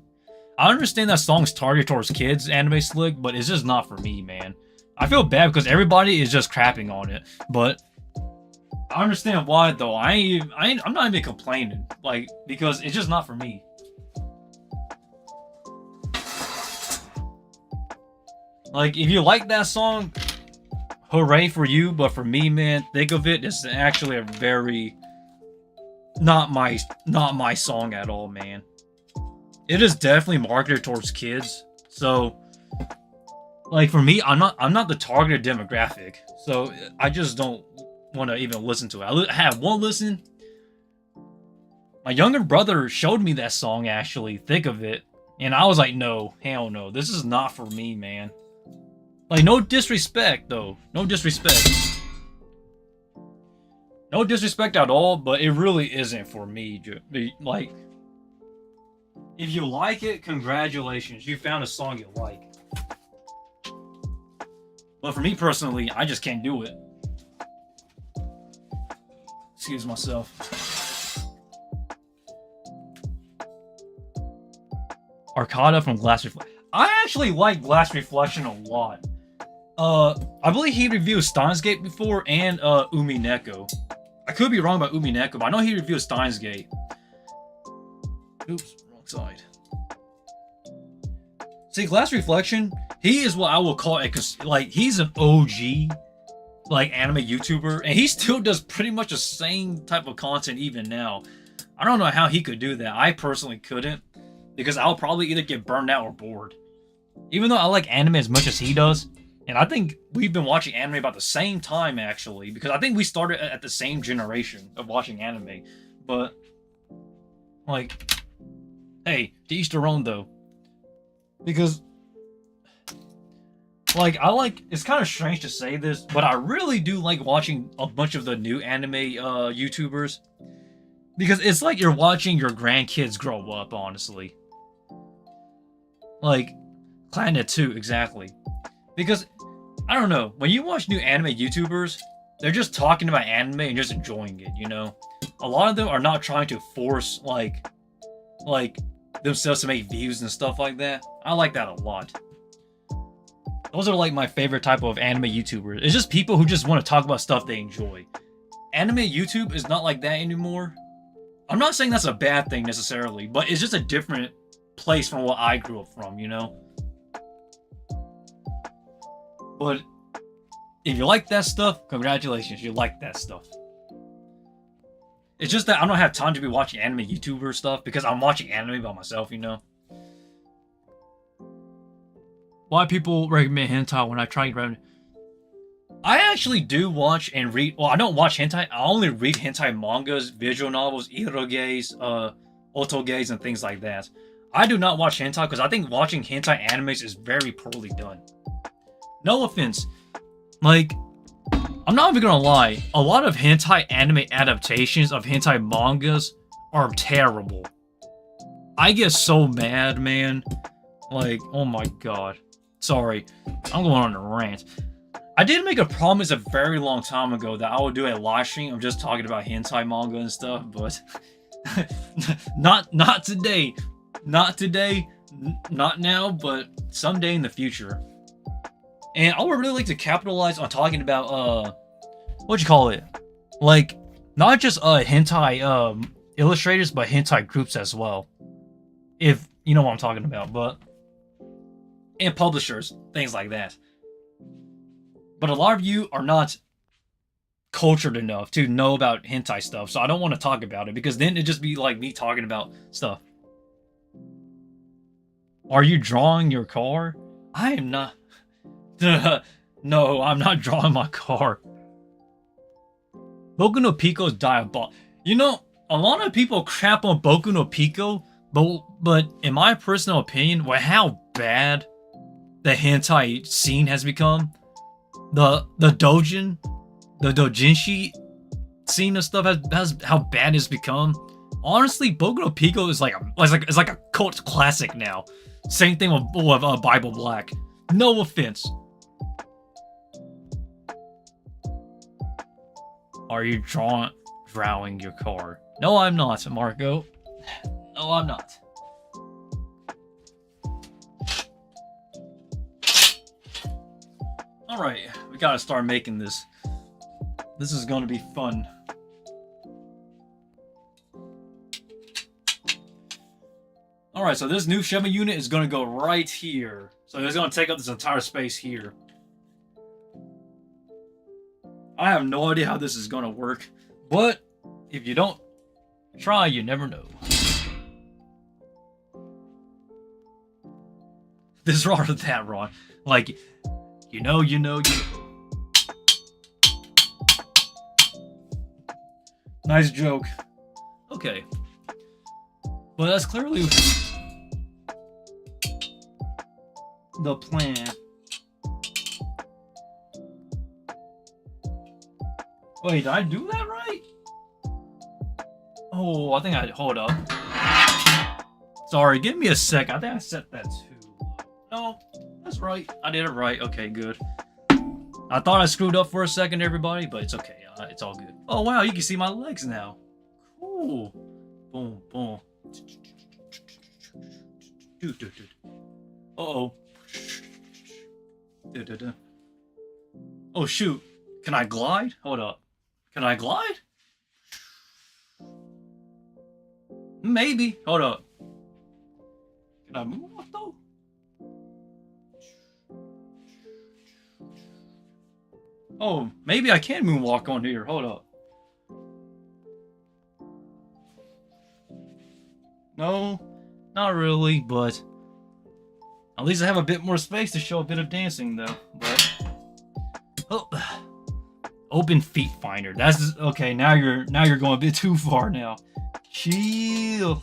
I understand that song's targeted towards kids, Anime Slick, but it's just not for me, man. I feel bad because everybody is just crapping on it, but I understand why though. I'm not even complaining, like, because it's just not for me. Like, if you like that song, hooray for you, but for me, man, Think of It is actually a very not my song at all, man. It is definitely marketed towards kids, so like for me, I'm not the targeted demographic, so I just don't want to even listen to it. I had one listen. My younger brother showed me that song actually, Think of It, and I was like, no, hell no, this is not for me, man. Like, no disrespect though, no disrespect at all, but it really isn't for me. Like, if you like it, congratulations, you found a song you like. But for me personally, I just can't do it. Excuse myself. Arcada from Glass Reflection. I actually like Glass Reflection a lot. I believe he reviewed Steins Gate before and Umineko. I could be wrong about Umineko, but I know he reviewed Steins Gate. Oops, wrong side. See, Glass Reflection, he is what I will call like, he's an OG like anime YouTuber, and he still does pretty much the same type of content even now. I don't know how he could do that. I personally couldn't, because I'll probably either get burned out or bored. Even though I like anime as much as he does, and I think we've been watching anime about the same time actually, because I think we started at the same generation of watching anime. But like, hey, to each their own though. Because like, it's kind of strange to say this, but I really do like watching a bunch of the new anime YouTubers, because it's like you're watching your grandkids grow up, honestly. Like Planet 2, exactly. Because I don't know, when you watch new anime YouTubers, they're just talking about anime and just enjoying it, you know? A lot of them are not trying to force like themselves to make views and stuff like that. I like that a lot. Those are like my favorite type of anime YouTubers. It's just people who just want to talk about stuff they enjoy. Anime YouTube is not like that anymore. I'm not saying that's a bad thing necessarily, but it's just a different place from what I grew up from, you know? But if you like that stuff, congratulations, you like that stuff. It's just that I don't have time to be watching anime YouTuber stuff because I'm watching anime by myself, you know? Why people recommend hentai when I try to... I actually do watch and read... Well, I don't watch hentai. I only read hentai mangas, visual novels, iroges, otoges, and things like that. I do not watch hentai because I think watching hentai animes is very poorly done. No offense. Like, I'm not even gonna lie. A lot of hentai anime adaptations of hentai mangas are terrible. I get so mad, man. Like, oh my god. Sorry, I'm going on a rant. I did make a promise a very long time ago that I would do a live stream of just talking about hentai manga and stuff, but not today. Not today, not now, but someday in the future. And I would really like to capitalize on talking about what you call it? Like not just hentai illustrators, but hentai groups as well. If you know what I'm talking about, but and publishers, things like that. But a lot of you are not cultured enough to know about hentai stuff, so I don't want to talk about it because then it'd just be like me talking about stuff. Are you drawing your car? I am not. No, I'm not drawing my car. Boku no Pico's diabolical. You know, a lot of people crap on Boku no Pico, but in my personal opinion, with how bad the hentai scene has become, the doujin, the doujinshi scene and stuff has how bad it's become. Honestly, Boku no Pico is like a cult classic now. Same thing with Bible Black. No offense. Are you drawing your car? No, I'm not, Marco. No, I'm not. Alright, we gotta start making this. This is gonna be fun. Alright, so this new shelving unit is gonna go right here. So it's gonna take up this entire space here. I have no idea how this is gonna work, but if you don't try, you never know. This wrong or that wrong. Like, you know. Nice joke. Okay. Well, that's clearly the plan. Wait, did I do that right? Oh, I think hold up. Sorry, give me a sec. I think I set that too low. No, that's right. I did it right. Okay, good. I thought I screwed up for a second, everybody, but it's okay. It's all good. Oh, wow, you can see my legs now. Cool. Boom, boom. Uh-oh. Oh, shoot. Can I glide? Hold up. Can I glide? Maybe. Hold up. Can I move though? Oh, maybe I can moonwalk on here. Hold up. No, not really, but at least I have a bit more space to show a bit of dancing though. But oh, open feet finder. That's okay. Now you're going a bit too far now. Chill.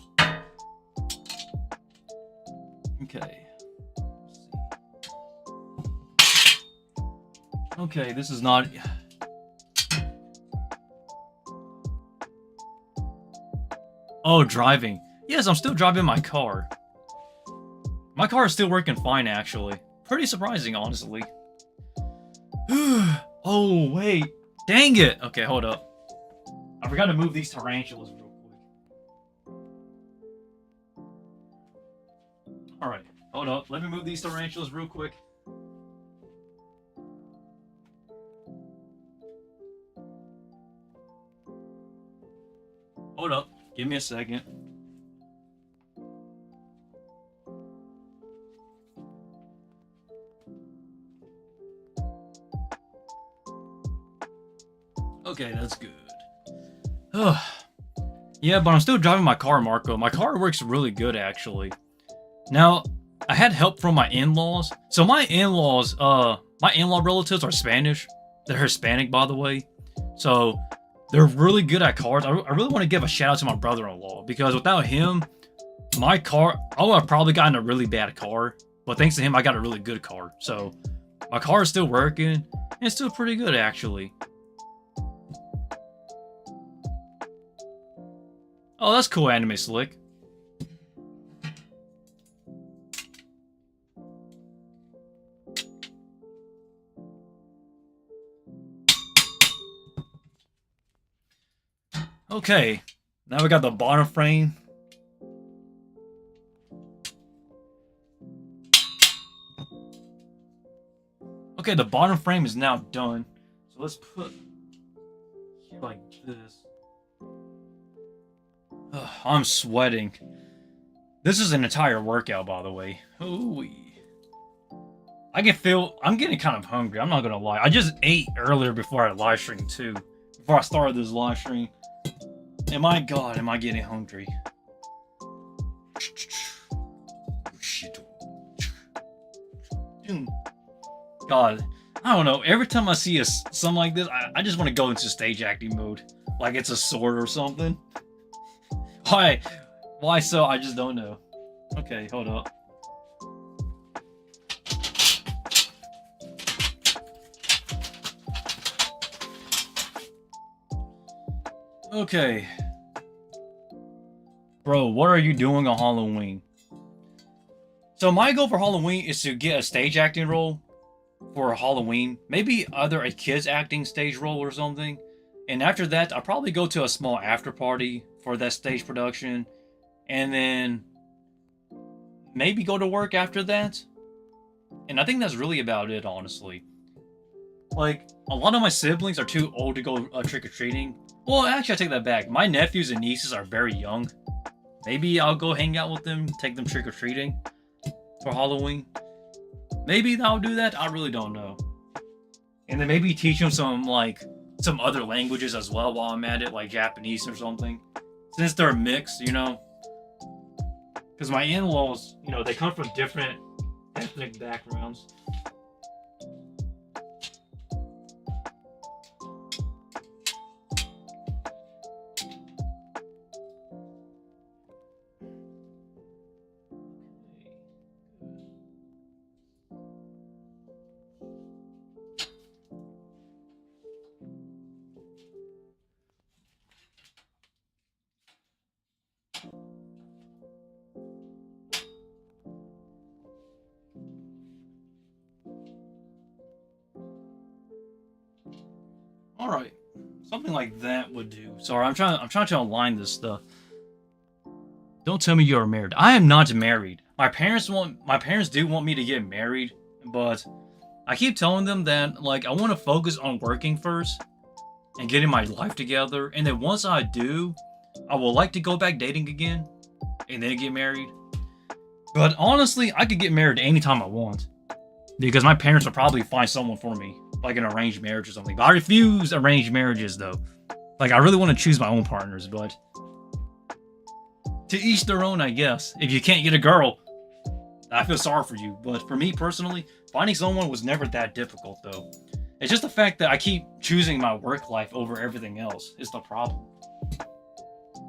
Okay. Okay, this is not. Oh, driving. Yes, I'm still driving my car. My car is still working fine, actually. Pretty surprising, honestly. Oh, wait. Dang it. Okay, hold up. I forgot to move these tarantulas real quick. Alright, hold up. Let me move these tarantulas real quick. Hold up. Give me a second. Okay, that's good. Ugh. Yeah, but I'm still driving my car, Marco. My car works really good, actually. Now, I had help from my in-laws. So my in-laws, my in-law relatives are Spanish. They're Hispanic, by the way. So they're really good at cars. I really want to give a shout out to my brother-in-law because without him, my car, I would have probably gotten a really bad car. But thanks to him, I got a really good car. So my car is still working and it's still pretty good, actually. Oh, that's cool, Anime Slick. Okay, now we got the bottom frame. Okay, the bottom frame is now done. So let's put here like this. Ugh, I'm sweating. This is an entire workout, by the way. Ooh. I can feel I'm getting kind of hungry. I'm not gonna lie. I just ate earlier before I live streamed too. Before I started this live stream. And my God, am I getting hungry? God, I don't know. Every time I see something like this, I just want to go into stage acting mode, like it's a sword or something. Why? Why so? I just don't know. Okay, hold up. Okay. Bro, what are you doing on Halloween? So my goal for Halloween is to get a stage acting role for Halloween. Maybe either a kids acting stage role or something. And after that, I'll probably go to a small after party for that stage production. And then maybe go to work after that. And I think that's really about it, honestly. Like, a lot of my siblings are too old to go trick-or-treating. Well, actually, I take that back. My nephews and nieces are very young. Maybe I'll go hang out with them, take them trick-or-treating for Halloween. Maybe I'll do that. I really don't know. And then maybe teach them some other languages as well while I'm at it, like Japanese or something. Since they're mixed, you know. Because my in-laws, you know, they come from different ethnic backgrounds. All right, something like that would do. Sorry, I'm trying to align this stuff. Don't tell me you are married. I am not married. My parents do want me to get married, but I keep telling them that like I want to focus on working first and getting my life together, and then once I do, I would like to go back dating again and then get married. But honestly, I could get married anytime I want because my parents will probably find someone for me, like an arranged marriage or something. But I refuse arranged marriages though. Like I really want to choose my own partners, but to each their own, I guess. If you can't get a girl, I feel sorry for you. But for me personally, finding someone was never that difficult though. It's just the fact that I keep choosing my work life over everything else is the problem.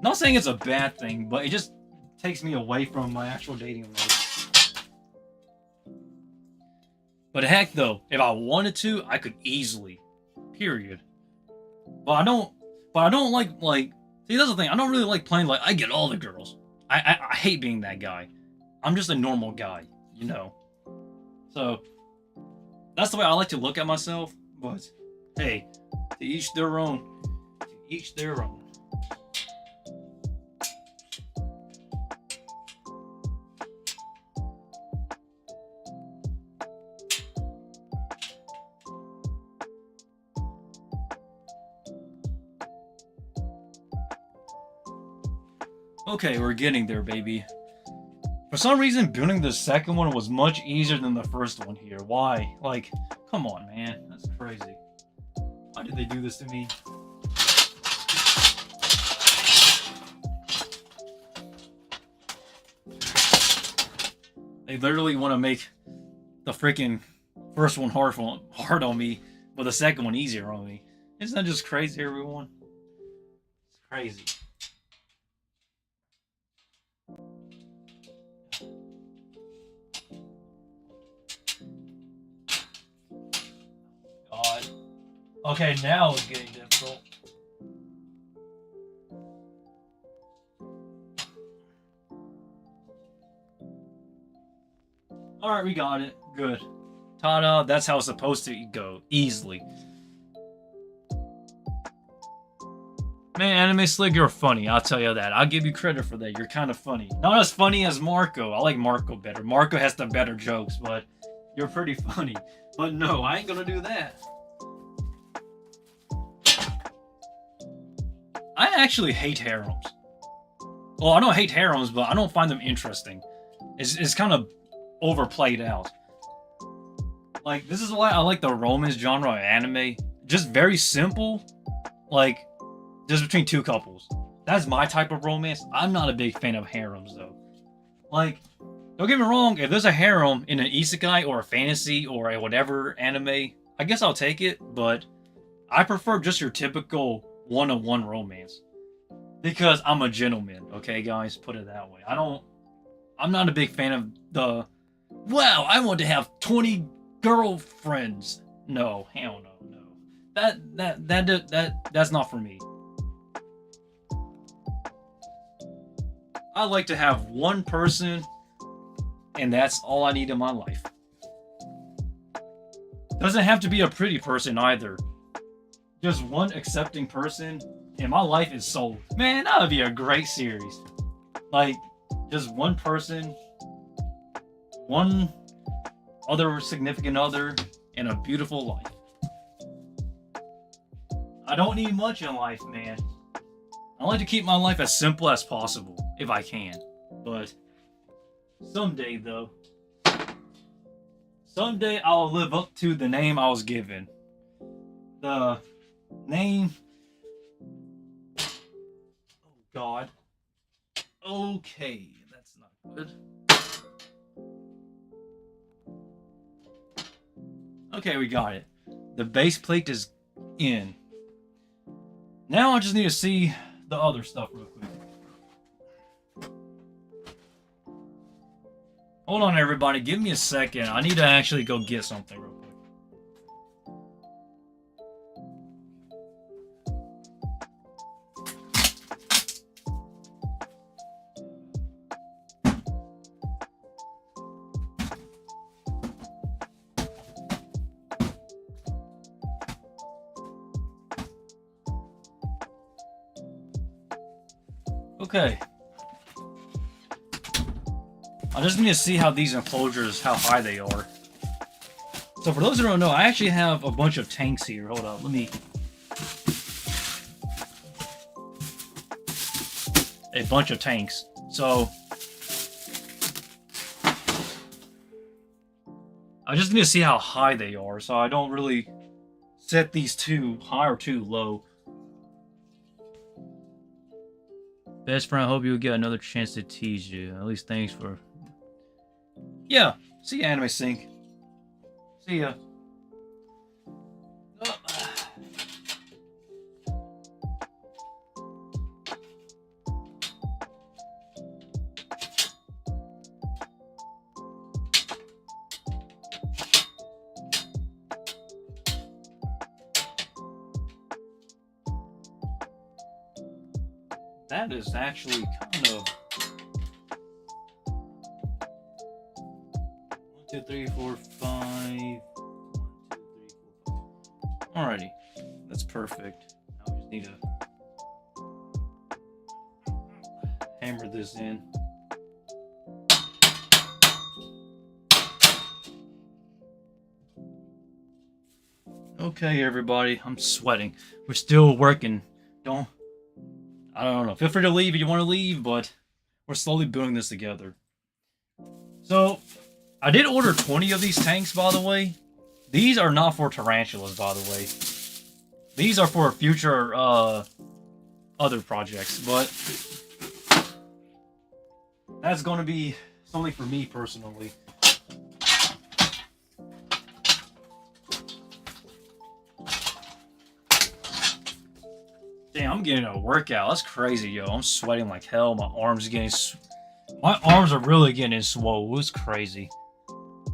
Not saying it's a bad thing, but it just takes me away from my actual dating life. But heck though, if I wanted to, I could easily. Period. But I don't like see, that's the thing. I don't really like playing like I get all the girls. I hate being that guy. I'm just a normal guy, you know. So that's the way I like to look at myself. But hey, to each their own. To each their own. Okay, we're getting there, baby. For some reason, building the second one was much easier than the first one here. Why? Like, come on, man. That's crazy. Why did they do this to me? They literally want to make the freaking first one hard on me, but the second one easier on me. Isn't that just crazy, everyone? It's crazy. God. Okay, now it's getting difficult. Alright, we got it. Good. Ta-da, that's how it's supposed to go. Easily. Man, Anime Slick, you're funny. I'll tell you that. I'll give you credit for that. You're kind of funny. Not as funny as Marco. I like Marco better. Marco has the better jokes, but you're pretty funny. But no, I ain't gonna do that. I actually hate harems. Well, I don't hate harems, but I don't find them interesting. It's kind of overplayed out. Like, this is why I like the romance genre of anime. Just very simple. Like, just between two couples. That's my type of romance. I'm not a big fan of harems, though. Like, don't get me wrong, if there's a harem in an isekai or a fantasy or a whatever anime, I guess I'll take it, but I prefer just your typical one-on-one romance. Because I'm a gentleman, okay, guys? Put it that way. I'm not a big fan of the, wow, I want to have 20 girlfriends. No, hell no, no. That's not for me. I like to have one person, and that's all I need in my life. Doesn't have to be a pretty person either. Just one accepting person, and my life is sold. Man, that would be a great series. Like, just one person, one other significant other, and a beautiful life. I don't need much in life, man. I like to keep my life as simple as possible, if I can. But someday, though, someday I'll live up to the name I was given. The name... Oh, God. Okay, that's not good. Okay, we got it. The base plate is in. Now I just need to see the other stuff real quick. Hold on, everybody. Give me a second. I need to actually go get something real quick. Okay. I just need to see how these enclosures, how high they are. So for those who don't know, I actually have a bunch of tanks here. Hold up, let me... A bunch of tanks. So... I just need to see how high they are, so I don't really set these too high or too low. Best friend, I hope you'll get another chance to tease you. At least thanks for... Yeah, see ya, Anime Sync. See ya. Oh. That is actually kind of... 1, 2, 3, 4, 5. 1, 2, 3, 4, 5. Alrighty, that's perfect. Now we just need to hammer this in. Okay, everybody, I'm sweating. We're still working. I don't know. Feel free to leave if you want to leave, but we're slowly building this together. So, I did order 20 of these tanks, by the way. These are not for tarantulas, by the way. These are for future, other projects, but that's going to be something for me, personally. Damn, I'm getting a workout. That's crazy, yo. I'm sweating like hell. My arms are really getting swole. It's crazy.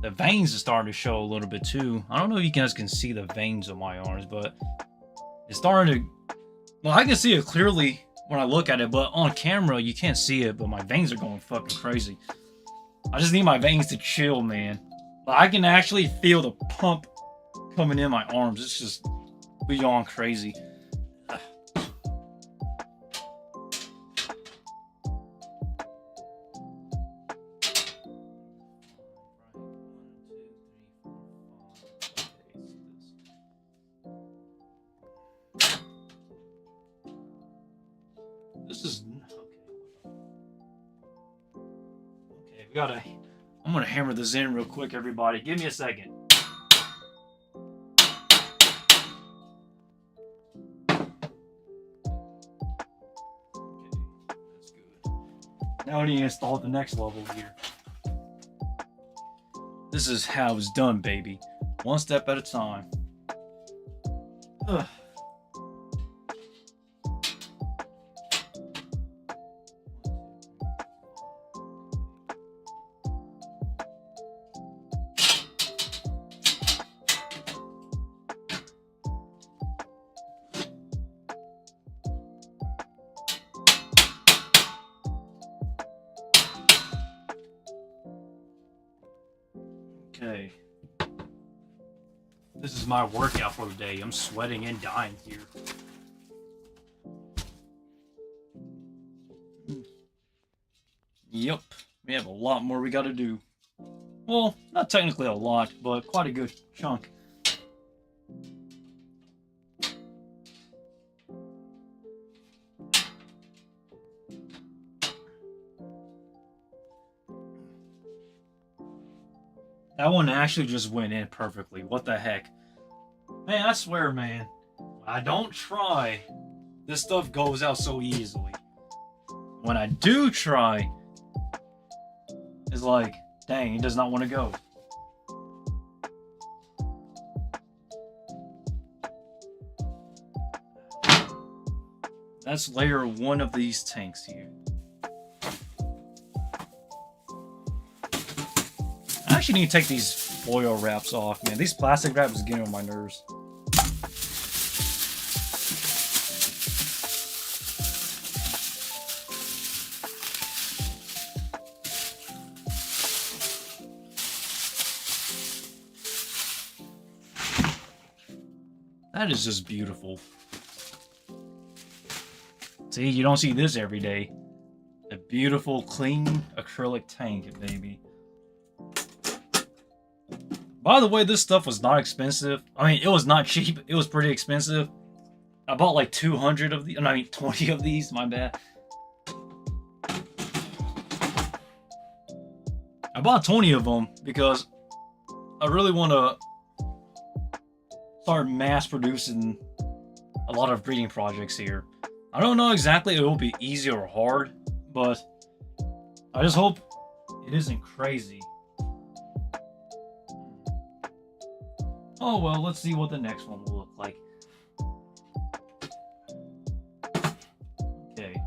The veins are starting to show a little bit too. I don't know if you guys can see the veins on my arms, but it's starting to... Well, I can see it clearly when I look at it, but on camera you can't see it, but my veins are going fucking crazy. I just need my veins to chill, man. But I can actually feel the pump coming in my arms. It's just beyond crazy. This is okay. Okay, we gotta. I'm gonna hammer this in real quick, everybody. Give me a second. That's good. Now I need to install the next level here. This is how it's done, baby. One step at a time. Ugh. Okay. This is my workout for the day. I'm sweating and dying here. Yep. We have a lot more we gotta do. Well, not technically a lot, but quite a good chunk. That one actually just went in perfectly. What the heck? Man, I swear, man. When I don't try, this stuff goes out so easily. When I do try, it's like, dang, it does not want to go. That's layer 1 of these tanks here. I actually need to take these foil wraps off, man. These plastic wraps is getting on my nerves. That is just beautiful. See, you don't see this every day. A beautiful, clean acrylic tank, baby. By the way, this stuff was not expensive. I mean, it was not cheap. It was pretty expensive. I bought like 200 of these. I mean, 20 of these. My bad. I bought 20 of them because I really want to start mass producing a lot of breeding projects here. I don't know exactly if it will be easy or hard, but I just hope it isn't crazy. Oh well, let's see what the next one will look like. Okay.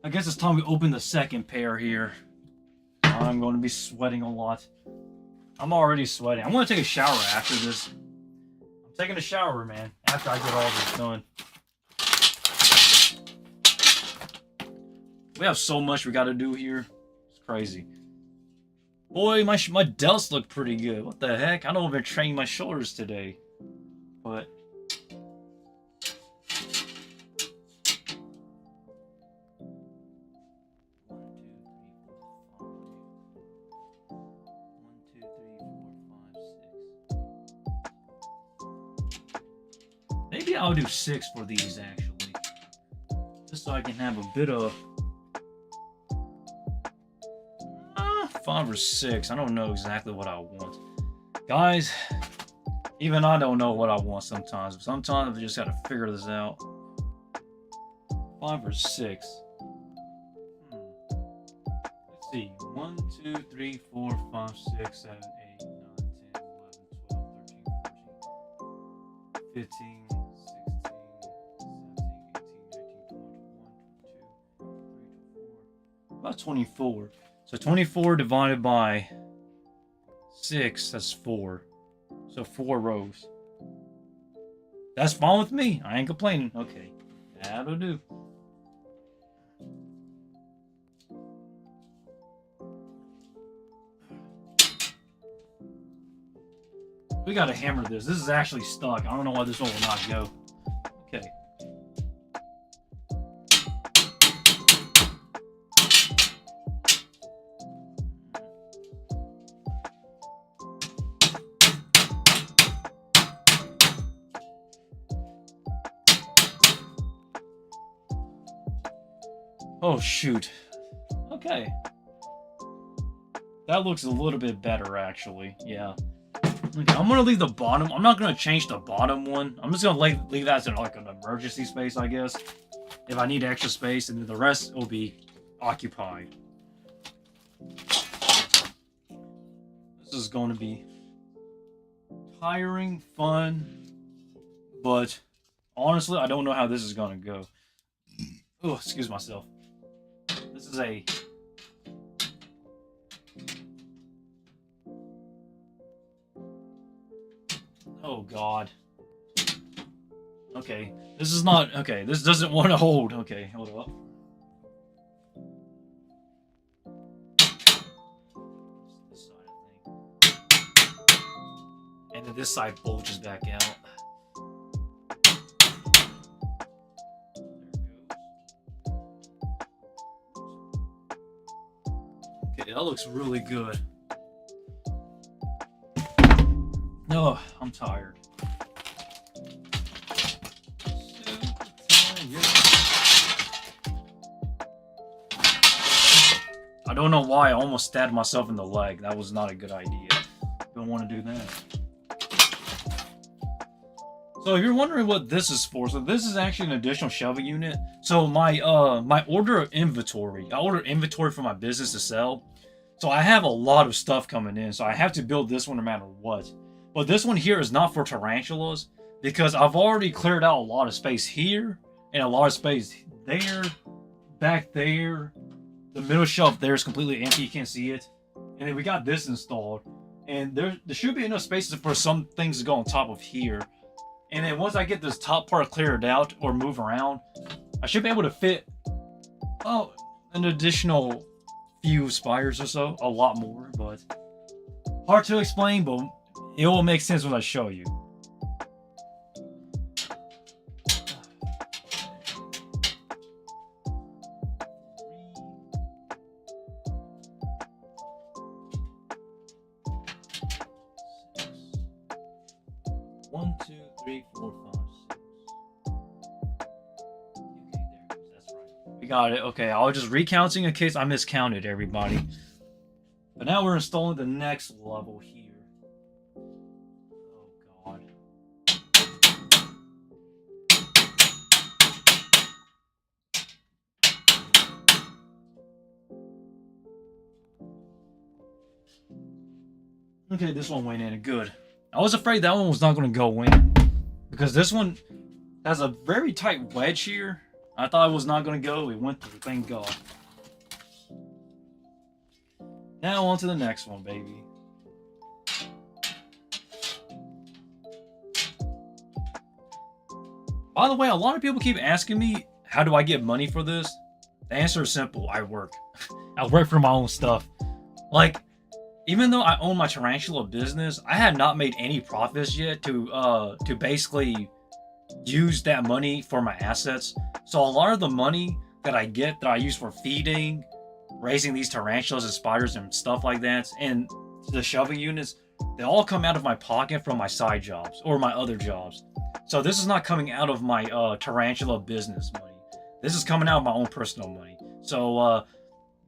I guess it's time we open the second pair here. I'm going to be sweating a lot. I'm already sweating. I'm going to take a shower after this. I'm taking a shower, man, after I get all this done. We have so much we got to do here. It's crazy. Boy, my delts look pretty good. What the heck? I don't even train my shoulders today. But maybe I'll do 6 for these, actually. Just so I can have a bit of 5 or 6. I don't know exactly what I want. Guys, even I don't know what I want sometimes. Sometimes I just gotta figure this out. 5 or 6. Let's see. 1, 2, 3, 4, 5, 6, 7, 8, 9, 10, 11, 12, 13, 14, 15, 16, 17, 18, 19, 20, 21, 22, 23, 24. About 24. So 24 divided by 6, that's 4. So 4 rows. That's fine with me. I ain't complaining. Okay, that'll do. We gotta hammer this. This is actually stuck. I don't know why this one will not go. Okay. Oh, shoot. Okay. That looks a little bit better, actually. Yeah. Okay, I'm gonna leave the bottom. I'm not gonna change the bottom one. I'm just gonna leave that as like an emergency space, I guess. If I need extra space, and then the rest will be occupied. This is going to be tiring, fun, but honestly, I don't know how this is going to go. Oh, excuse myself. This is a... Oh, God. Okay, this is not... Okay, this doesn't want to hold. Okay, hold up. This side, I think. And then this side bulges back out. Okay, that looks really good. Oh, I'm tired. I don't know why I almost stabbed myself in the leg. That was not a good idea. Don't want to do that. So if you're wondering what this is for, so this is actually an additional shelving unit. So my order of inventory, I order inventory for my business to sell. So I have a lot of stuff coming in, so I have to build this one no matter what. But this one here is not for tarantulas because I've already cleared out a lot of space here and a lot of space there, back there. The middle shelf there is completely empty, you can't see it. And then we got this installed. And there should be enough spaces for some things to go on top of here. And then once I get this top part cleared out or move around, I should be able to fit, oh, an additional few spires or so. A lot more, but hard to explain, but it will make sense when I show you. 1, 2, 3, 4, 5, 6. Okay, there it goes. That's right. We got it. Okay, I was just recounting in case I miscounted everybody. But now we're installing the next level here. Oh God. Okay, this one went in. Good. I was afraid that one was not going to go in. Because this one has a very tight wedge here. I thought it was not going to go. It went through. Thank God. Now on to the next one, baby. By the way, a lot of people keep asking me, how do I get money for this? The answer is simple. I work. I work for my own stuff. Like, even though I own my tarantula business, I have not made any profits yet to basically use that money for my assets. So a lot of the money that I get that I use for feeding, raising these tarantulas and spiders and stuff like that, and the shelving units, they all come out of my pocket from my side jobs or my other jobs. So this is not coming out of my tarantula business money. This is coming out of my own personal money. So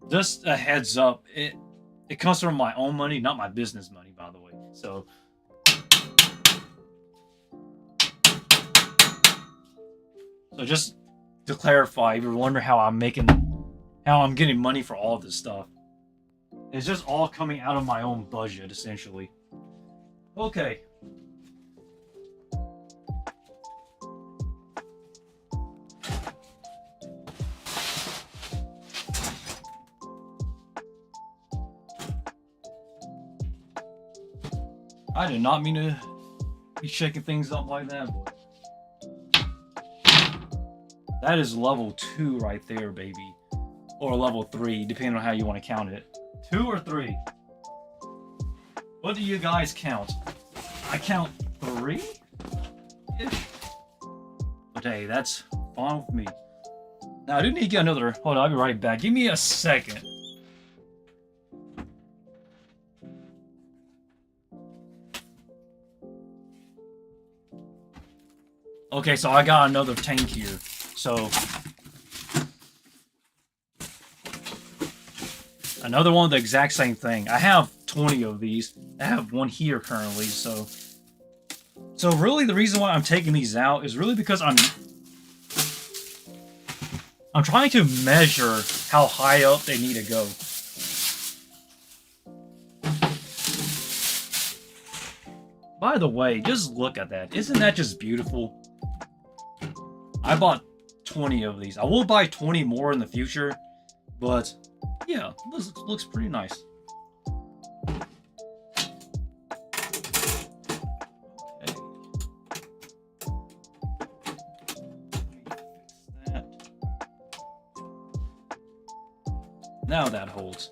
just a heads up, it comes from my own money, not my business money, by the way. So just to clarify, if you're wondering how I'm getting money for all this stuff, it's just all coming out of my own budget, essentially. Okay. I did not mean to be shaking things up like that, but that is level 2 right there, baby. Or level 3, depending on how you want to count it. 2 or 3? What do you guys count? I count 3? Okay, that's fine with me. Now, I do need to get another... Hold on, I'll be right back. Give me a second. Okay, so I got another tank here. So Another one, the exact same thing. I have 20 of these. I have one here currently, so really the reason why I'm taking these out is really because I'm trying to measure how high up they need to go. By the way, just look at that. Isn't that just beautiful? I bought 20 of these. I will buy 20 more in the future, but yeah, this looks pretty nice. Okay. Fix that. Now that holds.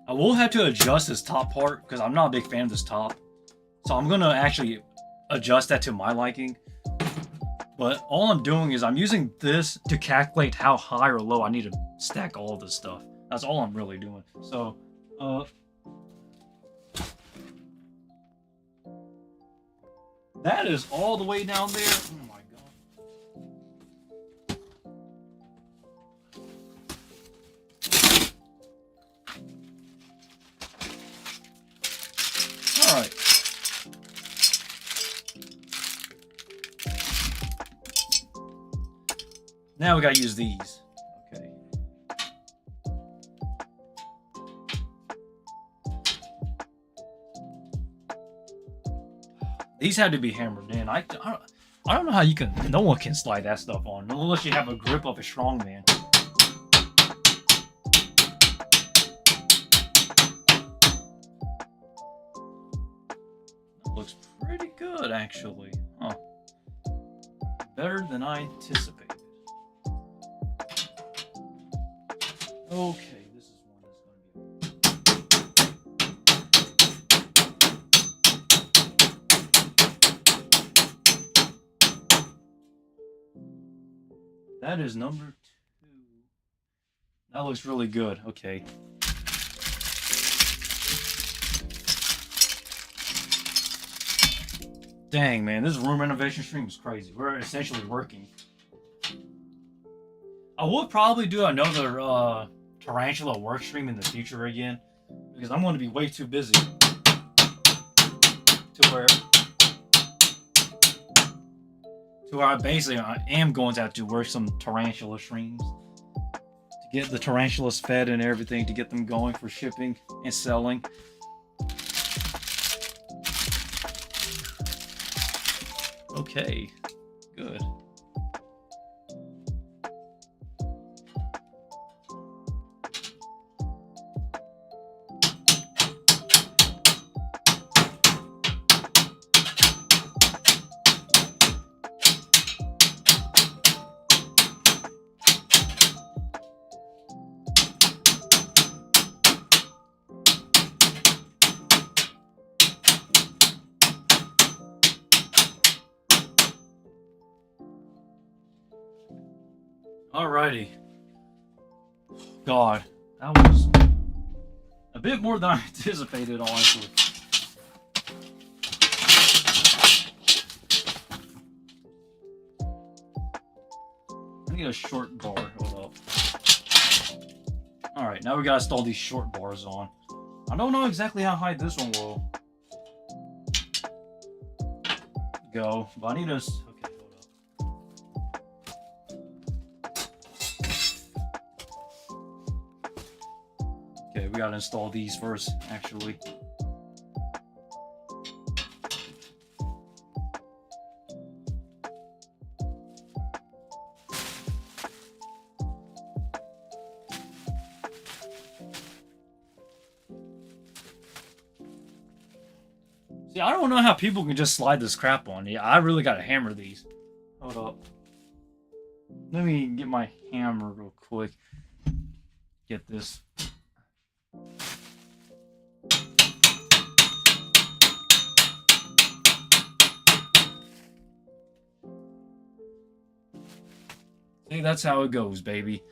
I will have to adjust this top part because I'm not a big fan of this top. So I'm going to actually adjust that to my liking. But all I'm doing is I'm using this to calculate how high or low I need to stack all this stuff. That's all I'm really doing. So, that is all the way down there. Oh my god. All right. Now we gotta use these. Okay. These had to be hammered in. I don't know how you can. No one can slide that stuff on unless you have a grip of a strongman. That looks pretty good, actually. Huh. Better than I anticipated. Okay, this is one that's going to be. That is number 2. That looks really good. Okay. Dang, man, this room renovation stream is crazy. We're essentially working. I would probably do another Tarantula work stream in the future again, because I'm going to be way too busy to where I am going to have to work some Tarantula streams to get the tarantulas fed and everything, to get them going for shipping and selling. Okay, good. Alrighty. God, that was a bit more than I anticipated, honestly. I need a short bar. Hold up. Alright, now we gotta install these short bars on. I don't know exactly how high this one will go, but I need to... Okay, hold up. Okay, we gotta install these first, actually. See, I don't know how people can just slide this crap on. Yeah, I really gotta hammer these. Hold up. Let me get my hammer real quick. Get this. See, that's how it goes, baby.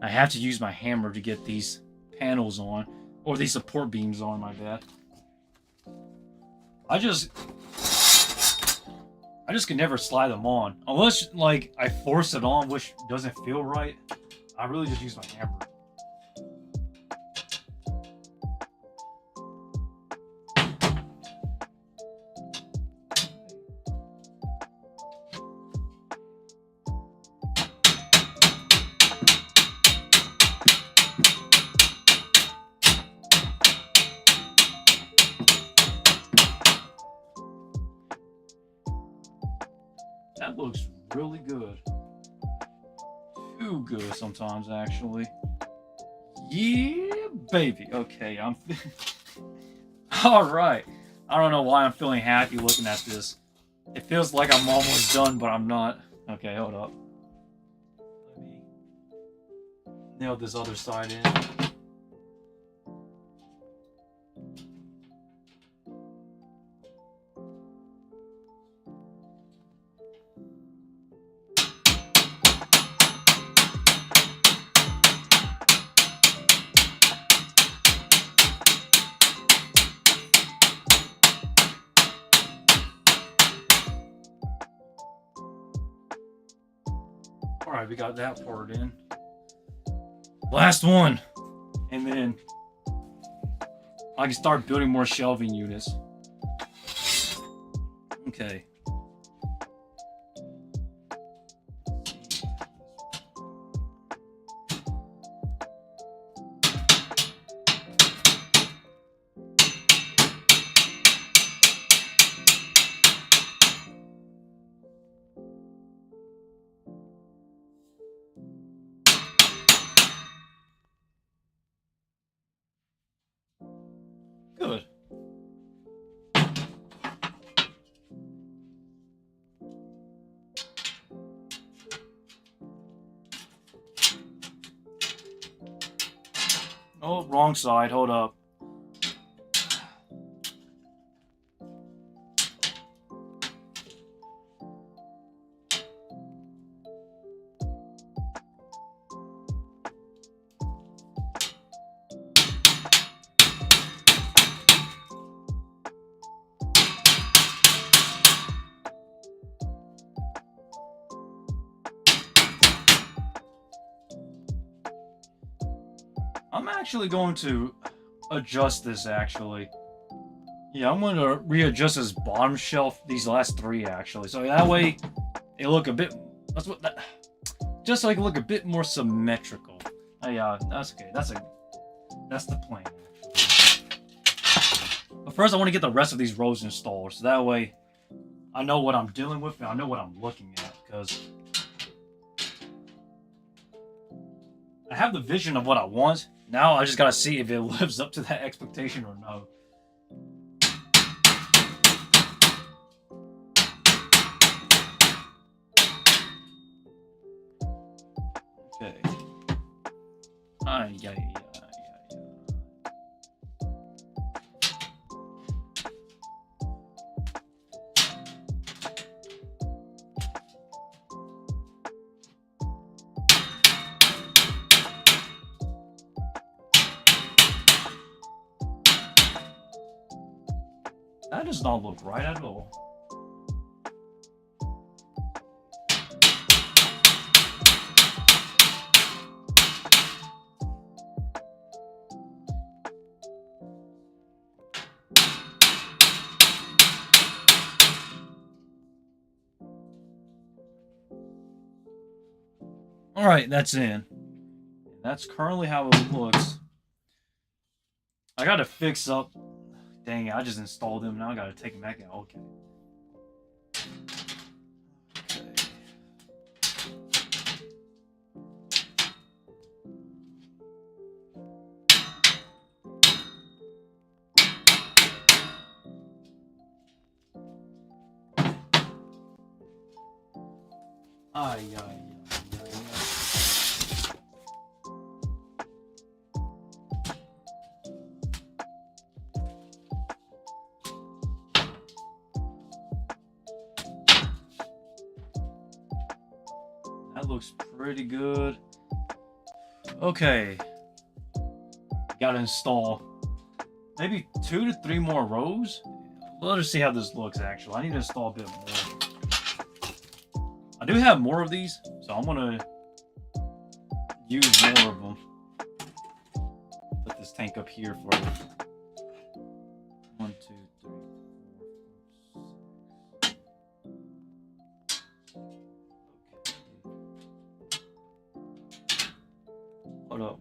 I have to use my hammer to get these panels on. Or these support beams on, my bad. I just can never slide them on. Unless, like, I force it on, which doesn't feel right. I really just use my hammer. That looks really good. Too good sometimes, actually. Yeah, baby. Okay, I'm. All right. I don't know why I'm feeling happy looking at this. It feels like I'm almost done, but I'm not. Okay, hold up. Let me nail this other side in. Alright, we got that part in. Last one! And then I can start building more shelving units. Okay. Good. Oh, wrong side. Hold up. I'm actually going to adjust this, actually. Yeah, I'm going to readjust this bottom shelf, these last three, actually. So that way, they look a bit... That's what that... Just so I can look a bit more symmetrical. Yeah, that's okay. That's the plan. But first, I want to get the rest of these rows installed, so that way I know what I'm dealing with and I know what I'm looking at, because I have the vision of what I want. Now I just gotta see if it lives up to that expectation or no. Okay. Yeah. That does not look right at all. Alright, that's in. That's currently how it looks. I gotta fix up. Dang it, I just installed them. Now I gotta take them back out. Okay. Yeah. That looks pretty good. Okay. Gotta install maybe 2 to 3 more rows. Let us see how this looks, actually. I need to install a bit more. I do have more of these, so I'm gonna use more of them. Put this tank up here for 1, 2, 3, 4, 5, 6. Okay. Hold up.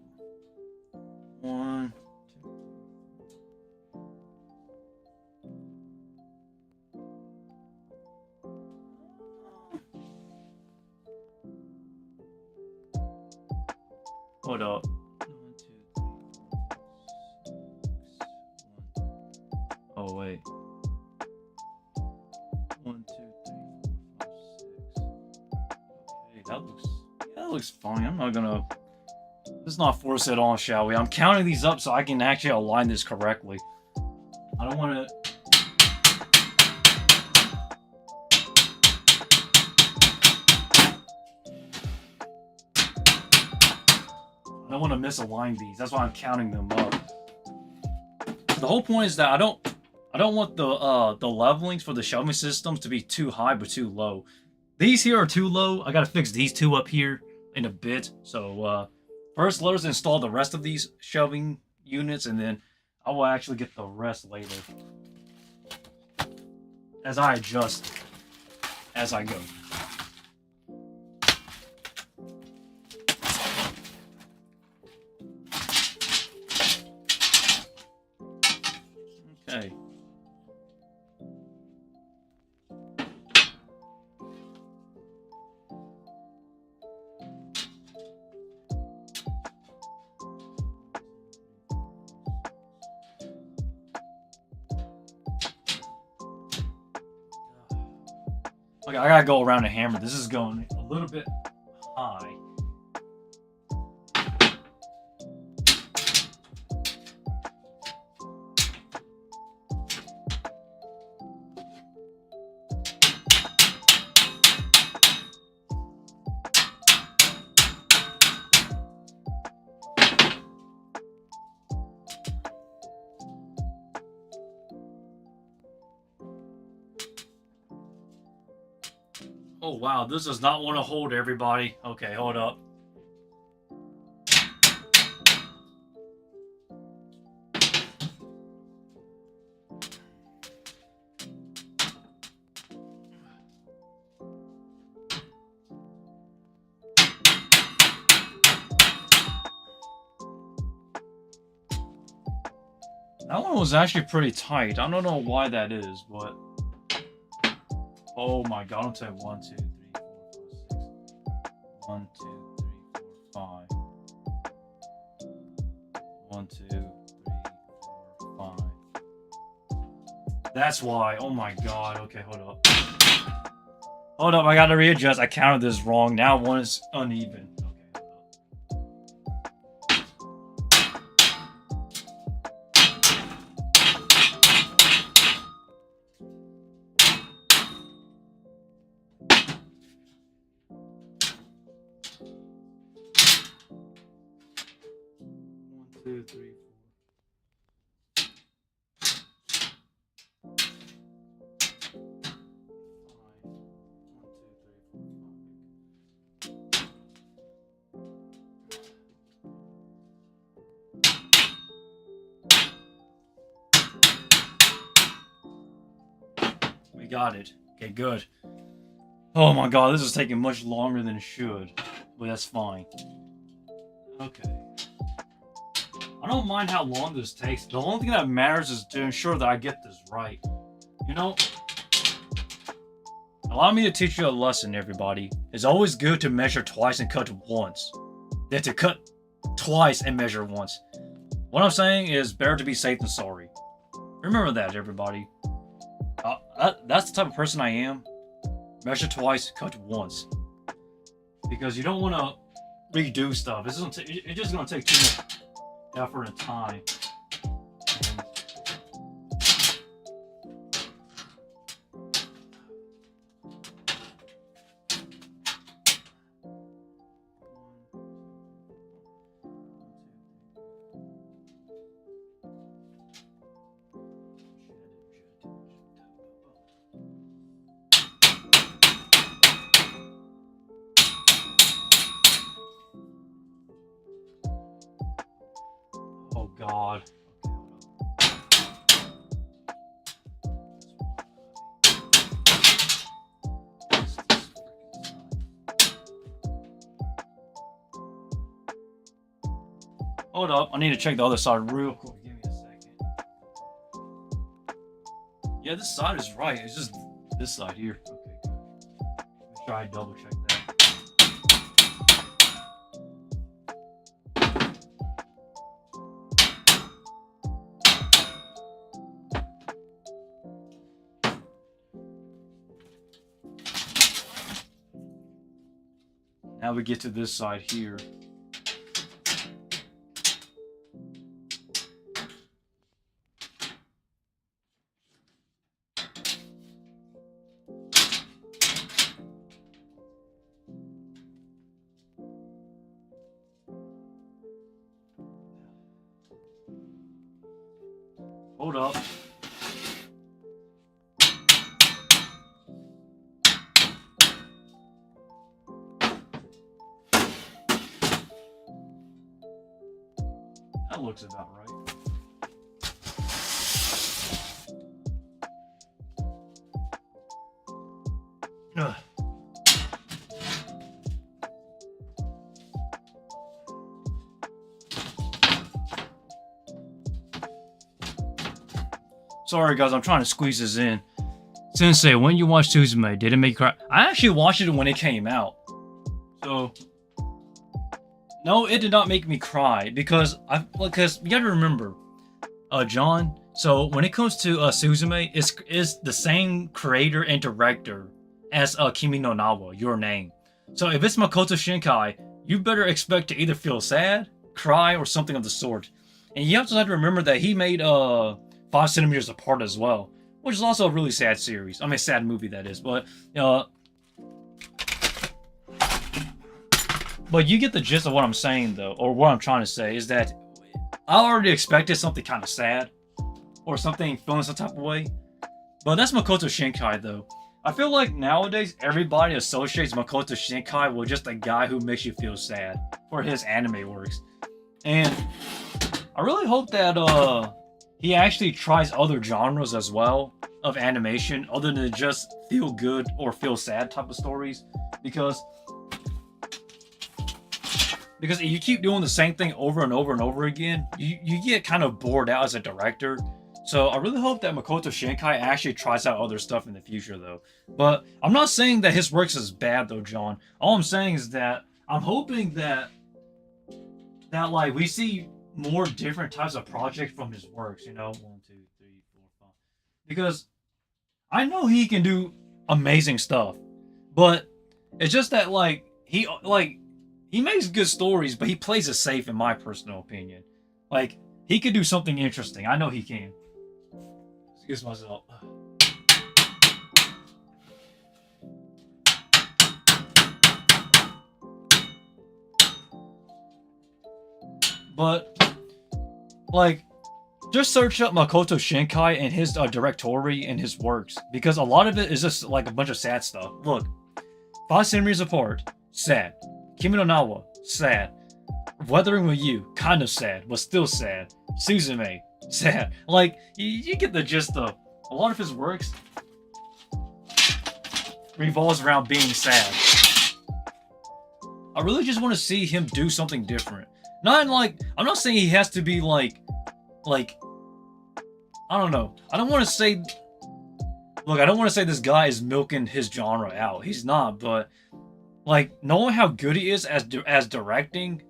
1, 2. Hold up. 1, 2, 3, 4, 5, 6, 1. Oh wait. 1, 2, 3, 4, 5, 6. Okay, that looks fine. I'm not gonna. Let's not force it on, shall we? I'm counting these up so I can actually align this correctly. I don't want to. I don't want to misalign these. That's why I'm counting them up. The whole point is that I don't want the levelings for the shelving systems to be too high but too low. These here are too low. I gotta fix these two up here in a bit. So first, let us install the rest of these shelving units, and then I will actually get the rest later as I adjust as I go. Okay. Okay, I gotta go around the hammer. This is going a little bit high. Oh wow, this does not want to hold, everybody. Okay, hold up. That one was actually pretty tight. I don't know why that is, but oh my god, I'm saying 1, 2, 3, 4, 5, 6. 1, 2, 3, 4, 5. 1, 2, 3, 4, 5. That's why. Oh my god. Okay, hold up. Hold up, I gotta readjust. I counted this wrong. Now one is uneven. Two, three, we got it. Okay, good. Oh my god, this is taking much longer than it should. But that's fine. Okay. I don't mind how long this takes. The only thing that matters is to ensure that I get this right. You know, allow me to teach you a lesson, everybody. It's always good to measure twice and cut once. Than to cut twice and measure once. What I'm saying is better to be safe than sorry. Remember that, everybody. That's the type of person I am. Measure twice, cut once. Because you don't want to redo stuff. It's just going to take too much effort and time. Oh god. Hold up, I need to check the other side real quick. Give me a second. Yeah, this side is right. It's just this side here. Okay, good. Make sure I double check that. Now we get to this side here. Hold up. That looks about right. Ugh. Sorry guys, I'm trying to squeeze this in. Sensei, when you watched Suzume, did it make you cry? I actually watched it when it came out. So no, it did not make me cry because you gotta remember, John. So when it comes to Suzume, it's the same creator and director as Kimi no Nawa, Your Name. So if it's Makoto Shinkai, you better expect to either feel sad, cry, or something of the sort. And you also have to remember that he made 5 centimeters apart as well, which is also a really sad series. I mean, sad movie that is, but you get the gist of what I'm saying though, or what I'm trying to say is that I already expected something kind of sad, or something feeling some type of way. But that's Makoto Shinkai though. I feel like nowadays everybody associates Makoto Shinkai with just a guy who makes you feel sad for his anime works, and I really hope that he actually tries other genres as well of animation other than just feel good or feel sad type of stories, because if you keep doing the same thing over and over and over again, you get kind of bored out as a director. So I really hope that Makoto Shinkai actually tries out other stuff in the future though. But I'm not saying that his works is bad though, John. All I'm saying is that I'm hoping that like we see more different types of projects from his works, you know, 1, 2, 3, 4, 5. Because I know he can do amazing stuff, but it's just that like he makes good stories, but he plays it safe in my personal opinion. Like he could do something interesting. I know he can. Excuse myself. But like, just search up Makoto Shinkai and his directory and his works, because a lot of it is just like a bunch of sad stuff. Look, 5 centimeters apart, sad. Kimi no Nawa, sad. Weathering with You, kind of sad, but still sad. Suzume, sad. Like, you get the gist of a lot of his works revolves around being sad. I really just want to see him do something different. Not like, I'm not saying he has to be like, I don't know. I don't want to say, look, I don't want to say this guy is milking his genre out. He's not, but like, knowing how good he is as directing,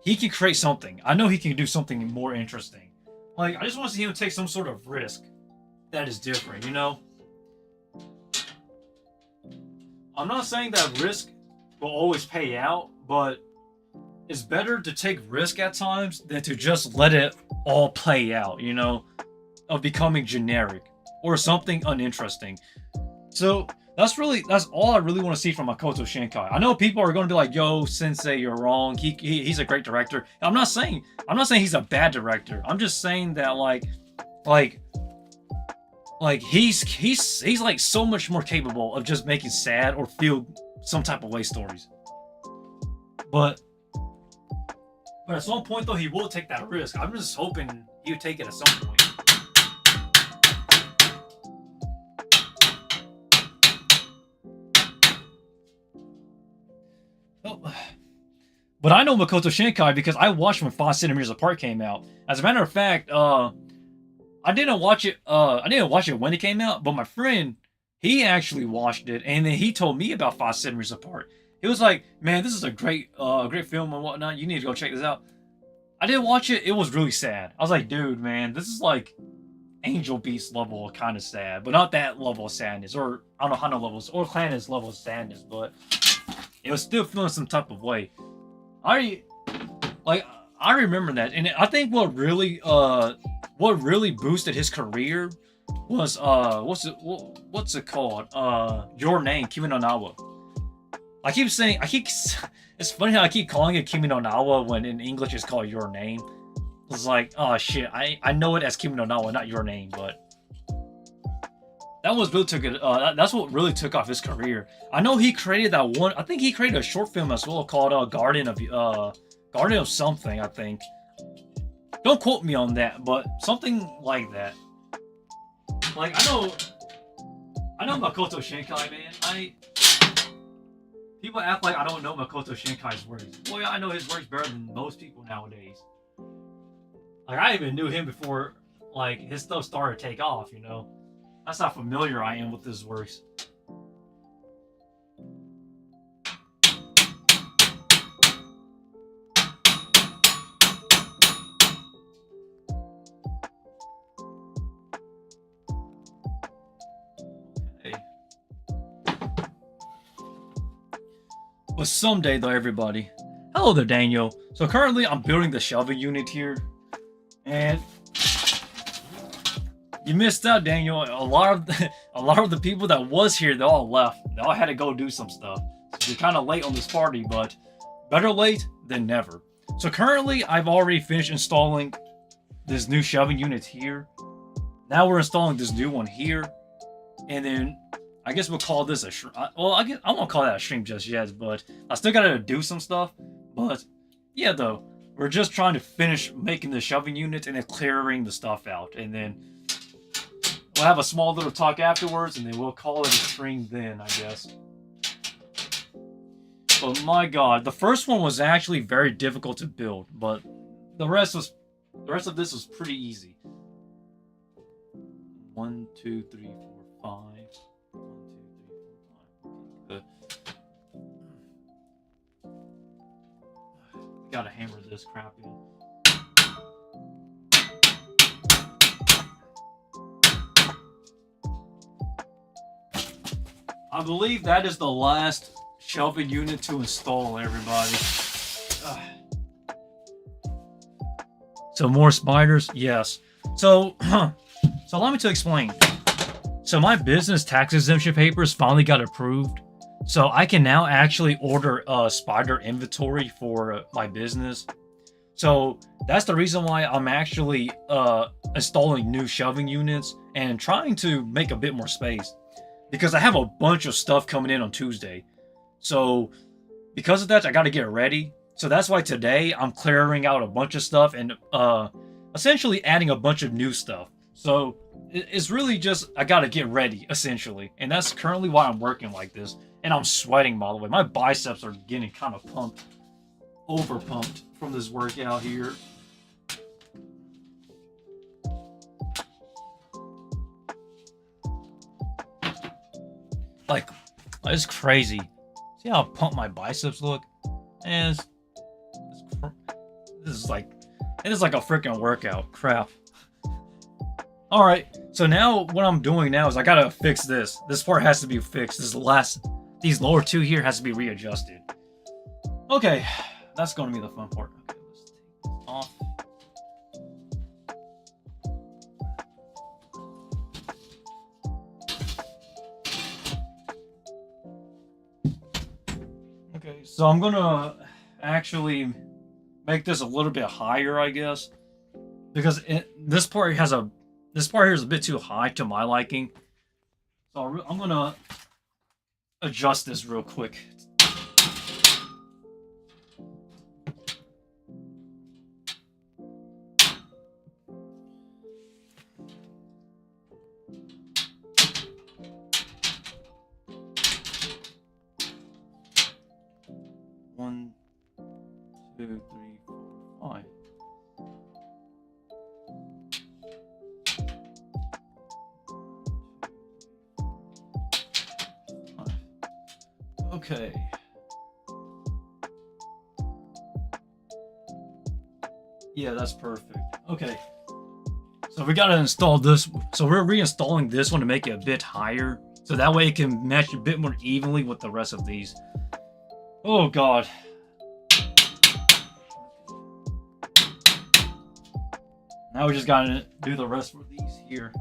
he can create something. I know he can do something more interesting. Like, I just want to see him take some sort of risk that is different, you know? I'm not saying that risk will always pay out, but it's better to take risk at times than to just let it all play out, you know, of becoming generic or something uninteresting. So that's all I really want to see from Makoto Shinkai. I know people are going to be like, "Yo, Sensei, you're wrong. He's a great director." I'm not saying he's a bad director. I'm just saying that like he's like so much more capable of just making sad or feel some type of way stories. But at some point though, he will take that risk. I'm just hoping he'll take it at some point. Oh. But I know Makoto Shinkai because I watched when 5 centimeters apart came out. As a matter of fact, I didn't watch it. I didn't watch it when it came out, but my friend, he actually watched it, and then he told me about 5 centimeters apart. He was like, "Man, this is a great film and whatnot. You need to go check this out." I didn't watch it. It was really sad. I was like, "Dude, man, this is like Angel Beast level kind of sad, but not that level of sadness, or I don't know how no levels, or Clan's level of sadness." But it was still feeling some type of way. I remember that, and I think what really boosted his career was what's it called? Your Name, Kimi no Nawa. It's funny how I keep calling it Kimi no Nawa when in English it's called Your Name. It's like, oh shit, I know it as Kimi no Nawa, not Your Name, but that was really took it. That's what really took off his career. I know he created that one. I think he created a short film as well called Garden of something. I think. Don't quote me on that, but something like that. Like I know Makoto Shinkai, man. People act like I don't know Makoto Shinkai's works. Boy, I know his works better than most people nowadays. Like I even knew him before like his stuff started to take off, you know. That's how familiar I am with his works. Okay. But someday though, everybody. Hello there, Daniel. So currently I'm building the shelving unit here. And you missed out, Daniel. A lot of the people that was here, they all left. They all had to go do some stuff. So you're kind of late on this party, but better late than never. So currently, I've already finished installing this new shelving unit here. Now we're installing this new one here, and then I guess we'll call this a stream. Well, I won't call that a stream just yet, but I still gotta do some stuff. But yeah, though. We're just trying to finish making the shelving unit and then clearing the stuff out. And then we'll have a small little talk afterwards and then we'll call it a stream then, I guess. But my god, the first one was actually very difficult to build, but the rest of this was pretty easy. 1, 2, 3, 4, 5. 1, 2, 3, 4, 5. Good. Gotta hammer this crap in. I believe that is the last shelving unit to install, everybody. So more spiders? Yes. So allow me to explain. So my business tax exemption papers finally got approved. So I can now actually order a spider inventory for my business. So that's the reason why I'm actually installing new shelving units and trying to make a bit more space. Because I have a bunch of stuff coming in on Tuesday. So because of that, I got to get ready. So that's why today I'm clearing out a bunch of stuff and essentially adding a bunch of new stuff. So it's really just, I got to get ready, essentially. And that's currently why I'm working like this. And I'm sweating, by the way. My biceps are getting kind of pumped, over pumped from this workout here. Like, it's crazy. See how pumped my biceps look? And this is like a freaking workout. Crap. All right. So now what I'm doing now is I gotta fix this. This part has to be fixed. These lower two here has to be readjusted. Okay, that's gonna be the fun part. Okay, let's take this off. Okay, so I'm gonna actually make this a little bit higher, I guess, because this part here is a bit too high to my liking. So I'm gonna adjust this real quick. One, 2, 3, 4, 5. Okay. Yeah, that's perfect. Okay. So we gotta install this. So we're reinstalling this one to make it a bit higher. So that way it can match a bit more evenly with the rest of these. Oh god. Now we just gotta do the rest of these here.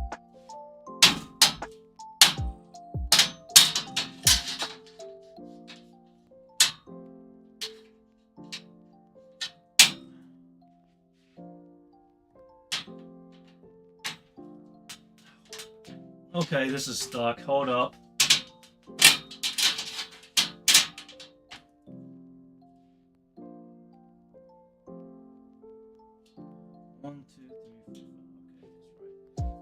Okay, this is stuck. Hold up. One, two, three, four.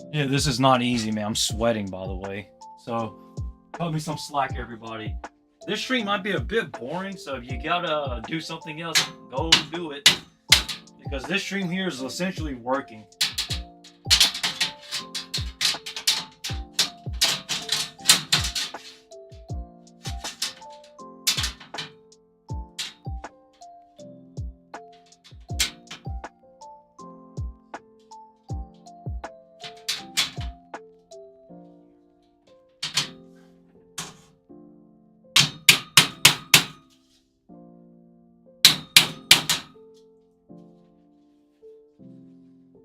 Okay, yeah, this is not easy, man. I'm sweating, by the way. So, cut me some slack, everybody. This stream might be a bit boring, so if you gotta do something else, go do it. Because this stream here is essentially working.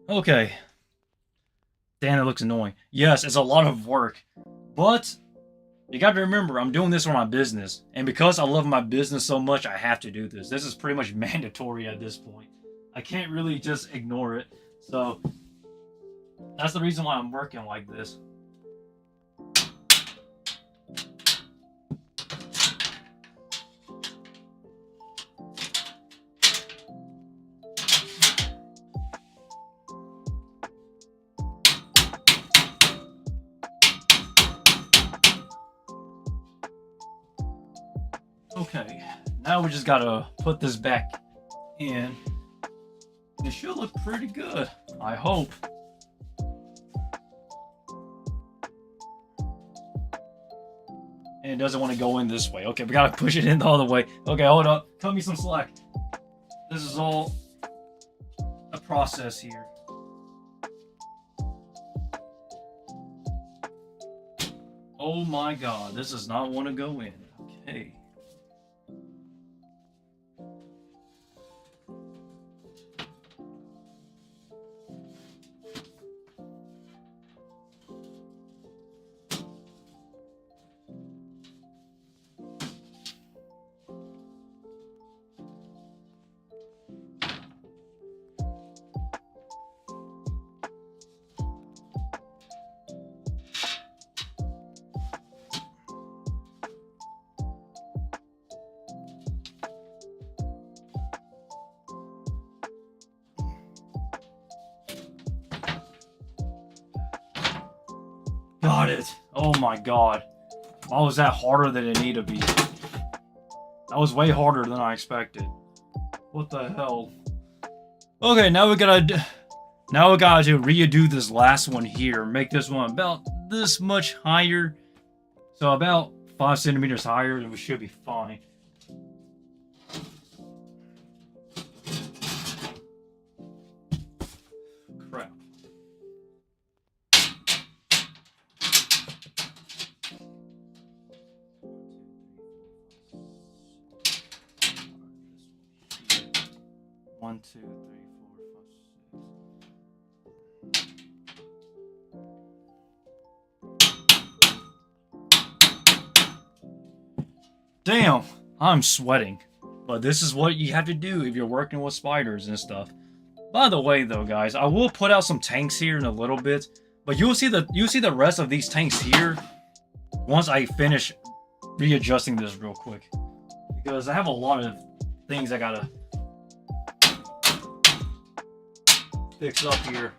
Okay. Damn, it looks annoying. Yes, it's a lot of work. But you got to remember, I'm doing this for my business. And because I love my business so much, I have to do this. This is pretty much mandatory at this point. I can't really just ignore it. So, that's the reason why I'm working like this. Okay, now we just gotta put this back in. It should look pretty good, I hope. And it doesn't want to go in this way. Okay, we gotta push it in the other way. Okay, hold up. Cut me some slack. This is all a process here. Oh my god, this does not want to go in. Okay. Got it. Oh my god. Why was that harder than it needed to be? That was way harder than I expected. What the hell? Okay, now we gotta redo this last one here. Make this one about this much higher. So about 5 centimeters higher, and we should be fine. Crap. One, two, three, four, five, six. Damn, I'm sweating. But this is what you have to do if you're working with spiders and stuff. By the way, though, guys, I will put out some tanks here in a little bit, but you'll see the rest of these tanks here once I finish readjusting this real quick, because I have a lot of things I gotta fix up here.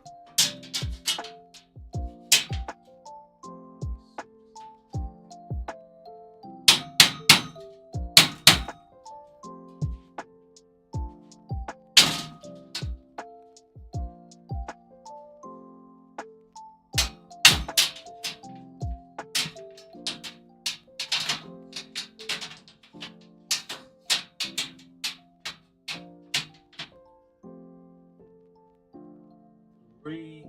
Three.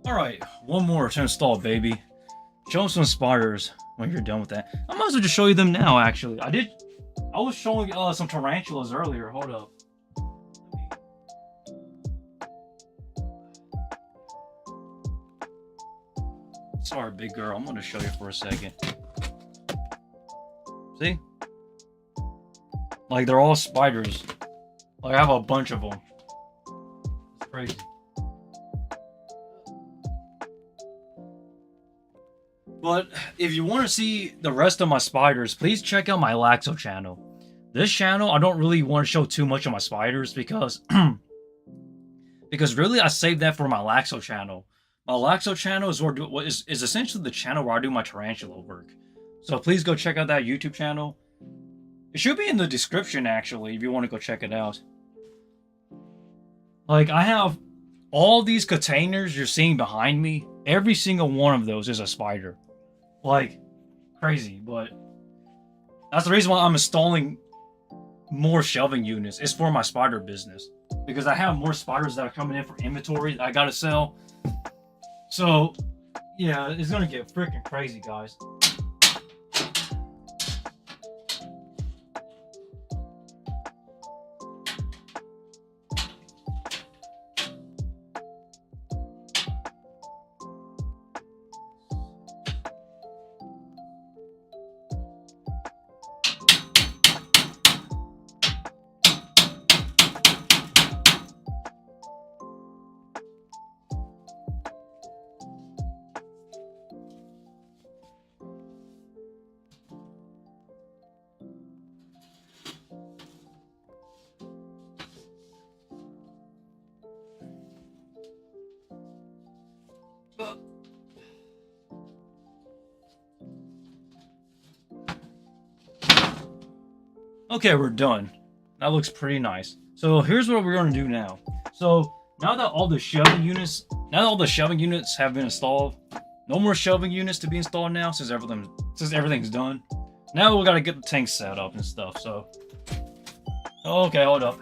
Alright, one more to install, baby. Show them some spiders when you're done with that. I might as well just show you them now, actually. I was showing some tarantulas earlier. Hold up. Sorry, big girl. I'm gonna show you for a second. See? Like, they're all spiders. Like, I have a bunch of them. It's crazy. But if you want to see the rest of my spiders, please check out my Laxo channel. This channel, I don't really want to show too much of my spiders because because really I saved that for my Laxo channel. My Laxo channel is essentially the channel where I do my tarantula work. So please go check out that YouTube channel. It should be in the description, actually, if you want to go check it out. Like, I have all these containers you're seeing behind me. Every single one of those is a spider. Like, crazy, but that's the reason why I'm installing more shelving units. It's for my spider business. Because I have more spiders that are coming in for inventory that I gotta sell. So, yeah, it's gonna get freaking crazy, guys. Okay, we're done. That looks pretty nice. So here's what we're going to do now. So now that all the shelving units have been installed, no more shelving units to be installed now since everything's done. Now we got to get the tank set up and stuff. So okay, hold up.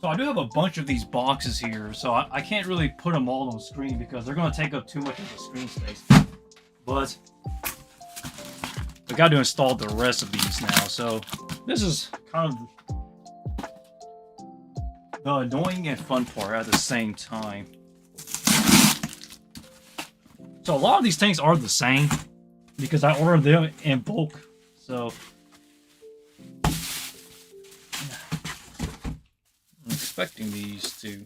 So I do have a bunch of these boxes here, so I can't really put them all on the screen because they're going to take up too much of the screen space. But we got to install the rest of these now. So this is kind of the annoying and fun part at the same time. So a lot of these tanks are the same because I ordered them in bulk. So I'm expecting these to.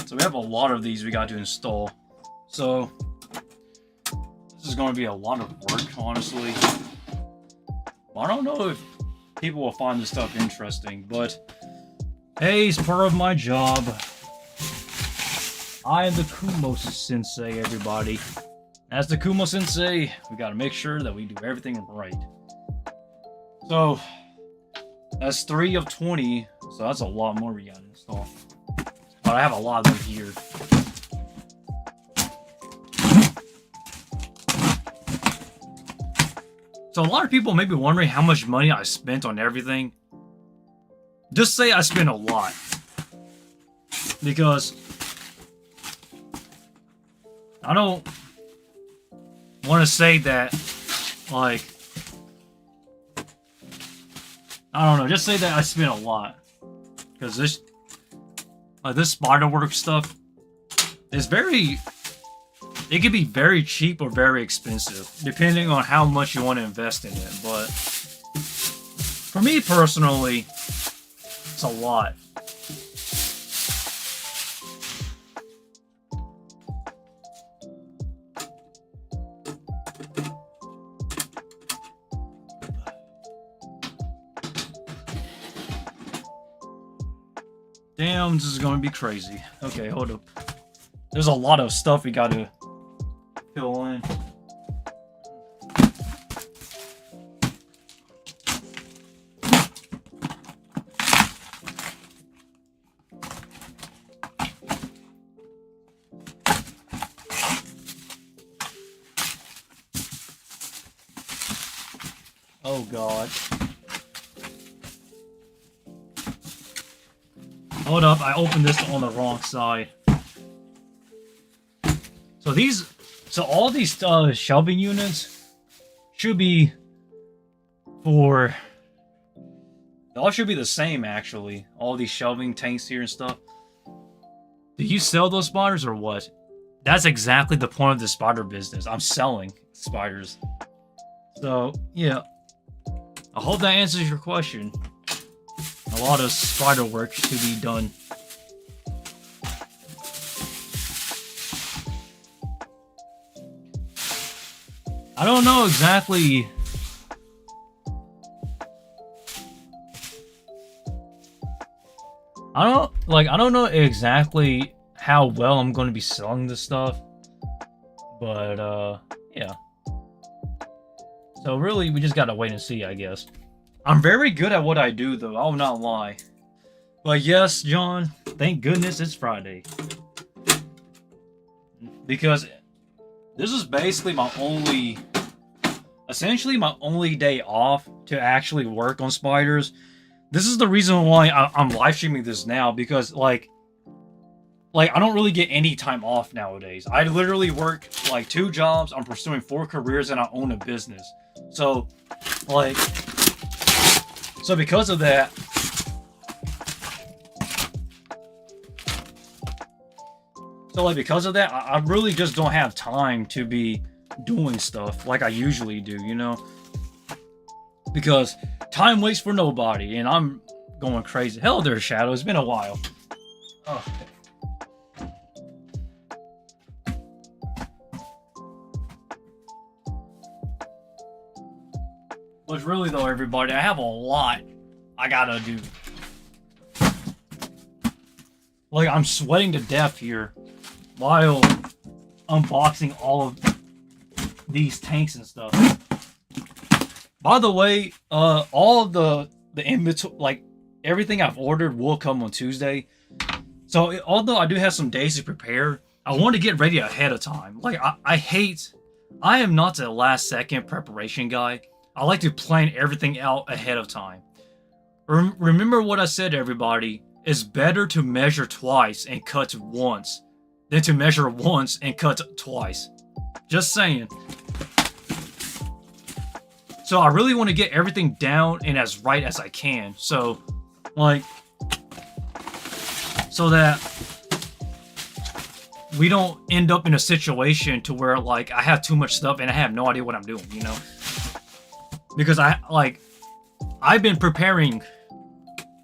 So we have a lot of these we got to install. So this is going to be a lot of work, honestly. I don't know if people will find this stuff interesting, but hey, it's part of my job. I am the Kumo Sensei, everybody. As the Kumo Sensei, we got to make sure that we do everything right. So that's 3 of 20, so that's a lot more we got to install. But I have a lot of them here. So a lot of people may be wondering how much money I spent on everything. Just say I spent a lot. Because I don't want to say that, like, I don't know, just say that I spent a lot. Because this spiderwork stuff is it can be very cheap or very expensive, depending on how much you want to invest in it. But for me personally, it's a lot. Damn, this is gonna be crazy. Okay, hold up. There's a lot of stuff we gotta fill in. Oh god. Hold up, I opened this on the wrong side. So all these shelving units should be for... They all should be the same, actually. All these shelving tanks here and stuff. Do you sell those spiders or what? That's exactly the point of the spider business. I'm selling spiders. So, yeah. I hope that answers your question. A lot of spider work to be done. I don't know exactly... I don't know exactly how well I'm going to be selling this stuff. But, yeah. So really, we just gotta wait and see, I guess. I'm very good at what I do, though. I'll not lie. But yes, John, thank goodness it's Friday. Because this is basically my only... Essentially my only day off to actually work on spiders. This is the reason why I'm live streaming this now, because like I don't really get any time off nowadays. I literally work like 2 jobs, I'm pursuing 4 careers, and I own a business. So because of that, I really just don't have time to be doing stuff like I usually do, you know? Because time waits for nobody, and I'm going crazy. Hell, there's Shadow. It's been a while. Oh. But really, though, everybody, I have a lot I gotta do. Like, I'm sweating to death here while unboxing all of these tanks and stuff. By the way, all of the inventory, like everything I've ordered, will come on Tuesday. So although I do have some days to prepare, I want to get ready ahead of time. Like I am not the last second preparation guy. I like to plan everything out ahead of time. Remember what I said, everybody. It's better to measure twice and cut once than to measure once and cut twice. Just saying. So I really want to get everything down and as right as I can. So, like, so that we don't end up in a situation to where, like, I have too much stuff and I have no idea what I'm doing, you know? Because I've been preparing,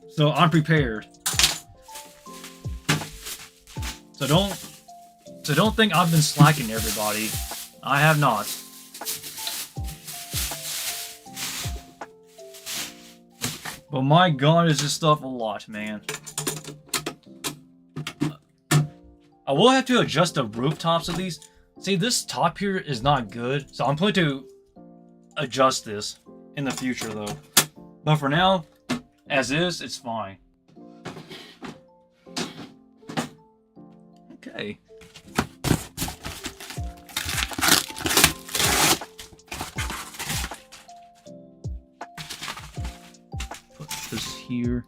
so I'm prepared. So don't think I've been slacking, everybody. I have not. But my god, is this stuff a lot, man. I will have to adjust the rooftops of these. See, this top here is not good, so I'm going to adjust this in the future, though. But for now, as is, it's fine. Okay. Put this here.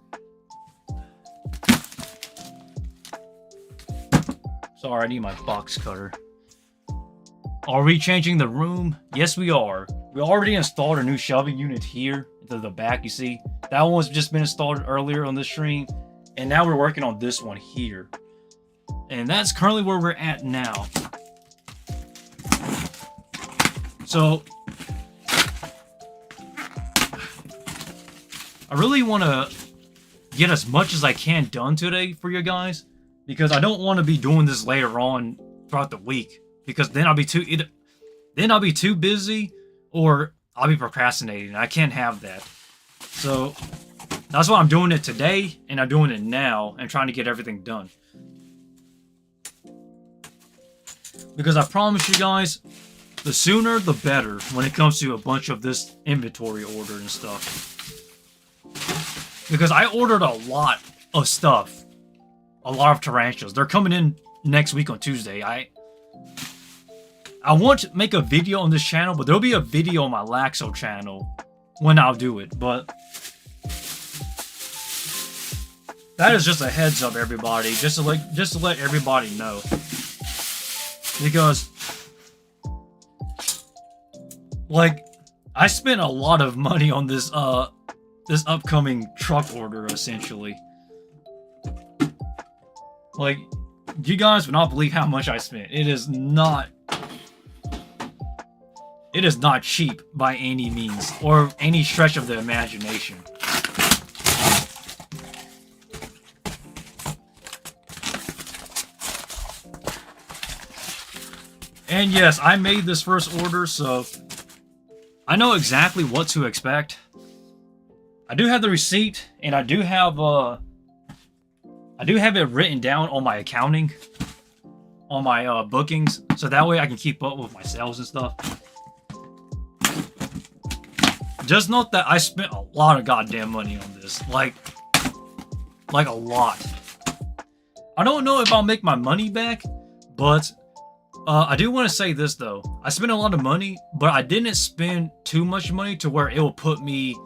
Sorry, I need my box cutter. Are we changing the room? Yes, we are. We already installed a new shelving unit here to the back, you see. That one's just been installed earlier on this stream. And now we're working on this one here. And that's currently where we're at now. So, I really want to get as much as I can done today for you guys. Because I don't want to be doing this later on throughout the week. Because then I'll be too busy, or I'll be procrastinating. I can't have that. So that's why I'm doing it today, and I'm doing it now, and trying to get everything done. Because I promise you guys, the sooner the better when it comes to a bunch of this inventory order and stuff. Because I ordered a lot of stuff. A lot of tarantulas. They're coming in next week on Tuesday. I want to make a video on this channel, but there'll be a video on my Laxo channel when I'll do it, but that is just a heads up, everybody, just to let everybody know, because like I spent a lot of money on this this upcoming truck order, essentially. Like, you guys would not believe how much I spent. It is not cheap by any means, or any stretch of the imagination. And yes, I made this first order, so I know exactly what to expect. I do have the receipt, and I do have it written down on my accounting, on my bookings, so that way I can keep up with my sales and stuff. Just note that I spent a lot of goddamn money on this, like a lot. I don't know if I'll make my money back, but I do want to say this though. I spent a lot of money, but I didn't spend too much money to where it will put me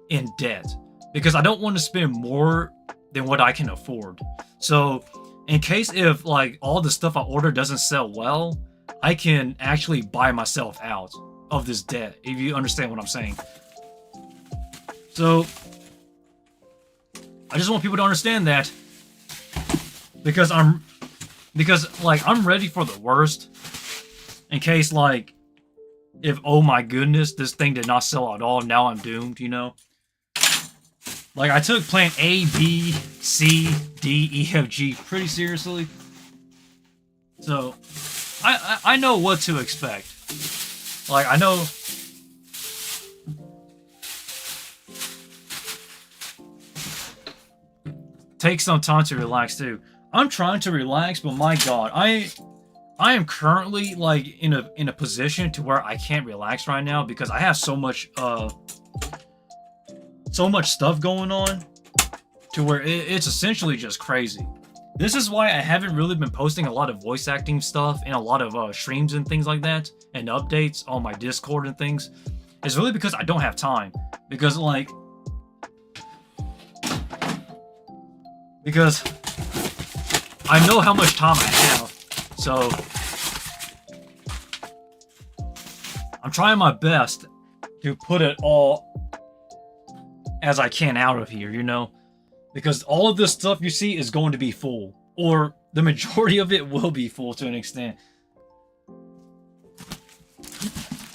in debt, because I don't want to spend more than what I can afford. So in case if like all the stuff I ordered doesn't sell well, I can actually buy myself out of this debt, if you understand what I'm saying. So I just want people to understand that, because I'm ready for the worst, in case like if, oh my goodness, this thing did not sell at all, now I'm doomed, you know? Like, I took plan A, B, C, D, E, F, G pretty seriously. So, I know what to expect. Like, I know... Take some time to relax, too. I'm trying to relax, but my god, I am currently, like, in a position to where I can't relax right now, because I have so much stuff going on, to where it's essentially just crazy. This is why I haven't really been posting a lot of voice acting stuff and a lot of streams and things like that, and updates on my Discord and things. It's really because I don't have time. Because I know how much time I have, so I'm trying my best to put it all as I can out of here, you know? Because all of this stuff you see is going to be full. Or the majority of it will be full to an extent.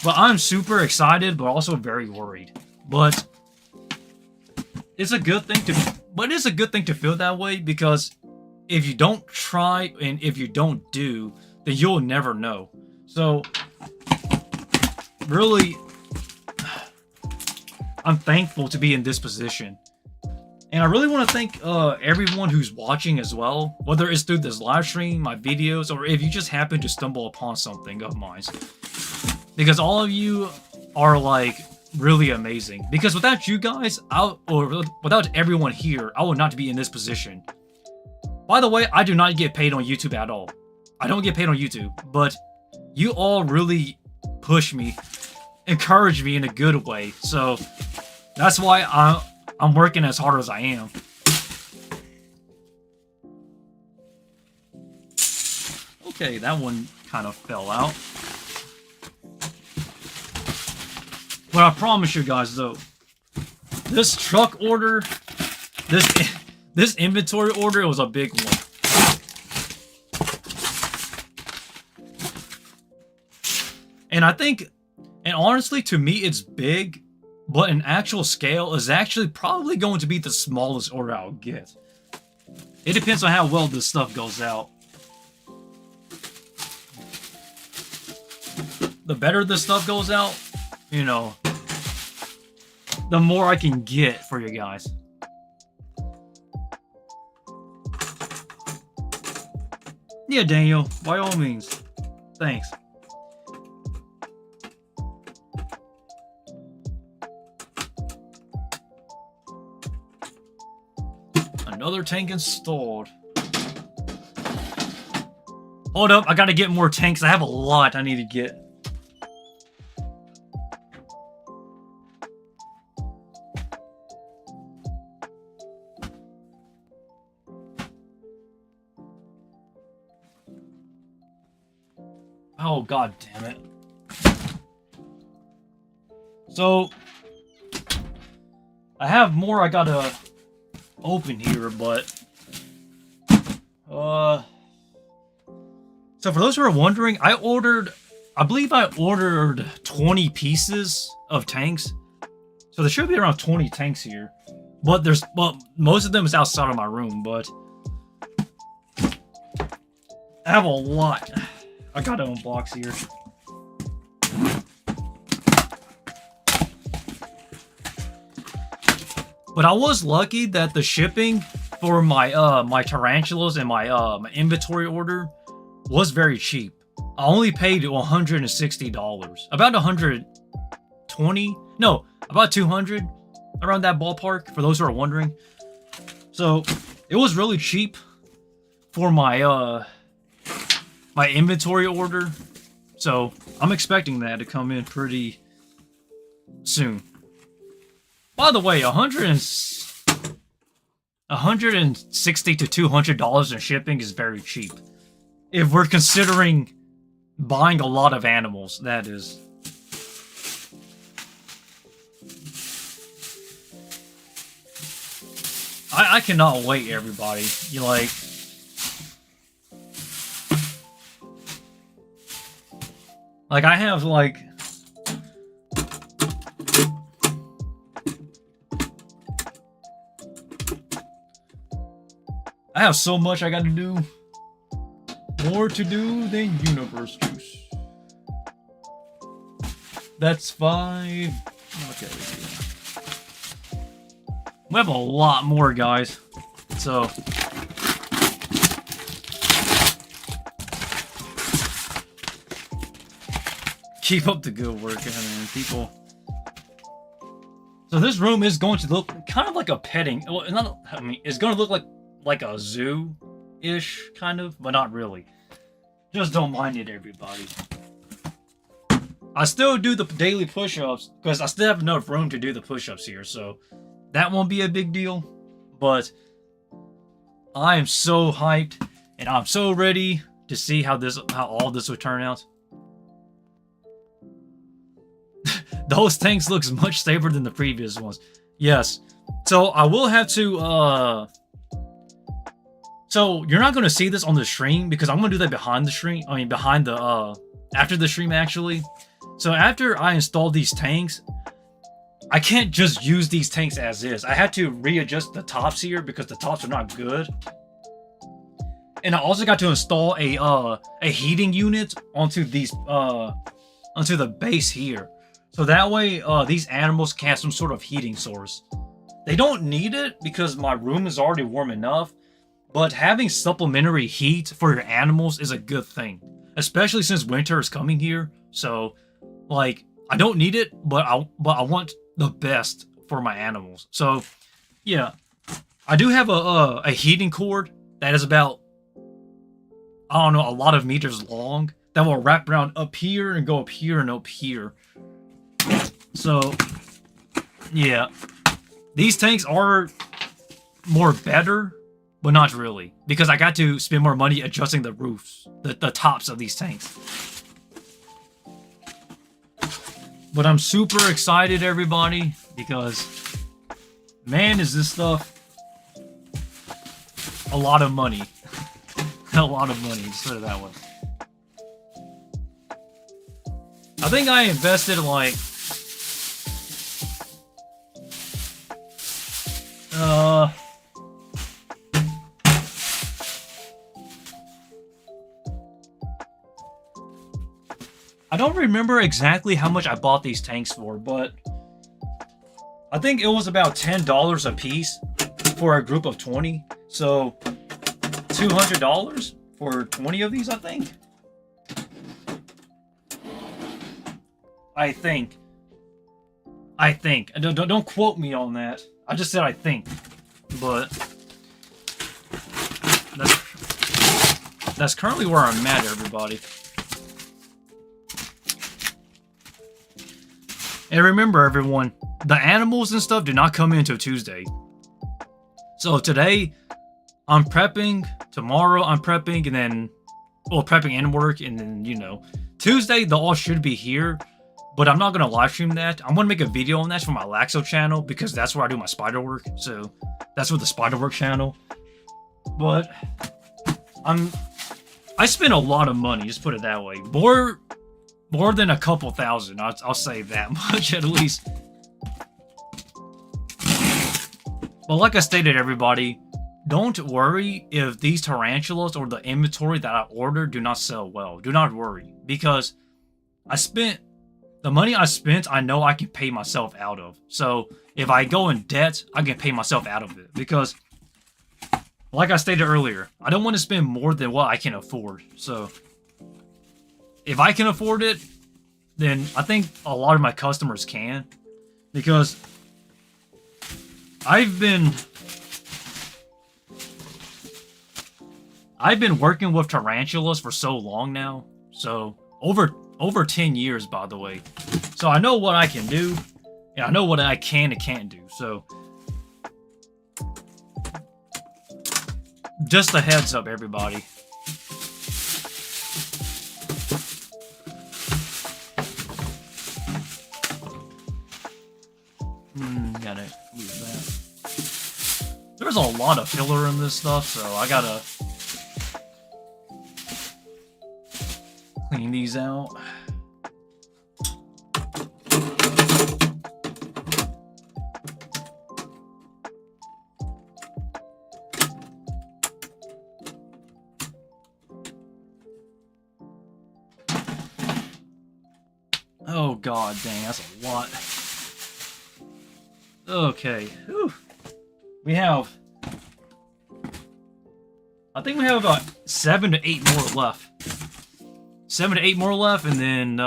But I'm super excited, but also very worried. But it's a good thing to feel that way, because if you don't try and if you don't do, then you'll never know. So really, I'm thankful to be in this position. And I really want to thank everyone who's watching as well, whether it's through this live stream, my videos, or if you just happen to stumble upon something of mine. Because all of you are like really amazing. Because without you guys, without everyone here, I would not be in this position. By the way, I do not get paid on YouTube at all. I don't get paid on YouTube, but you all really push me, encourage me in a good way. So that's why I'm working as hard as I am. Okay, that one kind of fell out. But I promise you guys though, this truck order, this inventory order was a big one. And I think, and honestly, to me, it's big, but in actual scale is actually probably going to be the smallest order I'll get. It depends on how well this stuff goes out. The better this stuff goes out, you know, the more I can get for you guys. Yeah, Daniel, by all means. Thanks. Another tank installed. Hold up, I gotta get more tanks. I have a lot I need to get. Oh, god damn it. So, I have more I gotta open here, but... So for those who are wondering, I believe I ordered 20 pieces of tanks. So there should be around 20 tanks here. But most of them is outside of my room, but... I have a lot. I gotta unbox here. But I was lucky that the shipping for my my tarantulas and my inventory order was very cheap. I only paid $160. About 120? No, about 200 around that ballpark for those who are wondering. So, it was really cheap for my my inventory order. So, I'm expecting that to come in pretty soon. By the way, $160 to $200 in shipping is very cheap. If we're considering buying a lot of animals, that is. I cannot wait, everybody. Like I have like I have so much I gotta do. More to do than universe juice. That's 5. Okay. We have a lot more, guys. So. Keep up the good work, man, people. So this room is going to look kind of like a petting. Well, it's going to look like a zoo-ish, kind of, but not really. Just don't mind it, everybody. I still do the daily push-ups, because I still have enough room to do the push-ups here, so that won't be a big deal. But I am so hyped, and I'm so ready to see how all this will turn out. Those tanks looks much safer than the previous ones. Yes. So I will have to so you're not going to see this on the stream because I'm going to do that behind the stream. I mean behind the after the stream actually. So after I install these tanks, I can't just use these tanks as is. I had to readjust the tops here because the tops are not good. And I also got to install a heating unit onto these onto the base here. So that way, these animals can have some sort of heating source. They don't need it because my room is already warm enough, but having supplementary heat for your animals is a good thing, especially since winter is coming here. So, like, I don't need it, but I want the best for my animals. So, yeah, I do have a heating cord that is about, I don't know, a lot of meters long that will wrap around up here and go up here and up here. So, yeah. These tanks are more better, but not really. Because I got to spend more money adjusting the roofs, the tops of these tanks. But I'm super excited, everybody, because, man, is this stuff a lot of money. A lot of money, just put it that way. I think I invested like I don't remember exactly how much I bought these tanks for, but I think it was about $10 a piece for a group of 20. So $200 for 20 of these, I think. I think. Don't quote me on that. I just said I think. But that's currently where I'm at, everybody. And remember, everyone, the animals and stuff do not come in until Tuesday. So today, I'm prepping. Tomorrow, I'm prepping. And then, well, prepping and work. And then, you know, Tuesday, the all should be here, but I'm not gonna live stream that. I'm gonna make a video on that for my Laxo channel because that's where I do my spider work. So that's for the spider work channel. But I spent a lot of money. Just put it that way. More than a couple thousand. I'll say that much at least. But like I stated, everybody, don't worry if these tarantulas or the inventory that I ordered do not sell well. Do not worry, because the money I spent, I know I can pay myself out of. So if I go in debt, I can pay myself out of it. Because, like I stated earlier, I don't want to spend more than what I can afford. So if I can afford it, then I think a lot of my customers can. Because I've been working with tarantulas for so long now. So over 10 years, by the way. So I know what I can do, and I know what I can and can't do. So just a heads up, everybody. Gotta lose that. There's a lot of filler in this stuff, so I gotta clean these out. Oh god dang, that's a lot. Okay. Whew. I think we have about 7 to 8 more left. 7 to 8 more left, and then,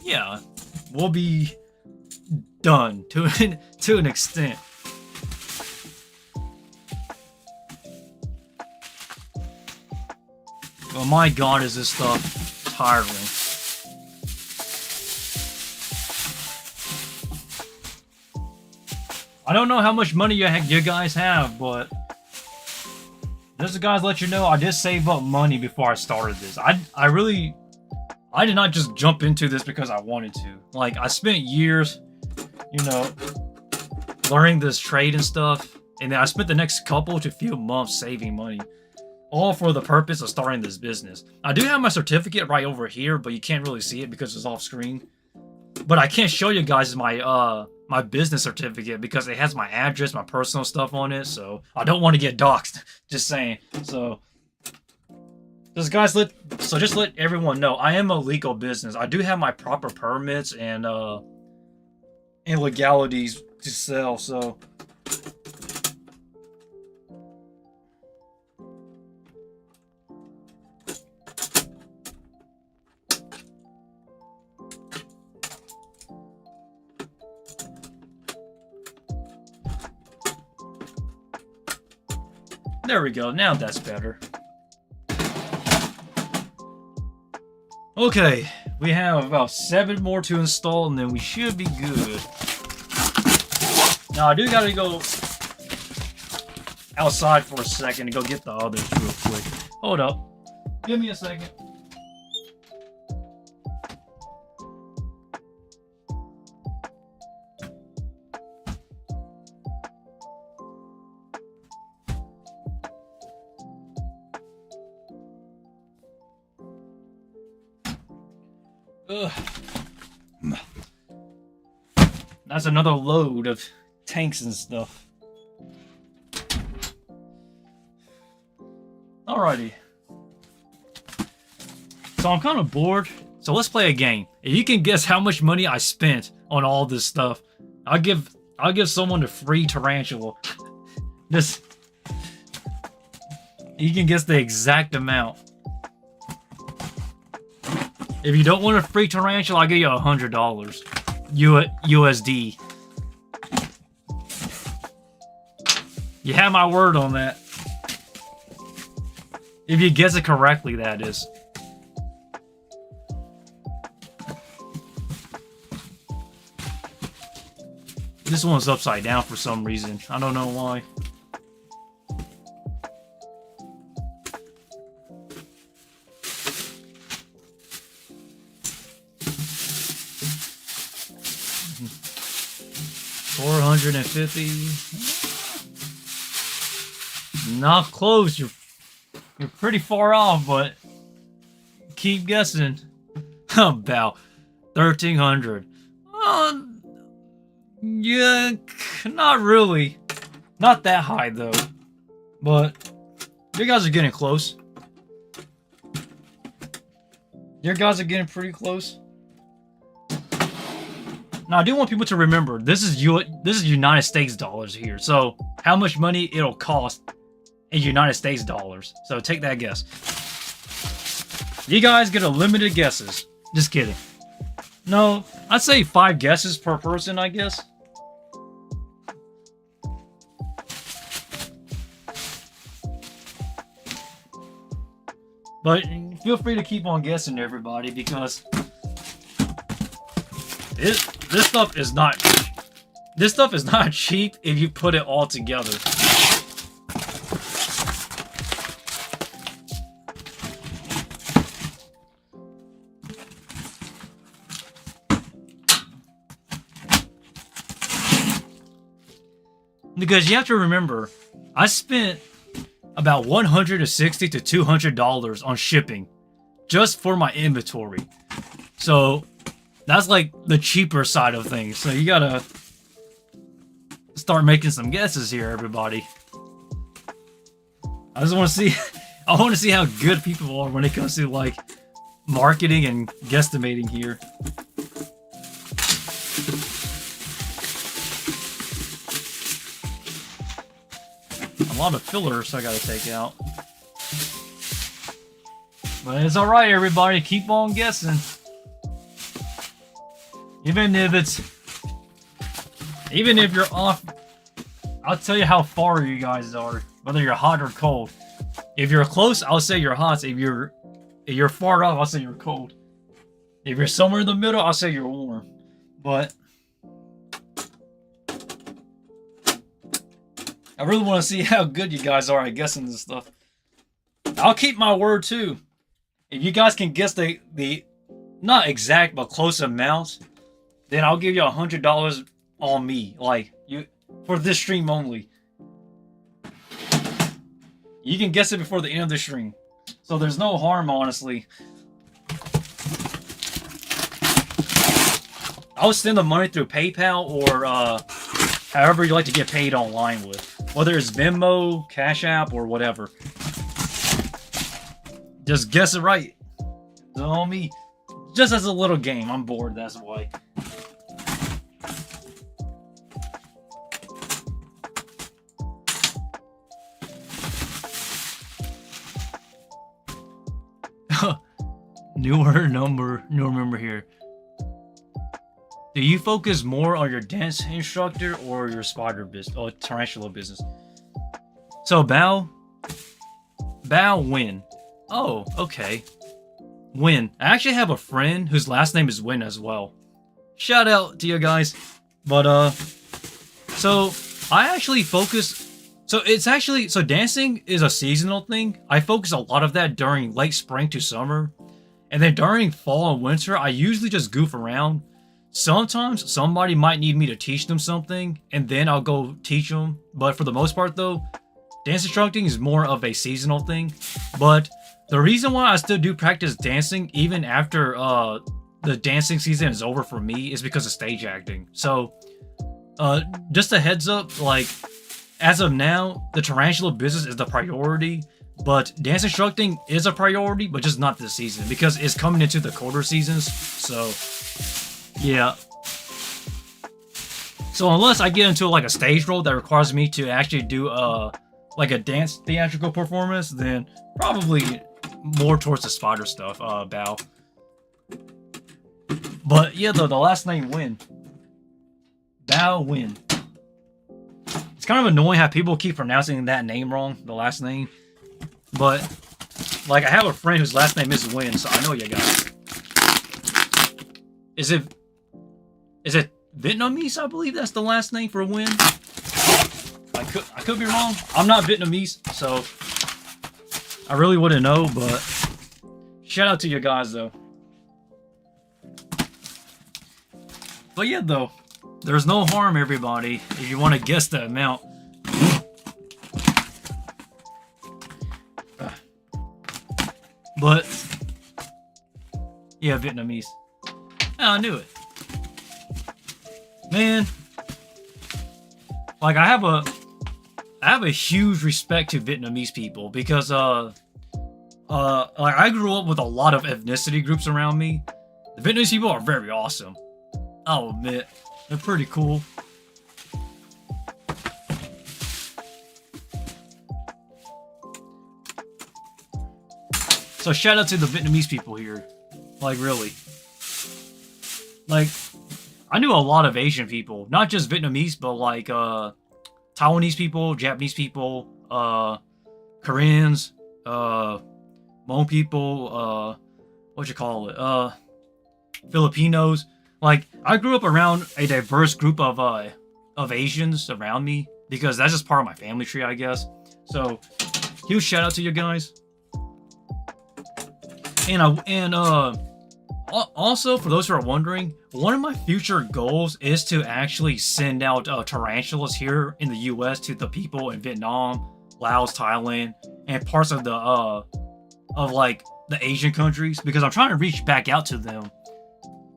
yeah, we'll be done to an extent. Oh my god, is this stuff tiring. I don't know how much money you guys have, but just to guys let you know, I did save up money before I started this. I did not just jump into this because I wanted to. Like, I spent years, you know, learning this trade and stuff, and then I spent the next couple to few months saving money, all for the purpose of starting this business. I do have my certificate right over here, but you can't really see it because it's off screen. But I can't show you guys my my business certificate because it has my address, my personal stuff on it, so I don't want to get doxxed. Just saying. So just let everyone know I am a legal business. I do have my proper permits and legalities to sell, so there we go. Now that's better. Okay, we have about 7 more to install, and then we should be good. Now, I do gotta go outside for a second to go get the others real quick. Hold up. Give me a second. Ugh. That's another load of tanks and stuff. Alrighty. So I'm kind of bored. So let's play a game. If you can guess how much money I spent on all this stuff, I'll give someone a free tarantula. Just you can guess the exact amount. If you don't want a free tarantula, I'll give you $100 USD. You have my word on that. If you guess it correctly, that is. This one's upside down for some reason. I don't know why. 450. Not close. You're pretty far off, but keep guessing. About 1300. Yeah, not really. Not that high though. But you guys are getting close. Your guys are getting pretty close. Now, I do want people to remember this is United States dollars here. So, how much money it'll cost in United States dollars. So, take that guess. You guys get a limited guesses. Just kidding. No, I'd say 5 guesses per person, I guess. But feel free to keep on guessing, everybody, because this stuff is not cheap if you put it all together. Because you have to remember, I spent about $160 to $200 on shipping just for my inventory. So that's like the cheaper side of things. So you gotta start making some guesses here, everybody. I just want to see, I want to see how good people are when it comes to like marketing and guesstimating here. A lot of fillers I gotta take out. But it's alright, everybody. Keep on guessing. Even if you're off, I'll tell you how far you guys are, whether you're hot or cold. If you're close, I'll say you're hot. If you're far off, I'll say you're cold. If you're somewhere in the middle, I'll say you're warm. But I really want to see how good you guys are at guessing this stuff. I'll keep my word too. If you guys can guess the not exact but close amounts, then I'll give you $100 on me, like you for this stream only. You can guess it before the end of the stream, so there's no harm, honestly. I'll send the money through PayPal or however you like to get paid online with. Whether it's Venmo, Cash App, or whatever. Just guess it right. It's on me. Just as a little game. I'm bored, that's why. Newer number here. Do you focus more on your dance instructor or your spider business or tarantula business? So Bao Win. Oh, okay. Win. I actually have a friend whose last name is Win as well. Shout out to you guys. But so I actually focus. So dancing is a seasonal thing. I focus a lot of that during late spring to summer, and then during fall and winter, I usually just goof around. Sometimes somebody might need me to teach them something, and then I'll go teach them. But for the most part, though, dance instructing is more of a seasonal thing. But the reason why I still do practice dancing even after the dancing season is over for me is because of stage acting. So, just a heads up, like, as of now, the tarantula business is the priority, but dance instructing is a priority, but just not this season because it's coming into the colder seasons. So, yeah. So unless I get into like a stage role that requires me to actually do like a dance theatrical performance, then probably more towards the spider stuff, Bao. But yeah, though, the last name Win. Bao Win. It's kind of annoying how people keep pronouncing that name wrong, the last name. But like, I have a friend whose last name is Win, so I know you guys. Is it Vietnamese? I believe that's the last name for Win. I could be wrong. I'm not Vietnamese, so I really wouldn't know, but shout out to you guys though. But yeah, though, There's no harm, everybody, if you want to guess the amount. But yeah, Vietnamese. I knew it. Man, like I have a huge respect to Vietnamese people because like I grew up with a lot of ethnicity groups around me. The Vietnamese people are very awesome. I'll admit, they're pretty cool. So shout out to the Vietnamese people here. Like really. Like I knew a lot of Asian people, not just Vietnamese, but like Taiwanese people, Japanese people, Koreans, Hmong people, Filipinos. Like I grew up around a diverse group of Asians around me because that's just part of my family tree, I guess. So huge shout out to you guys. And also, for those who are wondering, one of my future goals is to actually send out tarantulas here in the U.S. to the people in Vietnam, Laos, Thailand, and parts of the like the Asian countries because I'm trying to reach back out to them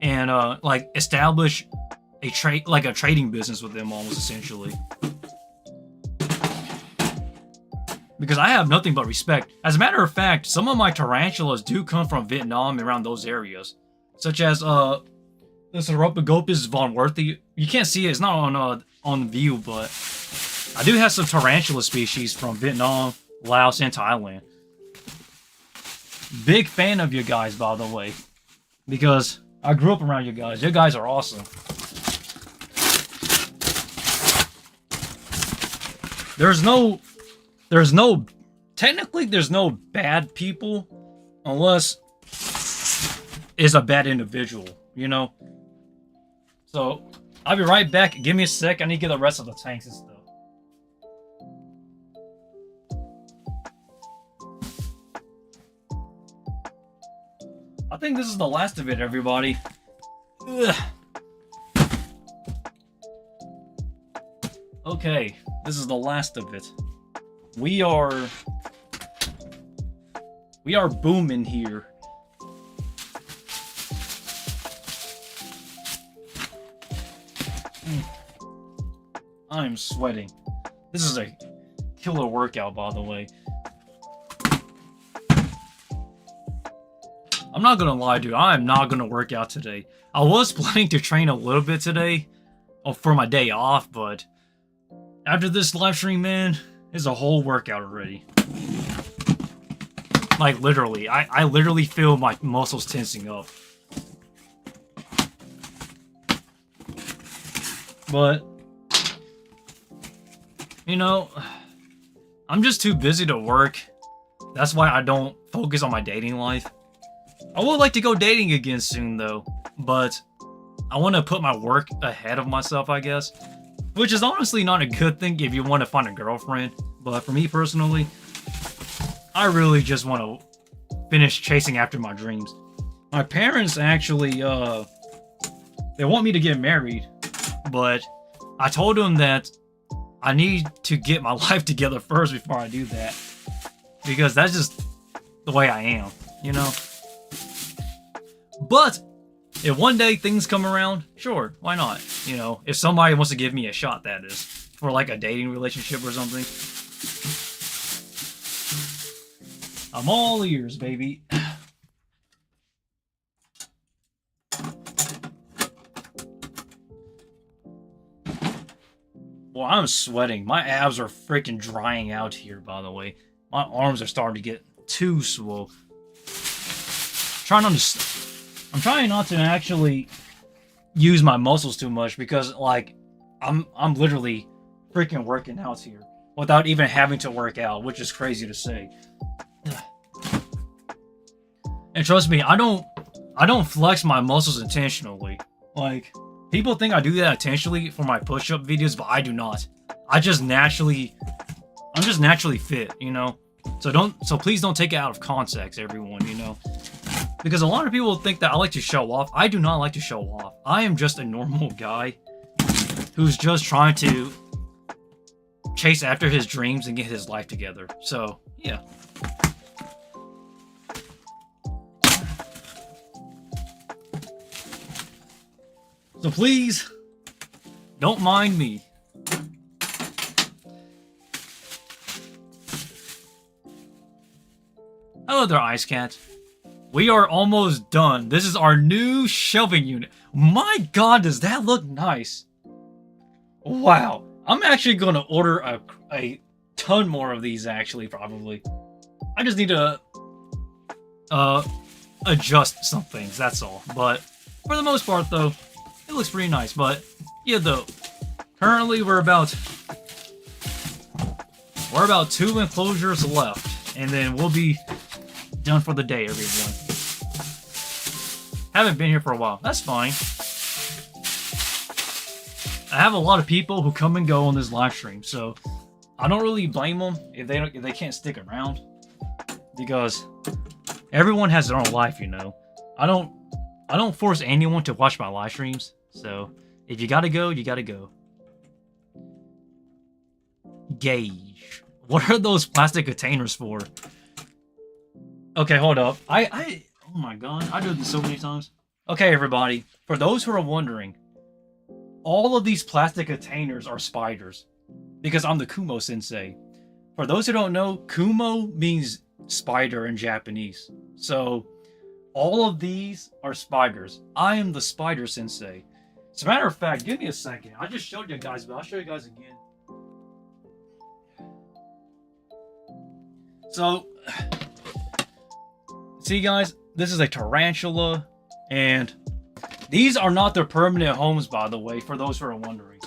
and like establish a trading business with them almost essentially. Because I have nothing but respect. As a matter of fact, some of my tarantulas do come from Vietnam and around those areas. Such as the Saropagopus von Worthy. You can't see it, it's not on view, but I do have some tarantula species from Vietnam, Laos, and Thailand. Big fan of you guys, by the way. Because I grew up around you guys. You guys are awesome. Technically there's no bad people unless it's a bad individual, you know? So, I'll be right back. Give me a sec. I need to get the rest of the tanks and stuff. I think this is the last of it, everybody. Ugh. Okay, this is the last of it. We are booming here. I'm sweating. This is a killer workout, by the way. I'm not gonna lie, dude. I am not gonna work out today. I was planning to train a little bit today for my day off, but after this live stream, man, it's a whole workout already. Like, literally. I literally feel my muscles tensing up. But, you know, I'm just too busy to work. That's why I don't focus on my dating life. I would like to go dating again soon, though. But I want to put my work ahead of myself, I guess. Which is honestly not a good thing if you want to find a girlfriend. But for me personally, I really just want to finish chasing after my dreams. My parents actually, they want me to get married. But I told them that I need to get my life together first before I do that. Because that's just the way I am, you know? But if one day things come around, sure, why not? You know, if somebody wants to give me a shot, that is. For like a dating relationship or something. I'm all ears, baby. Well, I'm sweating. My abs are freaking drying out here, by the way. My arms are starting to get too swole. I'm trying not to actually use my muscles too much because, like, I'm literally freaking working out here without even having to work out, which is crazy to say. And trust me, I don't flex my muscles intentionally. Like, people think I do that intentionally for my push-up videos, but I do not. I'm just naturally fit, you know? So please don't take it out of context, everyone, you know? Because a lot of people think that I like to show off. I do not like to show off. I am just a normal guy. who's just trying to chase after his dreams and get his life together. So, yeah. So please, don't mind me. Hello there, Ice Cat. We are almost done. This is our new shelving unit. My god, does that look nice. Wow. I'm actually going to order a ton more of these, actually, probably. I just need to adjust some things, that's all. But for the most part, though, it looks pretty nice. But yeah, though, currently we're about 2 enclosures left, and then we'll be done for the day, everyone. Haven't been here for a while. That's fine. I have a lot of people who come and go on this live stream, so I don't really blame them if they can't stick around, because everyone has their own life, you know. I don't force anyone to watch my live streams, so if you gotta go, you gotta go. Gauge. What are those plastic containers for? Okay, hold up. Oh my god, I do this so many times. Okay, everybody, for those who are wondering, all of these plastic containers are spiders, because I'm the Kumo Sensei. For those who don't know, Kumo means spider in Japanese. So, all of these are spiders. I am the Spider Sensei. As a matter of fact, give me a second. I just showed you guys, but I'll show you guys again. So, see guys, this is a tarantula, and these are not their permanent homes, by the way, for those who are wondering.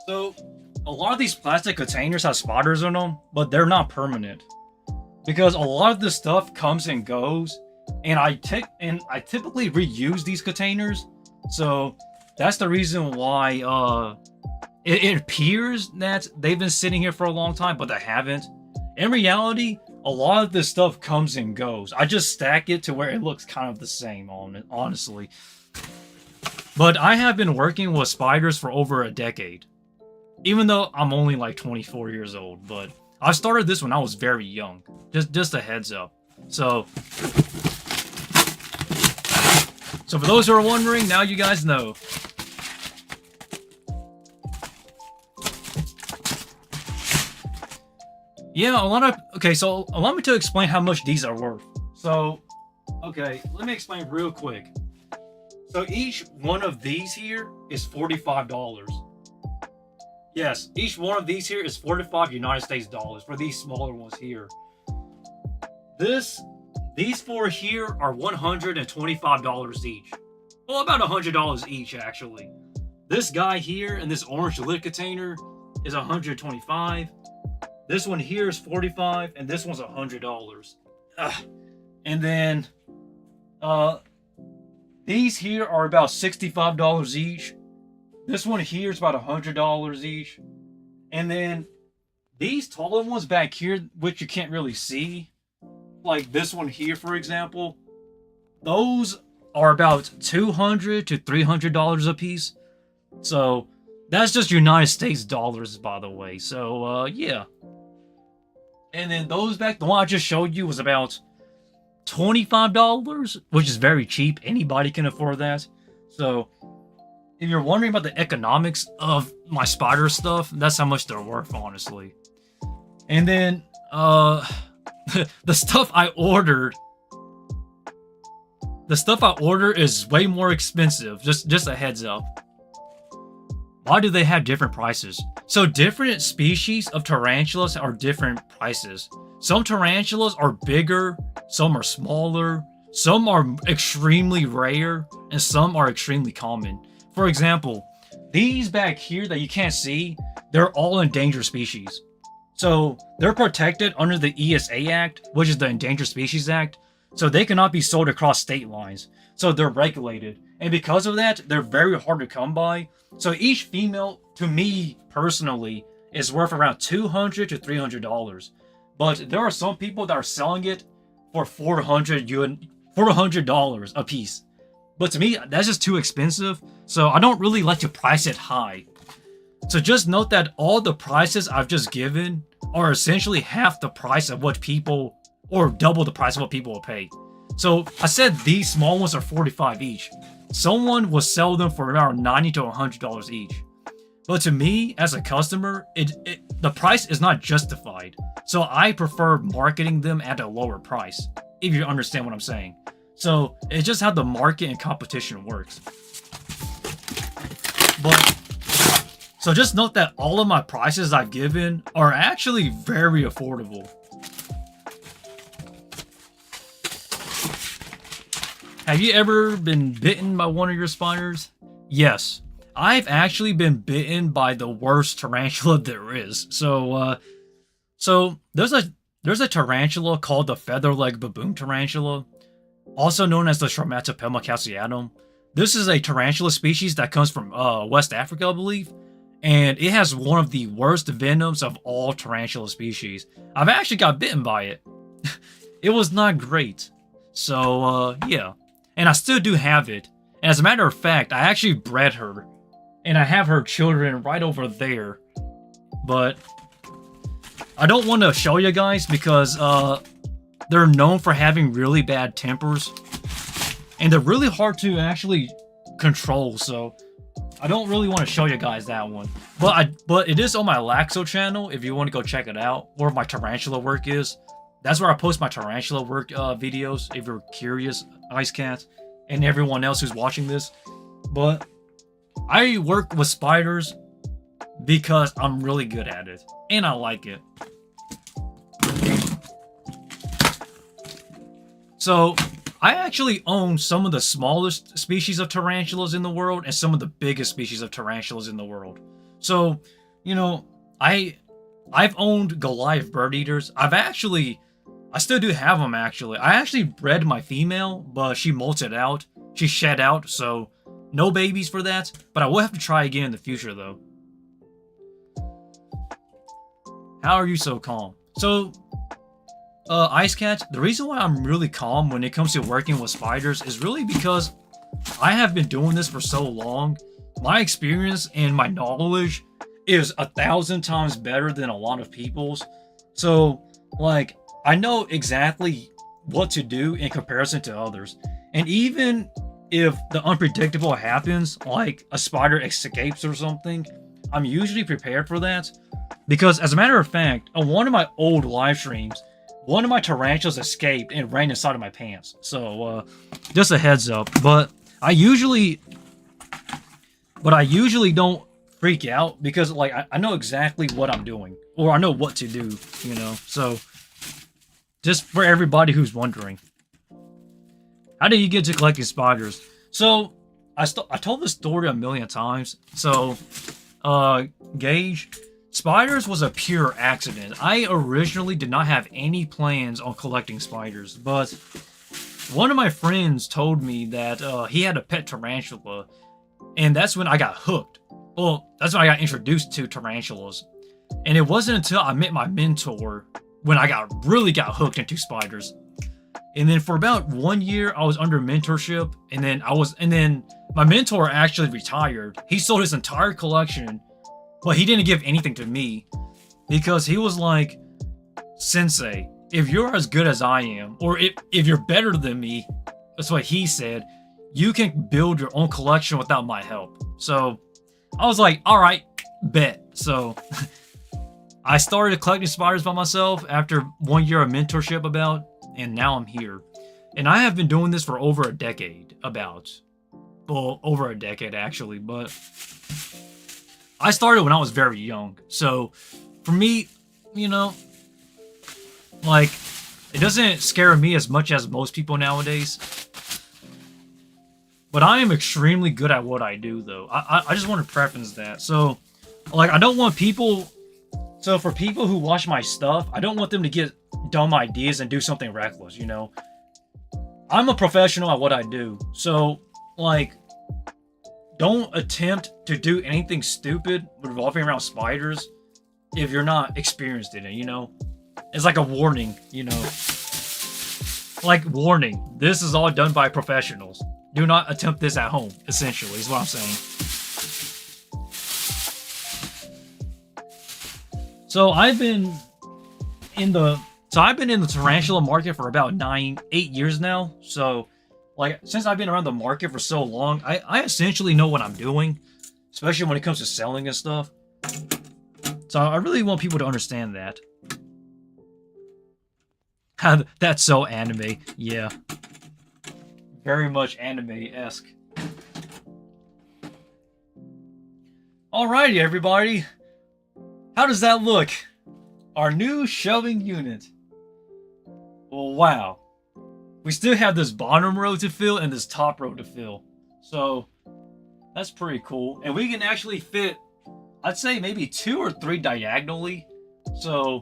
So, a lot of these plastic containers have spotters on them, but they're not permanent. Because a lot of this stuff comes and goes, and I typically reuse these containers, so that's the reason why it appears that they've been sitting here for a long time, but they haven't. In reality, a lot of this stuff comes and goes. I just stack it to where it looks kind of the same, honestly. But I have been working with spiders for over a decade. Even though I'm only like 24 years old, but I started this when I was very young. Just a heads up. So for those who are wondering, now you guys know. Yeah, so allow me to explain how much these are worth. So, okay, let me explain real quick. So each one of these here is $45. Yes, each one of these here is 45 United States dollars for these smaller ones here. These four here are $125 each. Well, about $100 each, actually. This guy here in this orange lid container is $125. This one here is $45, and this one's $100. And then, these here are about $65 each. This one here is about $100 each. And then, these taller ones back here, which you can't really see, like this one here, for example, those are about $200 to $300 a piece. So, that's just United States dollars, by the way. So, yeah. And then those back, the one I just showed you was about $25, which is very cheap. Anybody can afford that. So, if you're wondering about the economics of my spider stuff, that's how much they're worth, honestly. And then, the stuff I ordered is way more expensive. Just a heads up. Why do they have different prices? So different species of tarantulas are different prices. Some tarantulas are bigger, some are smaller, some are extremely rare, and some are extremely common. For example, these back here that you can't see, they're all endangered species. So they're protected under the ESA Act, which is the Endangered Species Act, so they cannot be sold across state lines. So they're regulated. And because of that, they're very hard to come by. So each female, to me personally, is worth around $200 to $300. But there are some people that are selling it for $400 a piece. But to me, that's just too expensive, so I don't really like to price it high. So just note that all the prices I've just given are essentially half the price of what people, or double the price of what people will pay. So I said these small ones are $45 each. Someone will sell them for around $90 to $100 each. But to me, as a customer, the price is not justified. So I prefer marketing them at a lower price, if you understand what I'm saying. So it's just how the market and competition works. But so just note that all of my prices I've given are actually very affordable. Have you ever been bitten by one of your spiders? Yes. I've actually been bitten by the worst tarantula there is. So there's a tarantula called the feather-leg baboon tarantula, also known as the Stromatopelma calceatum. This is a tarantula species that comes from West Africa, I believe, and it has one of the worst venoms of all tarantula species. I've actually got bitten by it. It was not great. So yeah, and I still do have it. And as a matter of fact, I actually bred her, and I have her children right over there. But I don't want to show you guys because they're known for having really bad tempers, and they're really hard to actually control. So I don't really want to show you guys that one. But it is on my Laxo channel if you want to go check it out, where my tarantula work is. That's where I post my tarantula work videos, if you're curious, Ice Cat, and everyone else who's watching this. But I work with spiders because I'm really good at it, and I like it. So I actually own some of the smallest species of tarantulas in the world and some of the biggest species of tarantulas in the world. So, you know, I've owned Goliath bird eaters. I still do have them, actually. I actually bred my female, but she molted out. She shed out, so no babies for that. But I will have to try again in the future, though. How are you so calm? So, Ice Cat, the reason why I'm really calm when it comes to working with spiders is really because I have been doing this for so long. My experience and my knowledge is 1,000 times better than a lot of people's. So, like, I know exactly what to do in comparison to others. And even if the unpredictable happens, like a spider escapes or something, I'm usually prepared for that. Because as a matter of fact, on one of my old live streams, one of my tarantulas escaped and ran inside of my pants. So, just a heads up. But I usually don't freak out because, like, I know exactly what I'm doing. Or I know what to do, you know? So, just for everybody who's wondering. How did you get to collecting spiders? So, I told this story a million times. So, Gage, spiders was a pure accident. I originally did not have any plans on collecting spiders, but one of my friends told me that he had a pet tarantula, and that's when I got hooked. Well, that's when I got introduced to tarantulas. And it wasn't until I met my mentor when I really got hooked into spiders. And then for about 1 year, I was under mentorship, and then my mentor actually retired. He sold his entire collection, but he didn't give anything to me because he was like, Sensei, if you're as good as I am, or if you're better than me, that's what he said, you can build your own collection without my help. So I was like, all right, bet. So I started collecting spiders by myself after 1 year of mentorship and now I'm here. And I have been doing this for over a decade, over a decade actually, but I started when I was very young. So for me, you know, like, it doesn't scare me as much as most people nowadays. But I am extremely good at what I do, though. I just want to preface that. So, like, I don't want people... So, for people who watch my stuff, I don't want them to get dumb ideas and do something reckless, you know? I'm a professional at what I do. So, like, don't attempt to do anything stupid revolving around spiders if you're not experienced in it, you know? It's like a warning, you know? Like, warning, this is all done by professionals. Do not attempt this at home, essentially, is what I'm saying. So I've been in the tarantula market for about 8 years now. So, like, since I've been around the market for so long, I essentially know what I'm doing, especially when it comes to selling and stuff. So I really want people to understand that. That's so anime. Yeah. Very much anime-esque. Alrighty, everybody. How does that look? Our new shelving unit. Well, wow. We still have this bottom row to fill and this top row to fill. So, that's pretty cool. And we can actually fit, I'd say maybe 2 or 3 diagonally. So,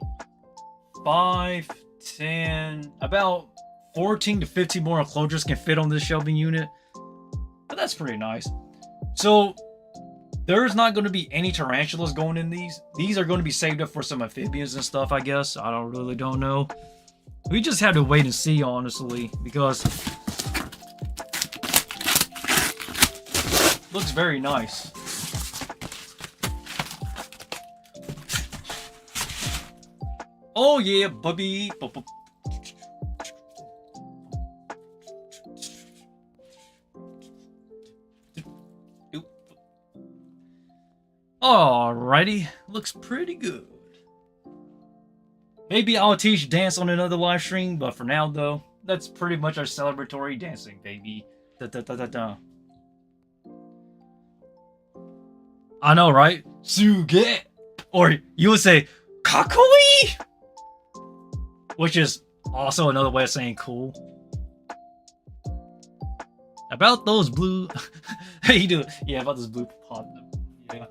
5, 10, about 14 to 15 more enclosures can fit on this shelving unit. But that's pretty nice. So, there's not going to be any tarantulas going in these. These are going to be saved up for some amphibians and stuff, I guess. I don't know. We just have to wait and see, honestly, because looks very nice. Oh yeah, bubby. Alrighty, looks pretty good. Maybe I'll teach dance on another live stream, but for now though, that's pretty much our celebratory dancing, baby. Da da da da da. I know, right? Suge! Or you would say, kakoi! Which is also another way of saying cool. About those blue... you do, yeah, about this blue pot. Yeah.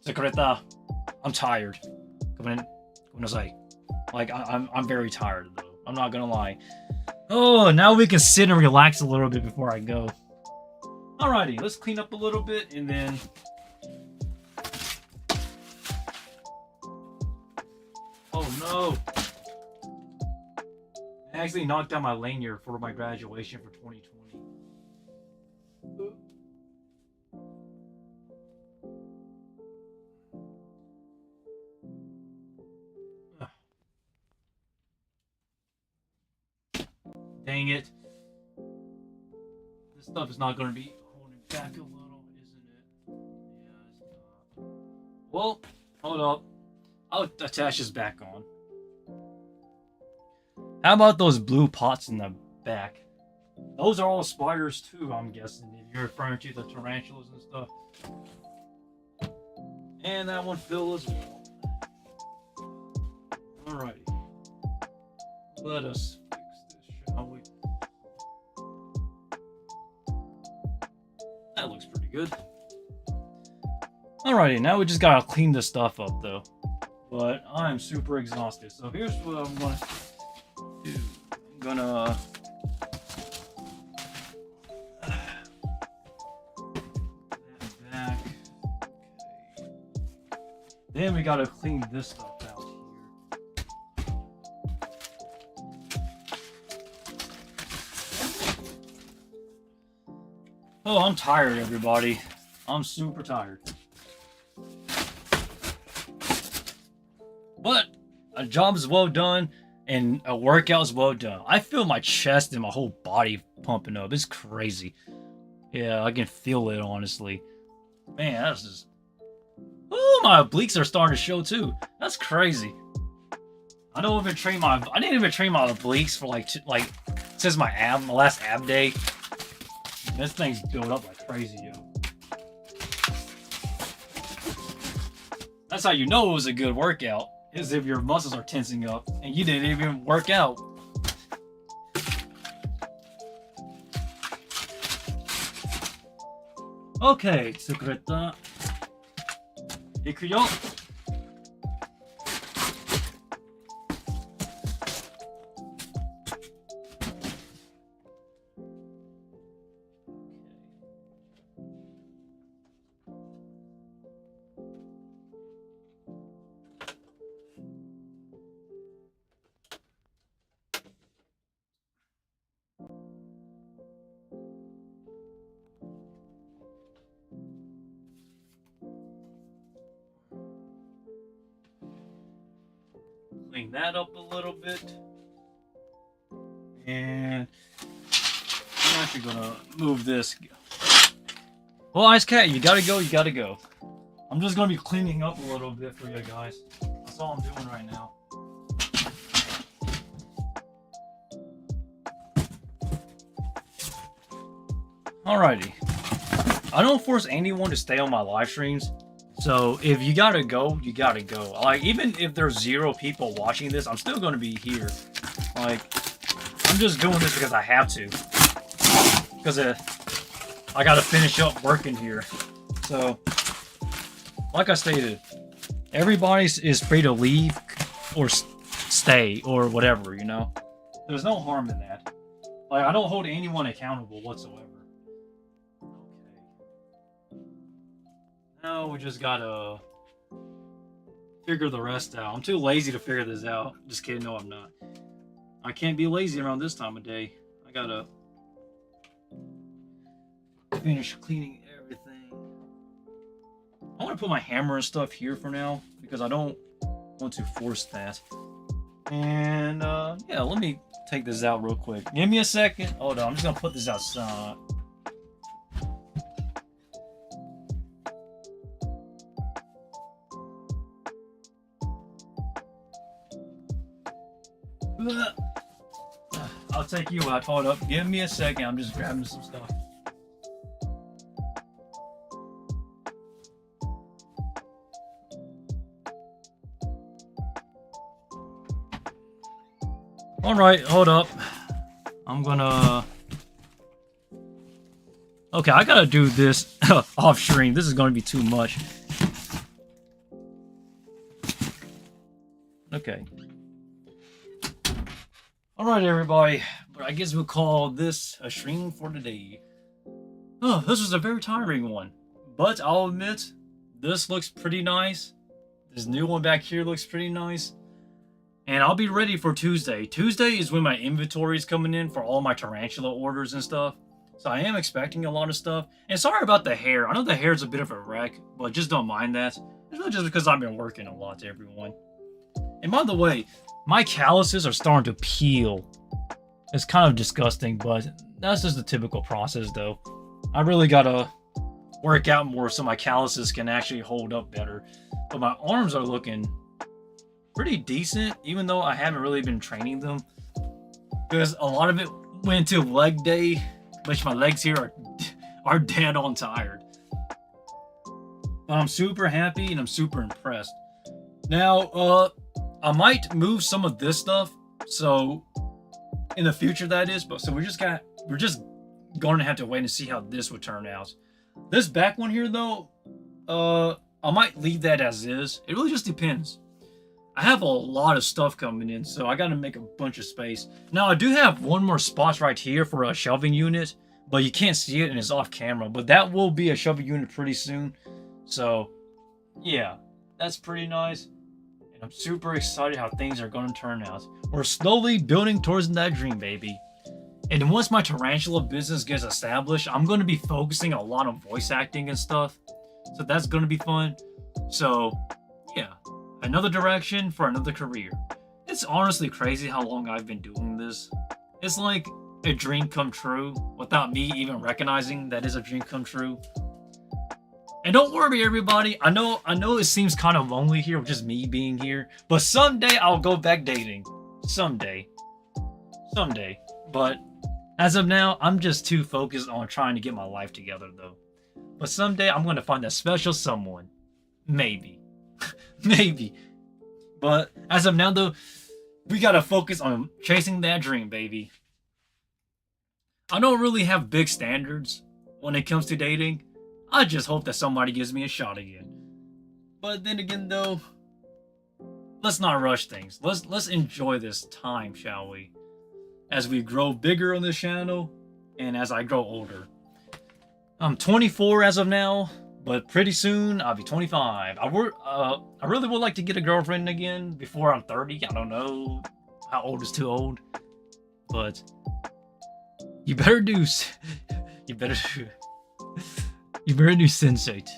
Secreta. I'm tired. Come in. Like, I'm very tired, though. I'm not gonna lie. Oh, now we can sit and relax a little bit before I go. Alrighty, let's clean up a little bit, and then... Oh, no. I actually knocked out my lanyard for my graduation for 2020. Dang it. This stuff is not going to be holding back a little, isn't it? Yeah, it's not. Well, hold up. I'll attach this back on. How about those blue pots in the back? Those are all spiders too, I'm guessing, if you're referring to the tarantulas and stuff. And that one fill as well. Alrighty. Let us fix this, shall we? That looks pretty good. Alrighty, now we just gotta clean this stuff up though. But I'm super exhausted, so here's what I'm gonna do. I'm gonna... back. Okay. Then we gotta clean this stuff out here. Oh, I'm tired, everybody. I'm super tired. But a job is well done and a workout is well done. I feel my chest and my whole body pumping up. It's crazy. Yeah, I can feel it, honestly. Man, that's just... Oh, my obliques are starting to show too. That's crazy. I didn't even train my obliques for like since my last ab day. This thing's built up like crazy, yo. That's how you know it was a good workout, is if your muscles are tensing up and you didn't even work out. Okay, Tsukureta. Ikuyo. clean that up a little bit. And I'm actually gonna move this. Well, Ice Cat, you gotta go, you gotta go. I'm just gonna be cleaning up a little bit for you guys. That's all I'm doing right now. Alrighty. I don't force anyone to stay on my live streams. So if you gotta go, you gotta go. Like, even if there's 0 people watching this, I'm still gonna be here. Like, I'm just doing this because I have to. Because I gotta finish up working here. So, like I stated, everybody is free to leave or stay or whatever, you know? There's no harm in that. Like, I don't hold anyone accountable whatsoever. Okay. Now we just gotta figure the rest out. I'm too lazy to figure this out. Just kidding, no I'm not. I can't be lazy around this time of day. I gotta finish cleaning everything. I want to put my hammer and stuff here for now because I don't want to force that. And yeah, let me take this out real quick. Give me a second. Hold on, I'm just gonna put this outside. I'll take you out. Hold up. Give me a second. I'm just grabbing some stuff. Alright, hold up. I'm gonna... Okay, I gotta do this off stream. This is gonna be too much. Okay. Alright, everybody. But I guess we'll call this a stream for today. Oh, this was a very tiring one. But I'll admit, this looks pretty nice. This new one back here looks pretty nice. And I'll be ready for Tuesday. Tuesday is when my inventory is coming in for all my Tarantula orders and stuff. So I am expecting a lot of stuff. And sorry about the hair. I know the hair is a bit of a wreck, but just don't mind that. It's not just because I've been working a lot to everyone. And by the way, my calluses are starting to peel. It's kind of disgusting, but that's just the typical process though. I really gotta work out more so my calluses can actually hold up better. But my arms are looking pretty decent, even though I haven't really been training them. Because a lot of it went to leg day, which my legs here are dead on tired. But I'm super happy and I'm super impressed. Now, I might move some of this stuff, so in the future that is, but so we're just going to have to wait and see how this would turn out. This back one here though, I might leave that as is. It really just depends. I have a lot of stuff coming in, so I got to make a bunch of space. Now, I do have one more spot right here for a shelving unit, but you can't see it and it's off camera. But that will be a shelving unit pretty soon. So, yeah, that's pretty nice. And I'm super excited how things are going to turn out. We're slowly building towards that dream, baby. And once my Tarantula business gets established, I'm going to be focusing a lot on voice acting and stuff. So that's going to be fun. So, yeah. Another direction for another career. It's honestly crazy how long I've been doing this. It's like a dream come true without me even recognizing that is a dream come true. And don't worry, everybody. I know it seems kind of lonely here with just me being here, but someday I'll go back dating. Someday. But as of now, I'm just too focused on trying to get my life together, though. But someday I'm going to find that special someone. Maybe. Maybe. But as of now, though, we gotta focus on chasing that dream, baby. I don't really have big standards when it comes to dating. I just hope that somebody gives me a shot again. But then again, though, let's not rush things. Let's enjoy this time, shall we? As we grow bigger on this channel, and as I grow older. I'm 24 as of now. But pretty soon, I'll be 25. I really would like to get a girlfriend again before I'm 30. I don't know how old is too old. But you better do Sensei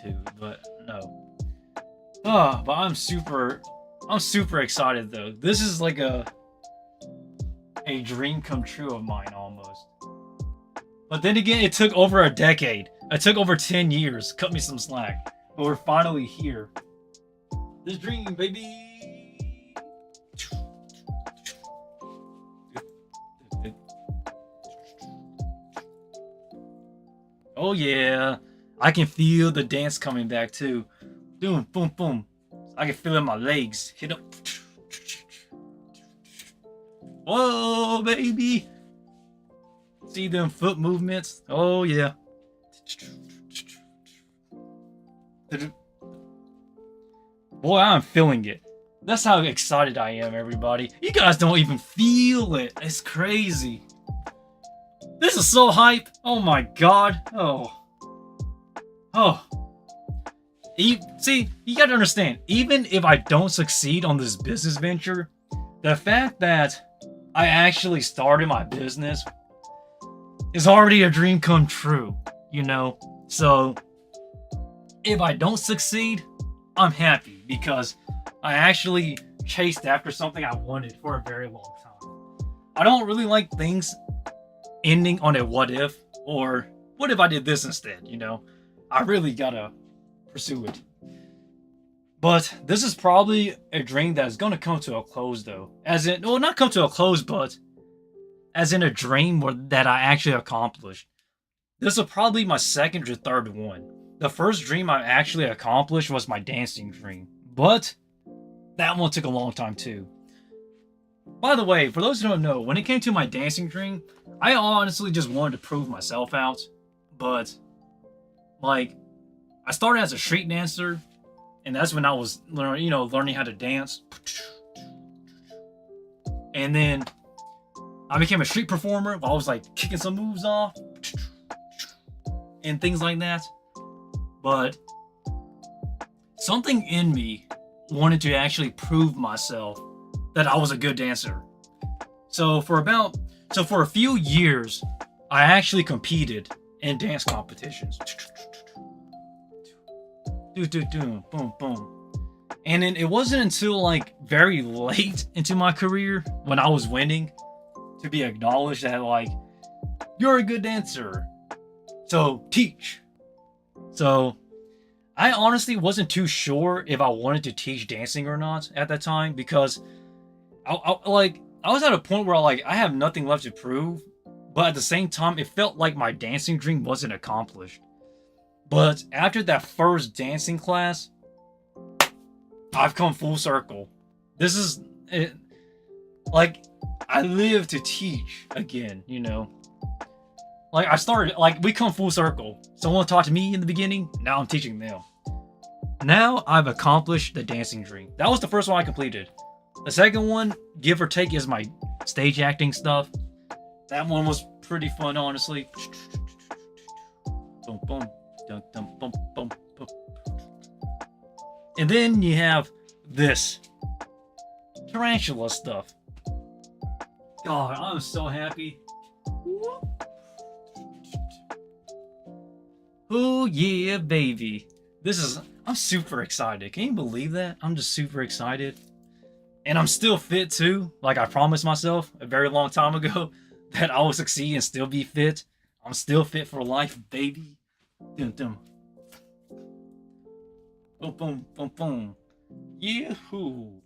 too. But no. But I'm super I'm super excited though. This is like a dream come true of mine almost. But then again, it took over a decade. It took over 10 years. Cut me some slack. But we're finally here. This dream, baby. Oh yeah. I can feel the dance coming back too. Boom, boom, boom. I can feel it in my legs. Hit up. Whoa, baby. See them foot movements? Oh yeah. Boy, I'm feeling it. That's how excited I am, everybody. You guys don't even feel it. It's crazy. This is so hype. Oh my god. Oh. See, you gotta understand, even if I don't succeed on this business venture, the fact that I actually started my business is already a dream come true, you know? So, if I don't succeed, I'm happy because I actually chased after something I wanted for a very long time. I don't really like things ending on a what if, or what if I did this instead, you know? I really gotta pursue it. But this is probably a dream that is gonna come to a close though. As in, well, not come to a close, but as in a dream that I actually accomplished. This is probably my second or third one. The first dream I actually accomplished was my dancing dream, but that one took a long time too. By the way, for those who don't know, when it came to my dancing dream, I honestly just wanted to prove myself out, but like, I started as a street dancer, and that's when I was learning how to dance. And then I became a street performer while I was like kicking some moves off and things like that. But something in me wanted to actually prove myself that I was a good dancer. So for a few years, I actually competed in dance competitions. Boom, boom. And then it wasn't until like very late into my career when I was winning to be acknowledged that like, you're a good dancer, so teach. So I honestly wasn't too sure if I wanted to teach dancing or not at that time because I was at a point where I have nothing left to prove, but at the same time it felt like my dancing dream wasn't accomplished. But after that first dancing class, I've come full circle. This is it. Like, I live to teach again, you know. Like, I started, like, we come full circle. Someone taught me in the beginning, now I'm teaching them. Now I've accomplished the dancing dream. That was the first one I completed. The second one, give or take, is my stage acting stuff. That one was pretty fun, honestly. Boom, boom. Dun, dun, boom, boom, boom. And then you have this Tarantula stuff. God, I'm so happy. Oh yeah, baby. I'm super excited. Can you believe that? I'm just super excited. And I'm still fit too. Like I promised myself a very long time ago that I will succeed and still be fit. I'm still fit for life, baby. Dum dum. Boom boom boom boom. Yahoo.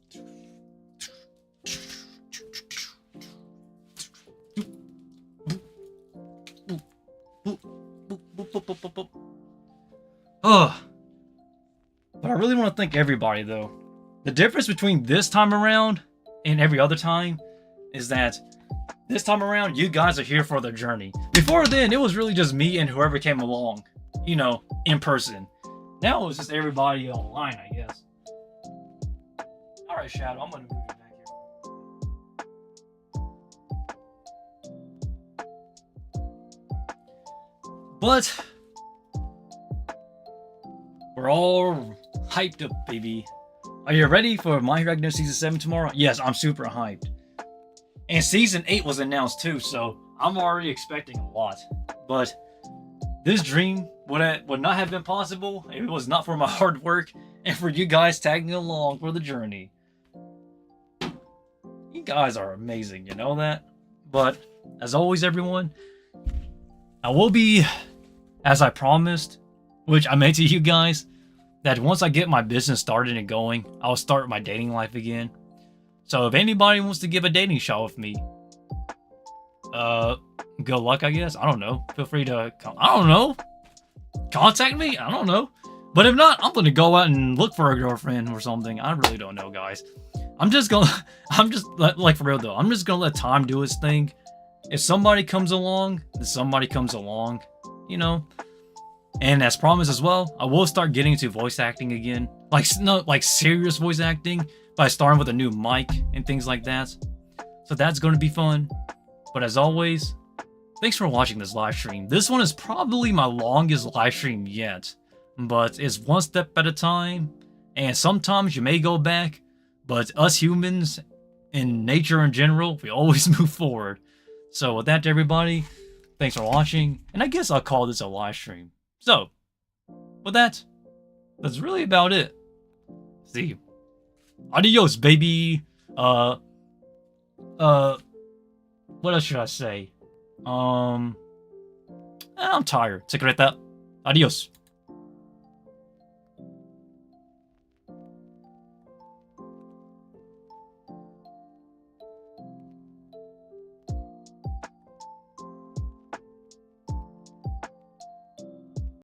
Oh, but I really want to thank everybody though. The difference between this time around and every other time is that this time around you guys are here for the journey. Before then, it was really just me and whoever came along, you know, in person. Now it was just everybody online, I guess. All right, Shadow, I'm gonna move you back here. But we're all hyped up, baby. Are you ready for My Hero Academia Season 7 tomorrow? Yes, I'm super hyped. And Season 8 was announced too, so I'm already expecting a lot. But this dream would not have been possible if it was not for my hard work and for you guys tagging along for the journey. guys are amazing, you know that? But, as always, everyone, I will be, as I promised, which I made to you guys, that once I get my business started and going, I'll start my dating life again. So if anybody wants to give a dating shot with me, good luck, I guess. I don't know. Feel free to, I don't know. Contact me? I don't know. But if not, I'm gonna go out and look for a girlfriend or something. I really don't know, guys. I'm just, like, for real though, I'm just gonna let time do its thing. If somebody comes along, then somebody comes along, you know? And as promised as well, I will start getting into voice acting again. Like serious voice acting, by starting with a new mic and things like that. So that's gonna be fun. But as always, thanks for watching this live stream. This one is probably my longest live stream yet. But it's one step at a time. And sometimes you may go back. But us humans, in nature in general, we always move forward. So with that, everybody, thanks for watching. And I guess I'll call this a live stream. So, with that, that's really about it. See you. Adios, baby. What else should I say? I'm tired. Secreta. Adios.